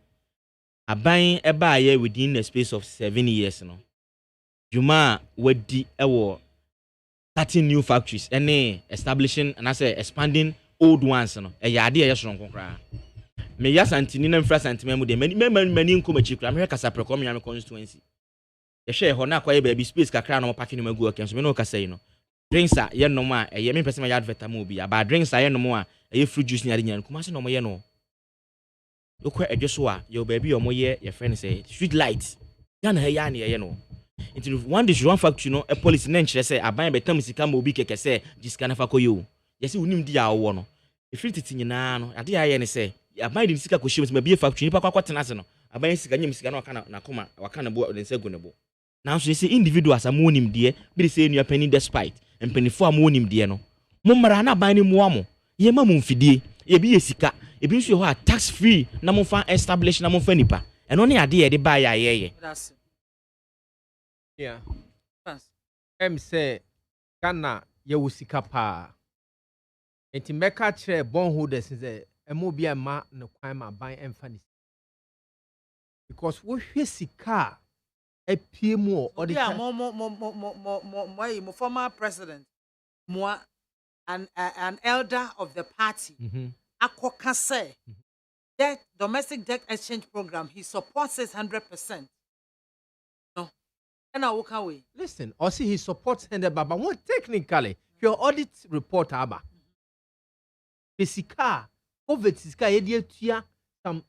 F: aban e ba aye within the space of 7 years no juma wadi ewo 13 new factories any establishing and I say expanding old ones no e yade e yeso nkokra me yasantini na mfra santime mu de mani nkomachi kra me kasa prekom ya me constituency ye hwe ho na akwaye ba bi space kakra no parking no magu okenso me no kasa yi no drinks a ye no ma ye me pese ma yard veta mu bi aba drinks a ye no a ye fruit juice ni ade nyan kuma se no mo ye no okwa edwoso a ye ba bi o mo ye friend say street light ya na ya na ye no into one dish one factory no a policy na nkyere say aban betam sika ma obi keke say jiska na fa koyo yes unim di a wo no e free nyina no ade ya ye ne say aban di sika ko shim ma bi factory ni pa kwa tena se no aban sika nyim sika na waka na koma waka na bo den segu ne bo now so say individuals am wonim de bi say nua pani despite empanifo am wonim de no mo mara na aban ni mo amo ye ma mo mfidie ye bi ye sika e bi nso ho a tax free na mo fa establish na mo fa nipa eno ne ade ye de ba ya ye
E: yeah say Ghana ye wo sika pa enti meka kire bondholders say emo bi ama ne kwan ma ban emfa ni because wo hwe sika a PMO or the
A: my former president an elder of the party Akoka say that domestic debt exchange program he supports it 100%. No, and I walk away.
E: Listen, or see he supports 100%, but what technically your audit report aba Pesika COVID sika ye tia some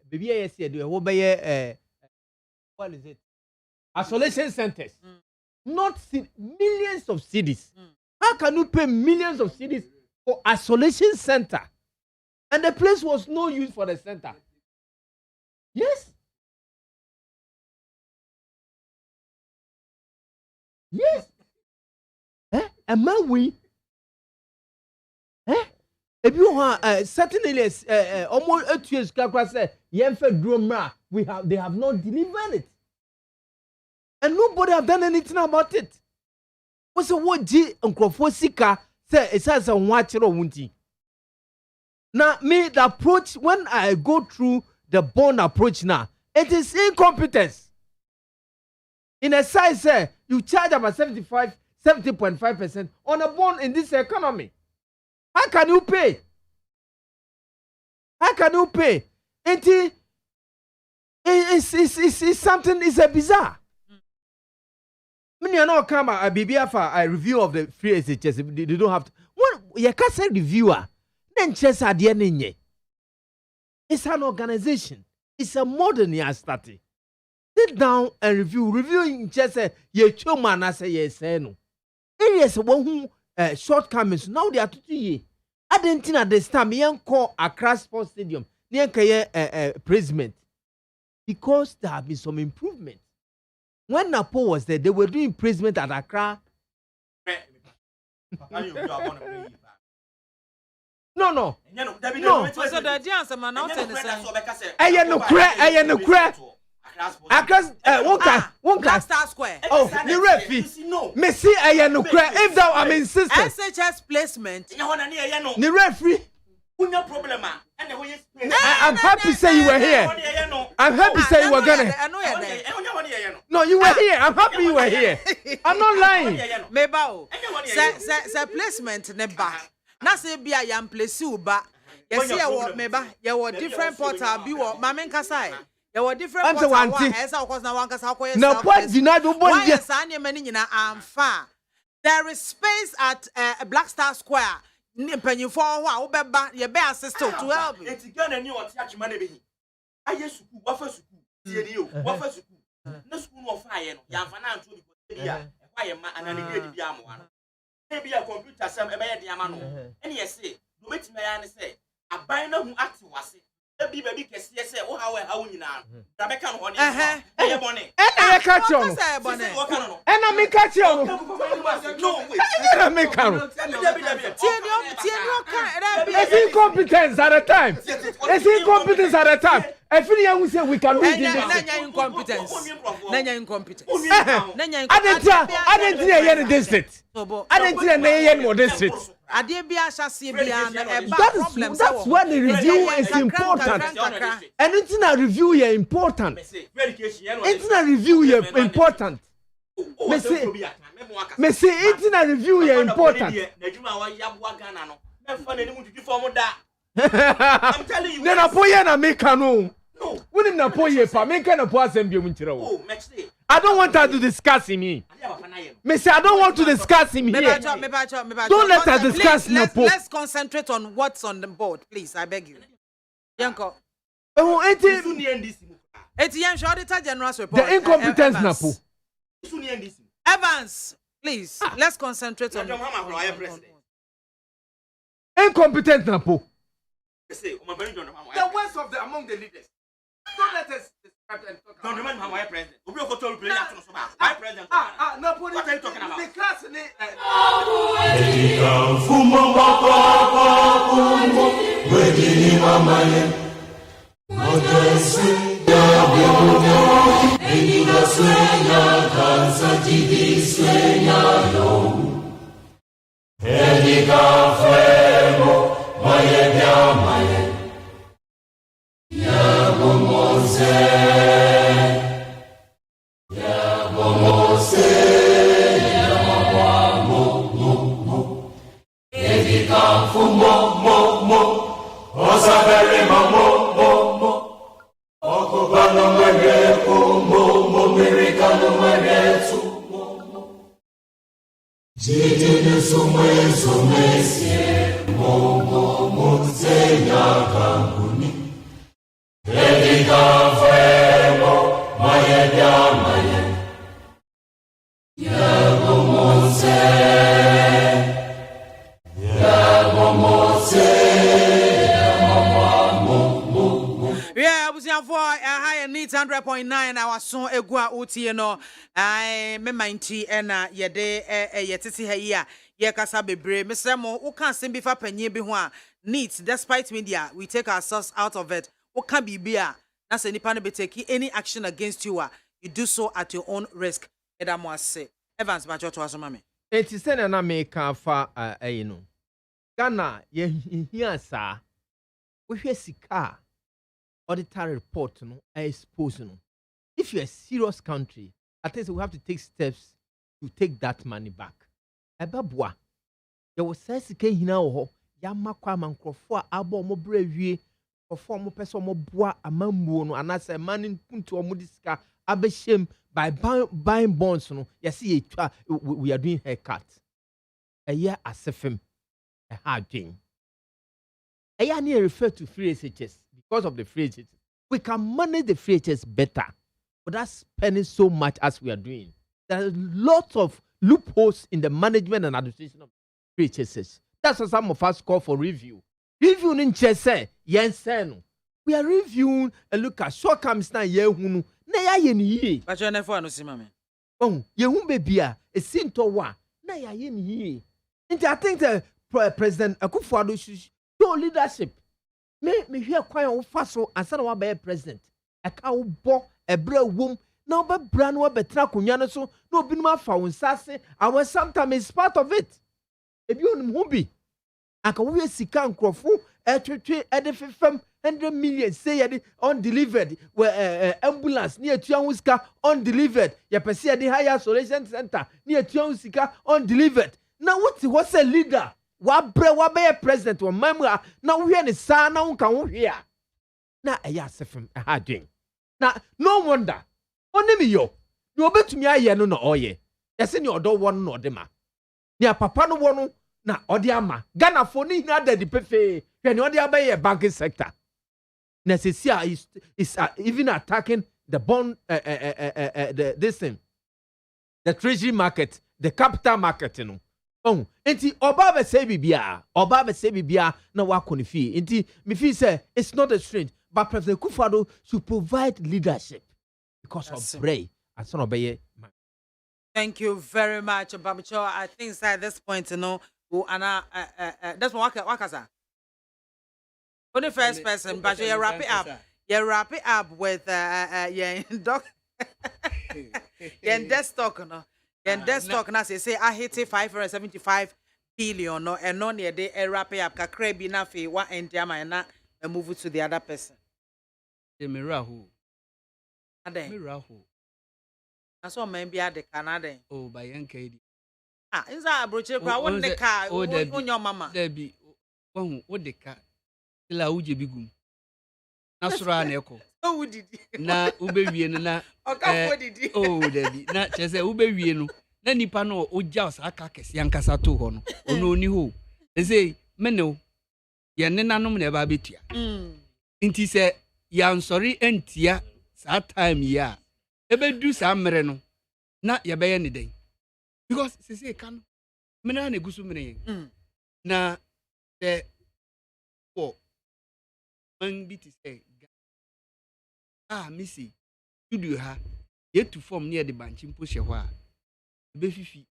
E: baby yes do what is it? Isolation centers, not millions of cities. How can you pay millions of cities for isolation center? And the place was no use for the center. Yes. Yes. And man we if you want certainly almost 2 years they have not delivered it. And nobody have done anything about it. What's a what G Uncle Sika say it says a watch or wunty. Now, me the approach when I go through the bond approach now, it is incompetence. In a size you charge about 70.5% on a bond in this economy. How can you pay? How can you pay? It's something is a bizarre. Many are not come a BBF for a review of the free SHS. They don't have to. What you can't say reviewer. Then chess at the end. It's an organization. It's a modern year study. sit down and reviewing just say ye chuma na say ye say no areas one who shortcomings now they are to ye adentina this time yen call Accra Sports Stadium yen kay president because there have been some improvement. When Napo was there, they were doing imprisonment at Accra. No.
A: So the answer man now tell
E: one
A: Black Star Square.
E: Oh, the referee. Messi if thou am insistent.
A: SHS placement.
E: The referee.
F: Problem.
E: I'm happy to say you were here. I'm happy to say you were gonna. No, you were here. I'm happy you were here. I'm not lying.
A: Meba say placement ne ba. Na say bia yam place u ba. You see meba, you were different portal bi wo mame nkasa. You were different portal. Esa of course na wan kasa akoye.
E: No point deny do bon
A: je. Sa anya mani nyina amfa. There is space at Black Star Square. Mpanyinfo ho a wo beba ye be assist to help you.
F: Eti Ghana ni oti achima na behi. Aye suku, wafa suku. Tie ni o, wafa suku. Na suku no ofa aye no. Ya mfa na anto bi ko bia. E kwa ye ma anani grade bia mo ano. E bia computer sam e be ye de ama no. Ene ye se, no betime ya ne se, aban na hu ate wase. E bi ba bi kese ye se, wo ha wo nyina. Da be ka no ho ne. E ye bone.
E: Ena ye catch you no. Ena me catch you no.
F: No, wait.
E: Ena me catch you. It's incompetence at the time. It's incompetence at the time. I feel you say we can win this.
A: Nanya incompetence.
E: I didn't hear the district. I didn't hear more district. That's why the review is important. And it's not a review here important. It's not a review here important. Me say it's not a review here important.
F: I'm telling you.
E: Then Apoya na make no. We didn't Apoya pa make na po assembly munchira. I don't want her to discuss me. Me say I don't want to discuss him here. Don't let her discuss Napo.
A: Let's concentrate on what's on the board, please. I beg you. Yanko.
E: Oh,
A: ATM Auditor General's report.
E: The incompetence Napo.
A: Evans, please. Let's concentrate on
E: incompetent Napo.
F: The worst of the among the leaders. Don't let us describe and talk about. Don't remember my president. We will go to play that to my president. No, what are you talking about? The class in
A: Needs 100.9 our son egua uti no I me minty na yede yetiti ha yi a ye kasa bebre mesemo wo kan sem bi fa panyin bi ho a needs despite media we take ourselves out of it wo kan bibi a na se nipa no be take any action against you you do so at your own risk edamo ase Evans ba choto aso mame
E: enti se na me ka fa no Ghana ye hia sa wo hwe sika auditor report no expose no. If you're a serious country, at least we have to take steps to take that money back. Ebabwa, there was sika hina ho ya makwa mankrofo a abo mo brawie for mo person mo boa amammuo no anase money puntu o mo disika abeshem by buying bonds no. Yes, we are doing haircut. A year asefem a hard thing. A year near refer to free SHS. Because of the free agents, we can manage the free agents better. without spending so much as we are doing. There are lots of loopholes in the management and administration of PHSS. That's why some of us call for review. Reviewing in Chese, Yensen. We are reviewing and look at shortcomings now. Yehunu, na ye.
A: But you're never no see, mammy.
E: Oh, you baby, a sin to wa. Na ye. And I think the President Akufo-Addo should show leadership. Me hear quite on fast and said about be president. A cow bo a bra womb. No, but brand wa betra kunyano so no binuma found sassy. I was sometimes it's part of it. If you mumbi, I can we see can crofo at 100 million say undelivered where ambulance near Tianwiska undelivered. Ya perceive the higher isolation center near Tianwiska undelivered. Now what's a leader? What be a president or member? Now we are the son now can hear. Now a yasefim a hard doing. Now no wonder. Only me yo. You bet to me I no oye. Yes in your door one no dema. Nia papa no one na odiama. Ghana for ni na de pefe. When you are a banking sector. Necessia is even attacking the bond this thing. The treasury market, the capital market, you know. Oh, enti oba say bibia na wa konifi. Enti me feel say it's not a strange, but President Akufo-Addo should provide leadership because of Bray and son obey.
A: Thank you very much, Bamicho. I think at this point, you know, that's what Wakaza. For the first person, but you wrap it up. You wrap it up with doc. Desktop, no. Desktop, na say I hit 575 billion, no, and no near the wrap it up. Kakrebi na fi wa entiama and na move to the other person.
D: The Mirahu.
A: Mirahu. That's what maybe at the Canada.
D: Oh, by NKD.
A: Is that a brooch? I want the car. Oh, your mama.
D: There be one what the car. La uji bigum. Nasra neko.
A: Oh, did
D: na ube wienu na oh Debbie na chese ube wienu na nipa no ogya aka kese yankasa to ho no ono oni ho say mene ye nenanom na eba betua nti se ya nsori entia sa time ya ebedu sa mere no na ye beye ne den because say kan mena na gusu mene na the for man bi ti say missy studio ha yet to form near the banchimpo shewa be fifi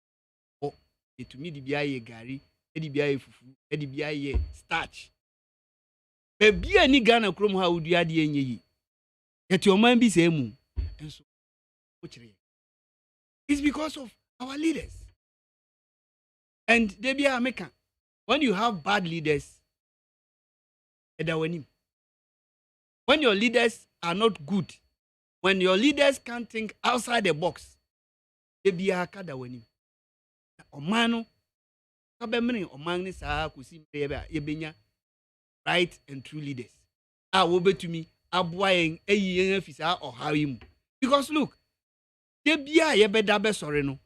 D: o etumi di bia ye gari edi bia ye fufu edi bia ye starch be bia ni Ghana krom ha odua de enye yi yet o man bi say mu enso o kire it's because of our leaders and they be American when you have bad leaders when your leaders are not good. When your leaders can't think outside the box, they be a kada wani. Omano, kabemini omani sa kusi yebenya right and true leaders. Wobe to me abwayeng eyi fisa or hawim. Because look, they be a yebeda sorry no.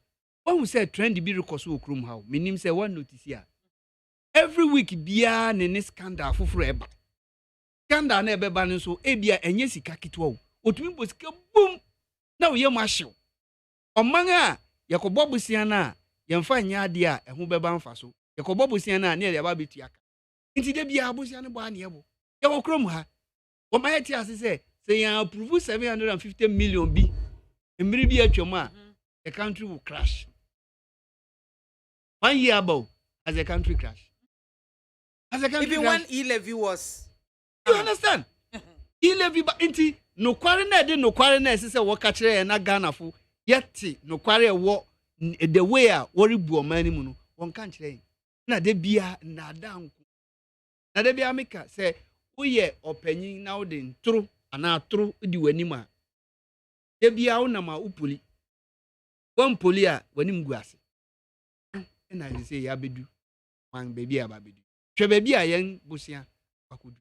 D: When we say trend be rekosu okrum how, minim say one notice here. Every week biya nene scandal fufuru eba. Kanda na ebe banu so ebia enye sika kitwa o otumi bosika boom na wo ye mahyew omanga yakobo busia na yemfa nya ade a eho beba mfa so yakobo busia na na ya ba betu aka nti de bia busia ne bo ane yebo ye wo krom ha wo ma yeti ase say ya approve 750 million bi emiri bi atwam a the country will crash 1 year ago as a country crash
A: even when e-levy was
D: you understand? Ilevi ba inti no kware na de no kware na ese wo ka kire na Ghana fo yeti no kware wo the way a wori bu omani mu no won kan kire na de bia na danku na de bia meka say uye opanyin na wo de ntro ana atro di wanim a de bia wo na ma upoli won poli a wanim gu ase na say ya bedu man baby a ba bedu hwe baby a yen bosia akodu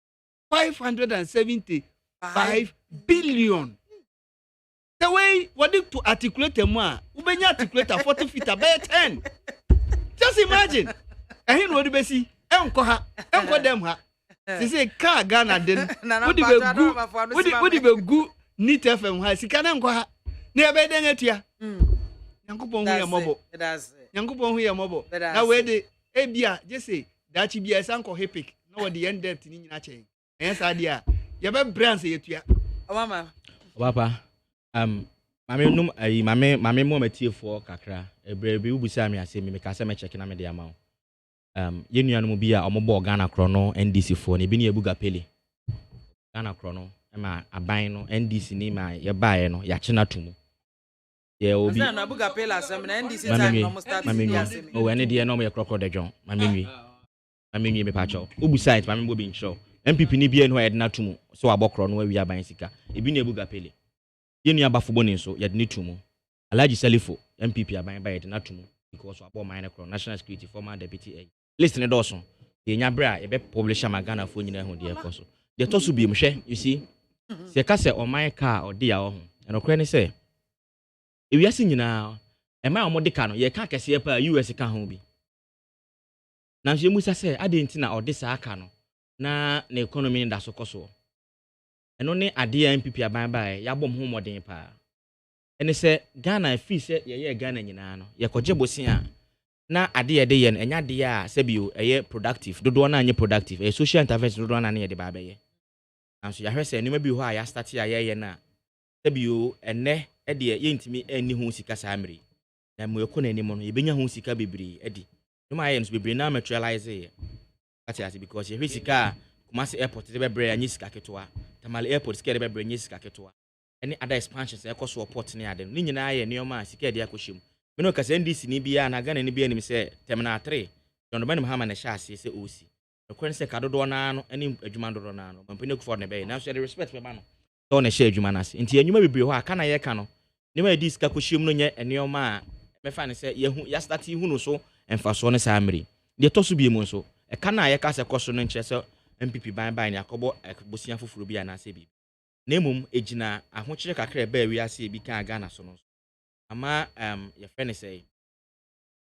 D: 575 billion. The way what to articulate a man, ubenya articulate 40 feet about 10. Just imagine. And he would be see, enko them ha. They say car Ghana then. Would be good neat FM ha. Sikana enko ha. ne be den atia Nyankopon hu ya mobo Nyankopon hu ya mobo na we de ebia je say dachi bia sanko hepic na wo de end debt ni nyina chen en sa dia ye be brands yetua
A: mama
F: papa mame num ayi mame mo matiefo kakra ebre bi ubusa me ase me ka se me check na me de ama ye nuanu mu bi a omobo Ghana kro no NDC fo ne bi ne ebuga pele Ghana kro no ma aban no NDC ni ma ye baaye no ya chena tumu ye obi
A: na ebuga pele asem na NDC time no start asem
F: o ene de no me kroko de jon mame nwi me pa cho ubusa it mame bo bi ncho MPP ni bi eno edna tumu so abokro no wi aban sika ebi ne ebuga pele ye nua bafo boni so ye de ne tumu Alhaji Salifo MPP aban ba ye de na tumu because abo man kro national security former deputy a list ne dawson ye nya bra ye be publish am Ghana fo nyina hu de ekoso de to so bi mhwe you see se ka se o man ka o de ya ho eno kre ne se ewiase nyina e man o mo de ka no ye ka kese pa US ka ho bi na so musa se ade ntina o de sa aka no na economy nda so koso eno ne ade ya MPP aban ba ya bom ho modern pa ene se Ghana fi se ye Ghana nyina no ye koje bosia na ade ye de ye no enya de ya se bio eye productive dodo na anye productive social intervention dodo na na ye de ba be ye anso ya hwese enuma bi ho a ya start ya ye na se bio ene de ye ntimi ani ho sika sa amri na mo ekona ani mo no ye benya ho sika bebri edi no ma ye no bebri na materialize ye ati because ye sika Kumasi airport de bebre anyi sika ketwa Tamale airport sika de bebre anyi sika ketwa any other expansions ekoso port ne ade ni nyina ye neoma sika de akohim me no kase NDC ni bia na Ghana ni bia ni se terminal 3 John Bani Mahama na sha ase se osi ekwen se kadodo na no ani adwuma dodo na no mampene kufo ne be na so de respect be ba no so na sha adwuma na se nti adwuma bebre ho aka na ye ka no ne ma di sika kohim no nye neoma a me fa ne se ye hu ya start hu no so emfa so ne sa amri de to so bi mu so e ka na ye ka se koso no nche se MPP ban ni akobo bosia foforo bi ana se bi na emum ejina ahokyere kakra ba wi ase bi kan Ghana so no ama ye friend say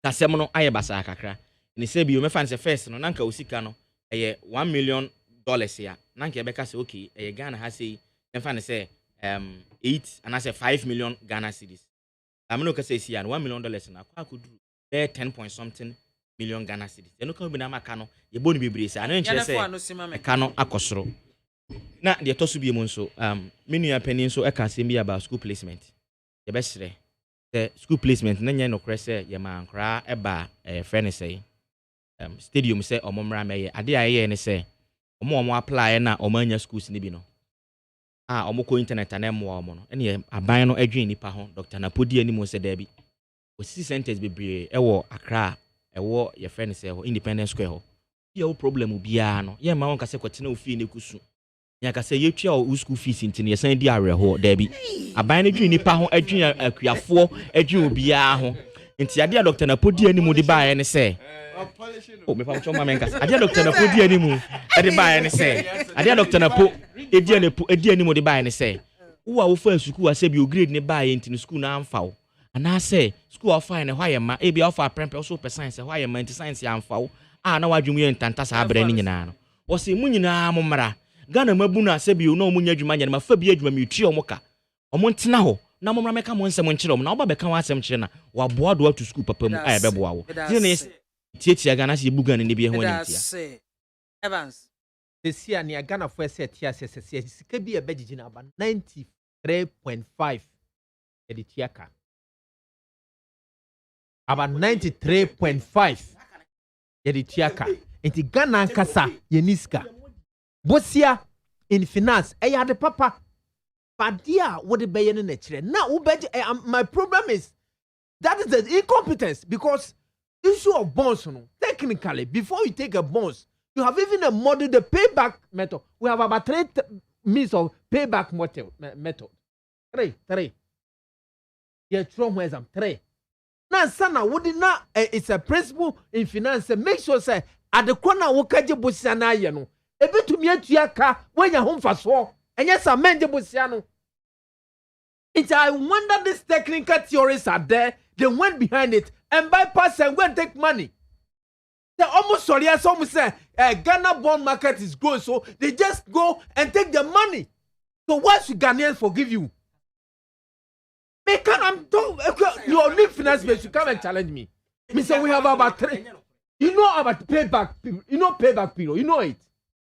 F: tasem no aye basa kakra ni se bi o me fan se first no nanka osika no eye $1 million ya nanka e be ka se okay eye Ghana ha sei em fan se 8 and I say 5 million Ghana cedis amno ka se sia no $1 million na kwa koduru 10 point something million Ghana cedis eno kan bi na maka no ye boni bebre se anan kire se e ka no akosoro na de to so bi mu nso menu ya pani nso e ka se bi about school placement ye be sere the school placement na nya no kire se ye ma ankra e ba friend say stadium se omomra meye ade aye ne se omo apply na omanya schools ni bi no omo ko internet na mo omo no ene aban no adwen nipa ho Dr. Napodi ani mo se da bi osisi centers bebre e wo Accra ewo ye friend say ho Independence Square ho ye wo problem bia no ye ma won ka se kwetena ofie ne kusu nya ka se ye twa o school fees ntine ye san di awre ho da bi aban no dwen nipa ho adwen akuafo adwen obia ho nti ade Dr. Napodi ani mo di ba ye ne se me fa choma menka ade Dr. Napodi ani mo e di ba ye ne se ade Dr. Napo edi ani mo di ba ye ne se wo a wo fa school ase bi o grade ne ba ye ntine school na amfa wo ana say school of fine why am e be offer prempe so per science why am anti science ya amfa na wadwum ye ntanta sa abere ni nyina no wo se mu nyina mo mra Ghana mabu na se bi no mu nya adwuma nya ma fa bi adwuma mi tui omoka omo ntena ho na mo mra meka mo nsem nkyere om na oba beka wa asem kyere na wa boa do to school papa mu aye be boa wo ne tietia Ghana se bu Ghana ne bi ho ntia
A: Evans
E: this year ni Ghana for set tia se sika bi e begigi na aba 93.5 editiaka about 93.5 yedi tiaka enti Ghana nkasa yeniska bosia in finance ya de papa padia what the be na kire na wo my problem is that is the incompetence because issue of bonds no technically before you take a bonds you have even a model the payback method we have about 3 means of payback method 3 yeah throw where exam 3 na sana wodi na it's a principle in finance make sure say adekona wo kaje bosia na aye no ebetumi atua ka wanya ho mfaso enye sa menje bosia no I wonder these technical theories are there they went behind it and bypass and go and take money they almost sorry as almost say Ghana bond market is good so they just go and take the money so why should Ghanaians forgive you Me can I'm talking. Your new finance minister come and challenge me. Me say we have about 3. You know about payback. You know payback period. You know it.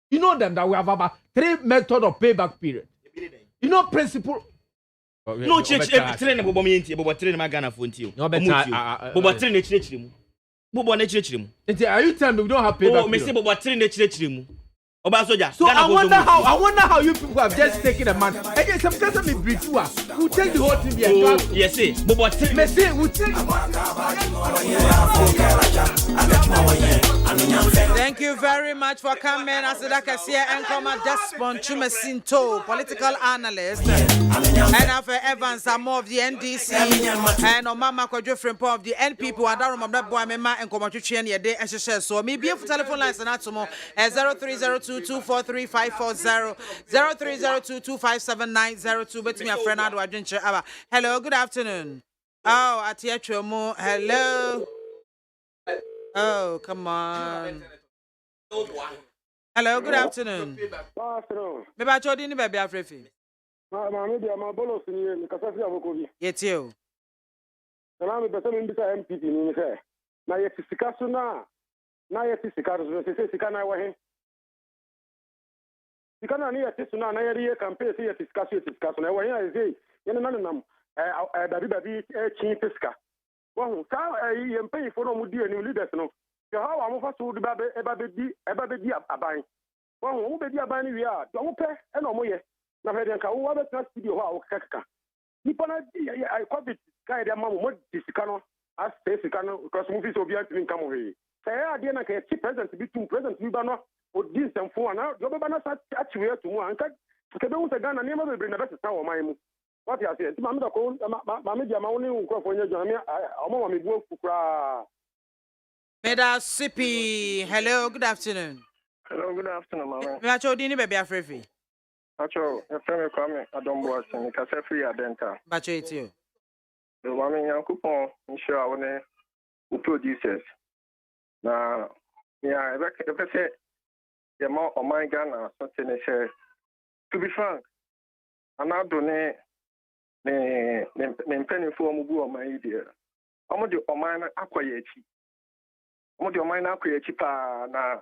E: You know them that we have about 3 methods of payback period. You know principle.
F: No church train bobo me ntie bobo train ma Ghana for ntie o bobo train na chire mu bobo na chire mu
E: are you telling me we don't have payback?
F: Oh me say bobo train na chire mu oba soja.
E: So I wonder how you people have just taken a man. Again, sometimes me brief you who take the whole thing here.
F: Oh yes say bobo train
E: me say we take.
A: Thank you very much for coming. Asidaka Sia Enkoma Despon Chumesinto, political analyst, and after Evans Samo of the NDC, and Omama Kwadjofrimpo of the NPP, and Daruma Boamema and Komachuchian Yade SSS. So maybe if telephone lines and atomo 0302243540, 0302257902. But me a friend Ado Adventure. Hello, good afternoon. Oh, Atiachomo, hello. Oh, come on. Hello, good afternoon. Good afternoon. Maybe I told you baby Afrifi.
G: Maybe I'm a bolos in the Casasi Avokovi.
A: Yet you.
G: And I'm a person in the MPP in the now yet is Casuna. Now yet is Casuna. Sikana Wahin. Sikana near Tisuna, Naya campaign here to discuss it. Casuna. Why I say, Yananam, Baby, Chief Pisca. Well, I'm paying for no new leaders. No, how I'm first to the Baby Abine. Well, who be the Abine we are? Don't pay and no more. Now, I don't know what the studio how Kaka. Nippona, I copied Kaya Mamma, what is Cano, as Pesicano, because movies will be at the income away. Say, I didn't get cheap presents to be 2 presents, you banner, or this and 4 now. Jobana actually to one. Because I gun and never bring the best tower, my. What you say? Mamma, Mamma, only for your Jamia. I'm on my work for cry.
A: Meda Sippy, hello, good afternoon.
G: Hello, good afternoon, Mamma.
A: I told you baby Afrifi.
G: Actually, a friend coming, I don't watch and because I free adenta.
A: But it's you.
G: The woman young coupon, sure, I want to producers. Now, yeah, if I say, the more of my Ghana, something they say, to be frank, I'm not doing the penny for Mubu of my idea. I'm going to do mine aquayachi. I'm going to do mine aquayachi na.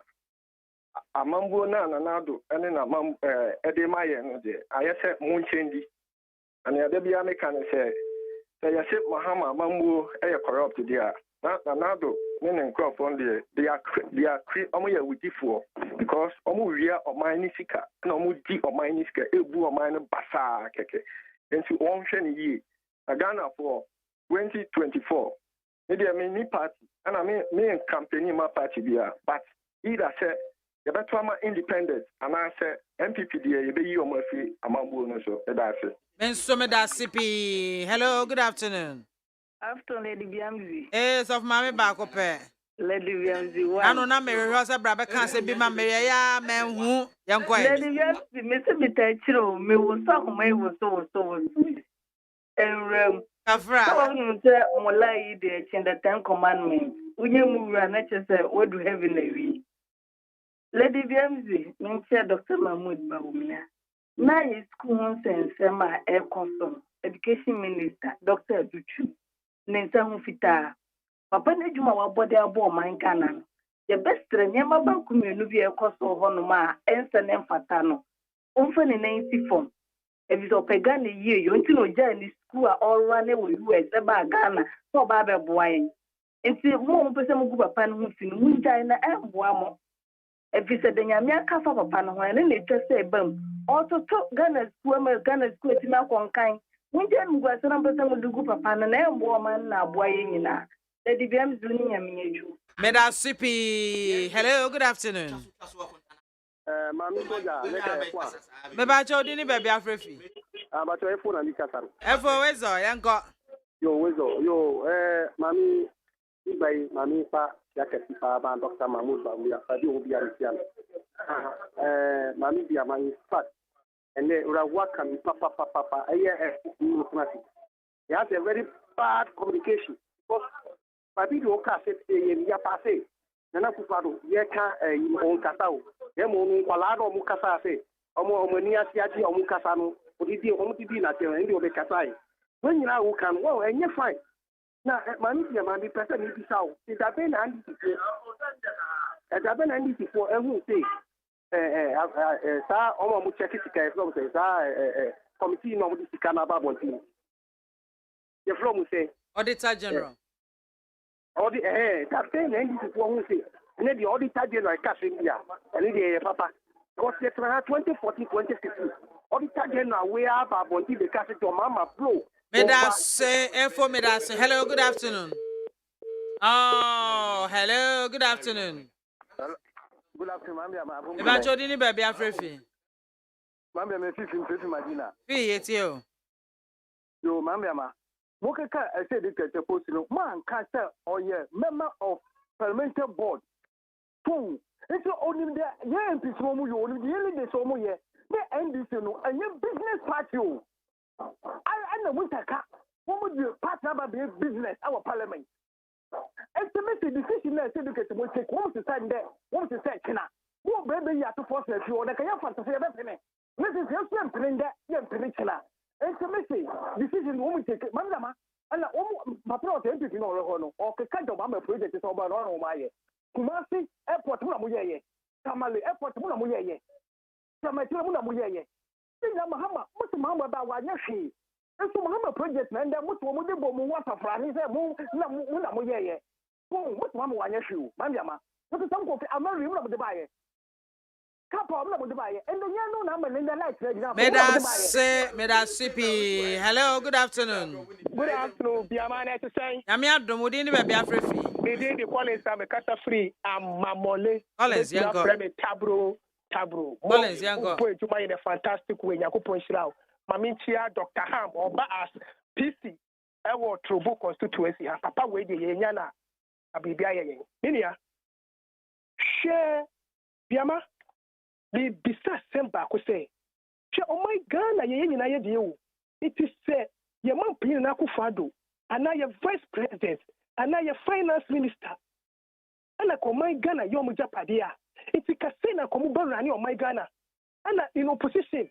G: Amambo na nanado ene na mam edemaye no de ayese munchendi and ya debia meka ne say yase mahama amambo corrupt dia na nanado ne nkrofon de they are omo ya wudifo because omo wia oman ni sika na omo di oman ni sika ebu oman no basa keke enti won hwe ne yi Ghana for 2024 me dey me party and me campaign my party bia but either say the better independent, and I say MPP, you be your Murphy, among bonus, that's it.
A: Mensomeda Sippy, hello, good afternoon.
H: After Lady Biamzi.
A: Yes, of Mammy Bacope.
H: Lady Biamzi,
A: I don't know, Mary Rosa Brabba can't say be my Maria, man, who young quiet.
H: Lady Biamzi, Mr. Mitachiro, me was talking, me was so. And
A: Afra,
H: Molai, the 10 commandments. When you move, and I just say, what do have in the way? Lady Biamzi, Minister Dr. Mahmoud Baumia. Now is school and Sema Air Consum, Education Minister, Dr. Duchu, Nensa Hufita. Papa Nejuma wa body abo man canon. The best Yama Bankum Nubia Costo Honoma, Ensan and Fatano. Often in 90 form. If it's a pagan year, you want to know Journey school are all running with US about Ghana, so Baba Boy. And see, one person who upon who's in Winchina and Wamo. If you said the Yamia Kafa Papa, and they just say, Bum, also took Ghana's school to knock on kind. When Jan was a number of the group of Pan and woman now, boy, in that. Lady Biam's doing a miniature.
A: Meda Sippy, hello, good afternoon. Maybe I told you, baby Afrifi.
G: But your phone and the Casar.
A: F.O.S. Young got
G: Yo, Mammy, by Mammy, Yakatipa, Dr. Mahmoud Baumia, Fadi Obian. Mammy, BIAMAH is fat. And then what can be papa, a year automatic. He has a very bad communication. Because my video cassette, ya passe. Nana Kupado, Yeka, on Casao, Yamon, Walado, Mukasa, Omo, Monia, Siati, or Mukasano, or did you only be like the Casai? when you now can, well, and you're fine. Now, man, the person is out. It's a pen and it's a pen and this for who say, sir, almost check it, committee, no, this is Canada, team. The flow will say,
A: Auditor General.
G: All the that pen and this is what we say. And then the Auditor General cash in here, and the papa. Because 2014, 2015, Auditor General, we have a body the cash to Mama Blow.
A: Hello, good afternoon. Oh, hello, good afternoon.
G: Good afternoon, ma'am.
A: If I told you, baby, I'm free.
G: Ma'am, I'm 15 Madina.
A: Fee, it's you.
G: Yo, ma'am, Mokaka, I said the post, man, can't tell, or yeah, member of parliamentary board. Boom. It's only the young people you only the only the so yeah. The NDC no, and your business party. I know what I can. What would you partner about the business, our parliament? Estimate the decision that education will take one to stand there, one to say, Kena. What baby you have to force you, or the Kayafa to say everything. This is your plan, that you're Peninsula. Estimate decision when we take it, Mandama, and my project is in Orono, or Kakado Mama project is over on my Kumasi Airport, Munamuye, Tamale Airport, Munamuye, Tamati Munamuye. Mahama, what's the Mama about Wanyashi? And so Mahama project, and then what's one with the bomb water for his Munamuye. What's Mama Wanyashi? Mandama, what is some of the American of the buyer? Couple of the buyer, and the young number in the light.
A: Medasipi. Hello, good afternoon.
G: Good afternoon, BIAMAH to say.
A: Yamia Domudini Biafra free.
G: They did the Collins have a casta free and Mamole.
A: Collins, young
G: Tabro.
A: Collins, young
G: to buy in a fantastic way. Yakupo Shroud. Mamintia, Dr. Ham, or Baas, PC, Ewo Trubu constituency, and Papa Wade Yana, Abibia. Minia. Share BIAMAH. The business semba ko say oh my God, it is said your man pin na Akufo-Addo and your vice president and your finance minister and I my Ghana your mujapadia it is say na komu barani on my Ghana and in opposition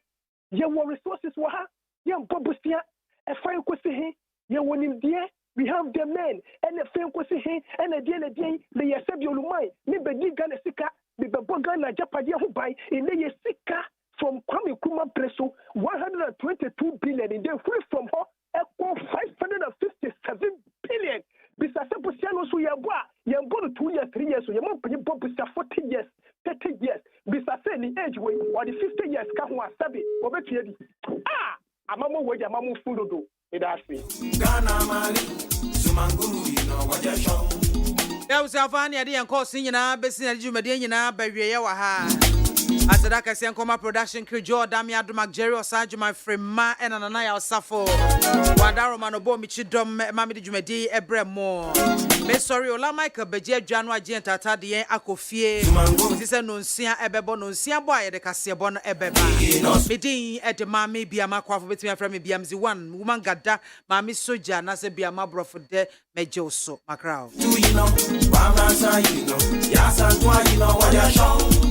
G: your resources wa ha your bobusia e fine ko say your wonim there we have the men and the fine ko say and the day the yasabi olumai me bedi Ghana sika the Ghana Japadia who buy in the Sika from Kwame Kuma Preso 122 billion in the free from her equal 557 billion. Bisa Sepusiano so yabwa yambo 2 years 3 years so yambo bisa 40 years 30 years bisa say the age way or the 50 years ka ho asabe obetuedi amamo weja amamo fundodo e da afi Ghana Mali Sumanguru ino waja show.
A: There was a funny idea and causing business you medina by Yawaha. As the Dakasian Coma production crew, Joe Damia Dumak Jerry Osaju, my friend Ma and Anaya Safo. Wadaro Manobo Michidom, Mammy Jumedi, Ebremo. Miss Sorry, Ola Michael Bejer, Janwa Genta, the Akofie, this is Nuncia Ebebo, Nuncia Boy, the Cassiabon Ebeba. Meeting at the MAAME BIAMAH AKWAFO between from BMZ1, woman Gada, Mammy Soja, Nasa BIAMAH bro for the Mejoso, Macrao. Do you know? Yes, and why you know what you're showing?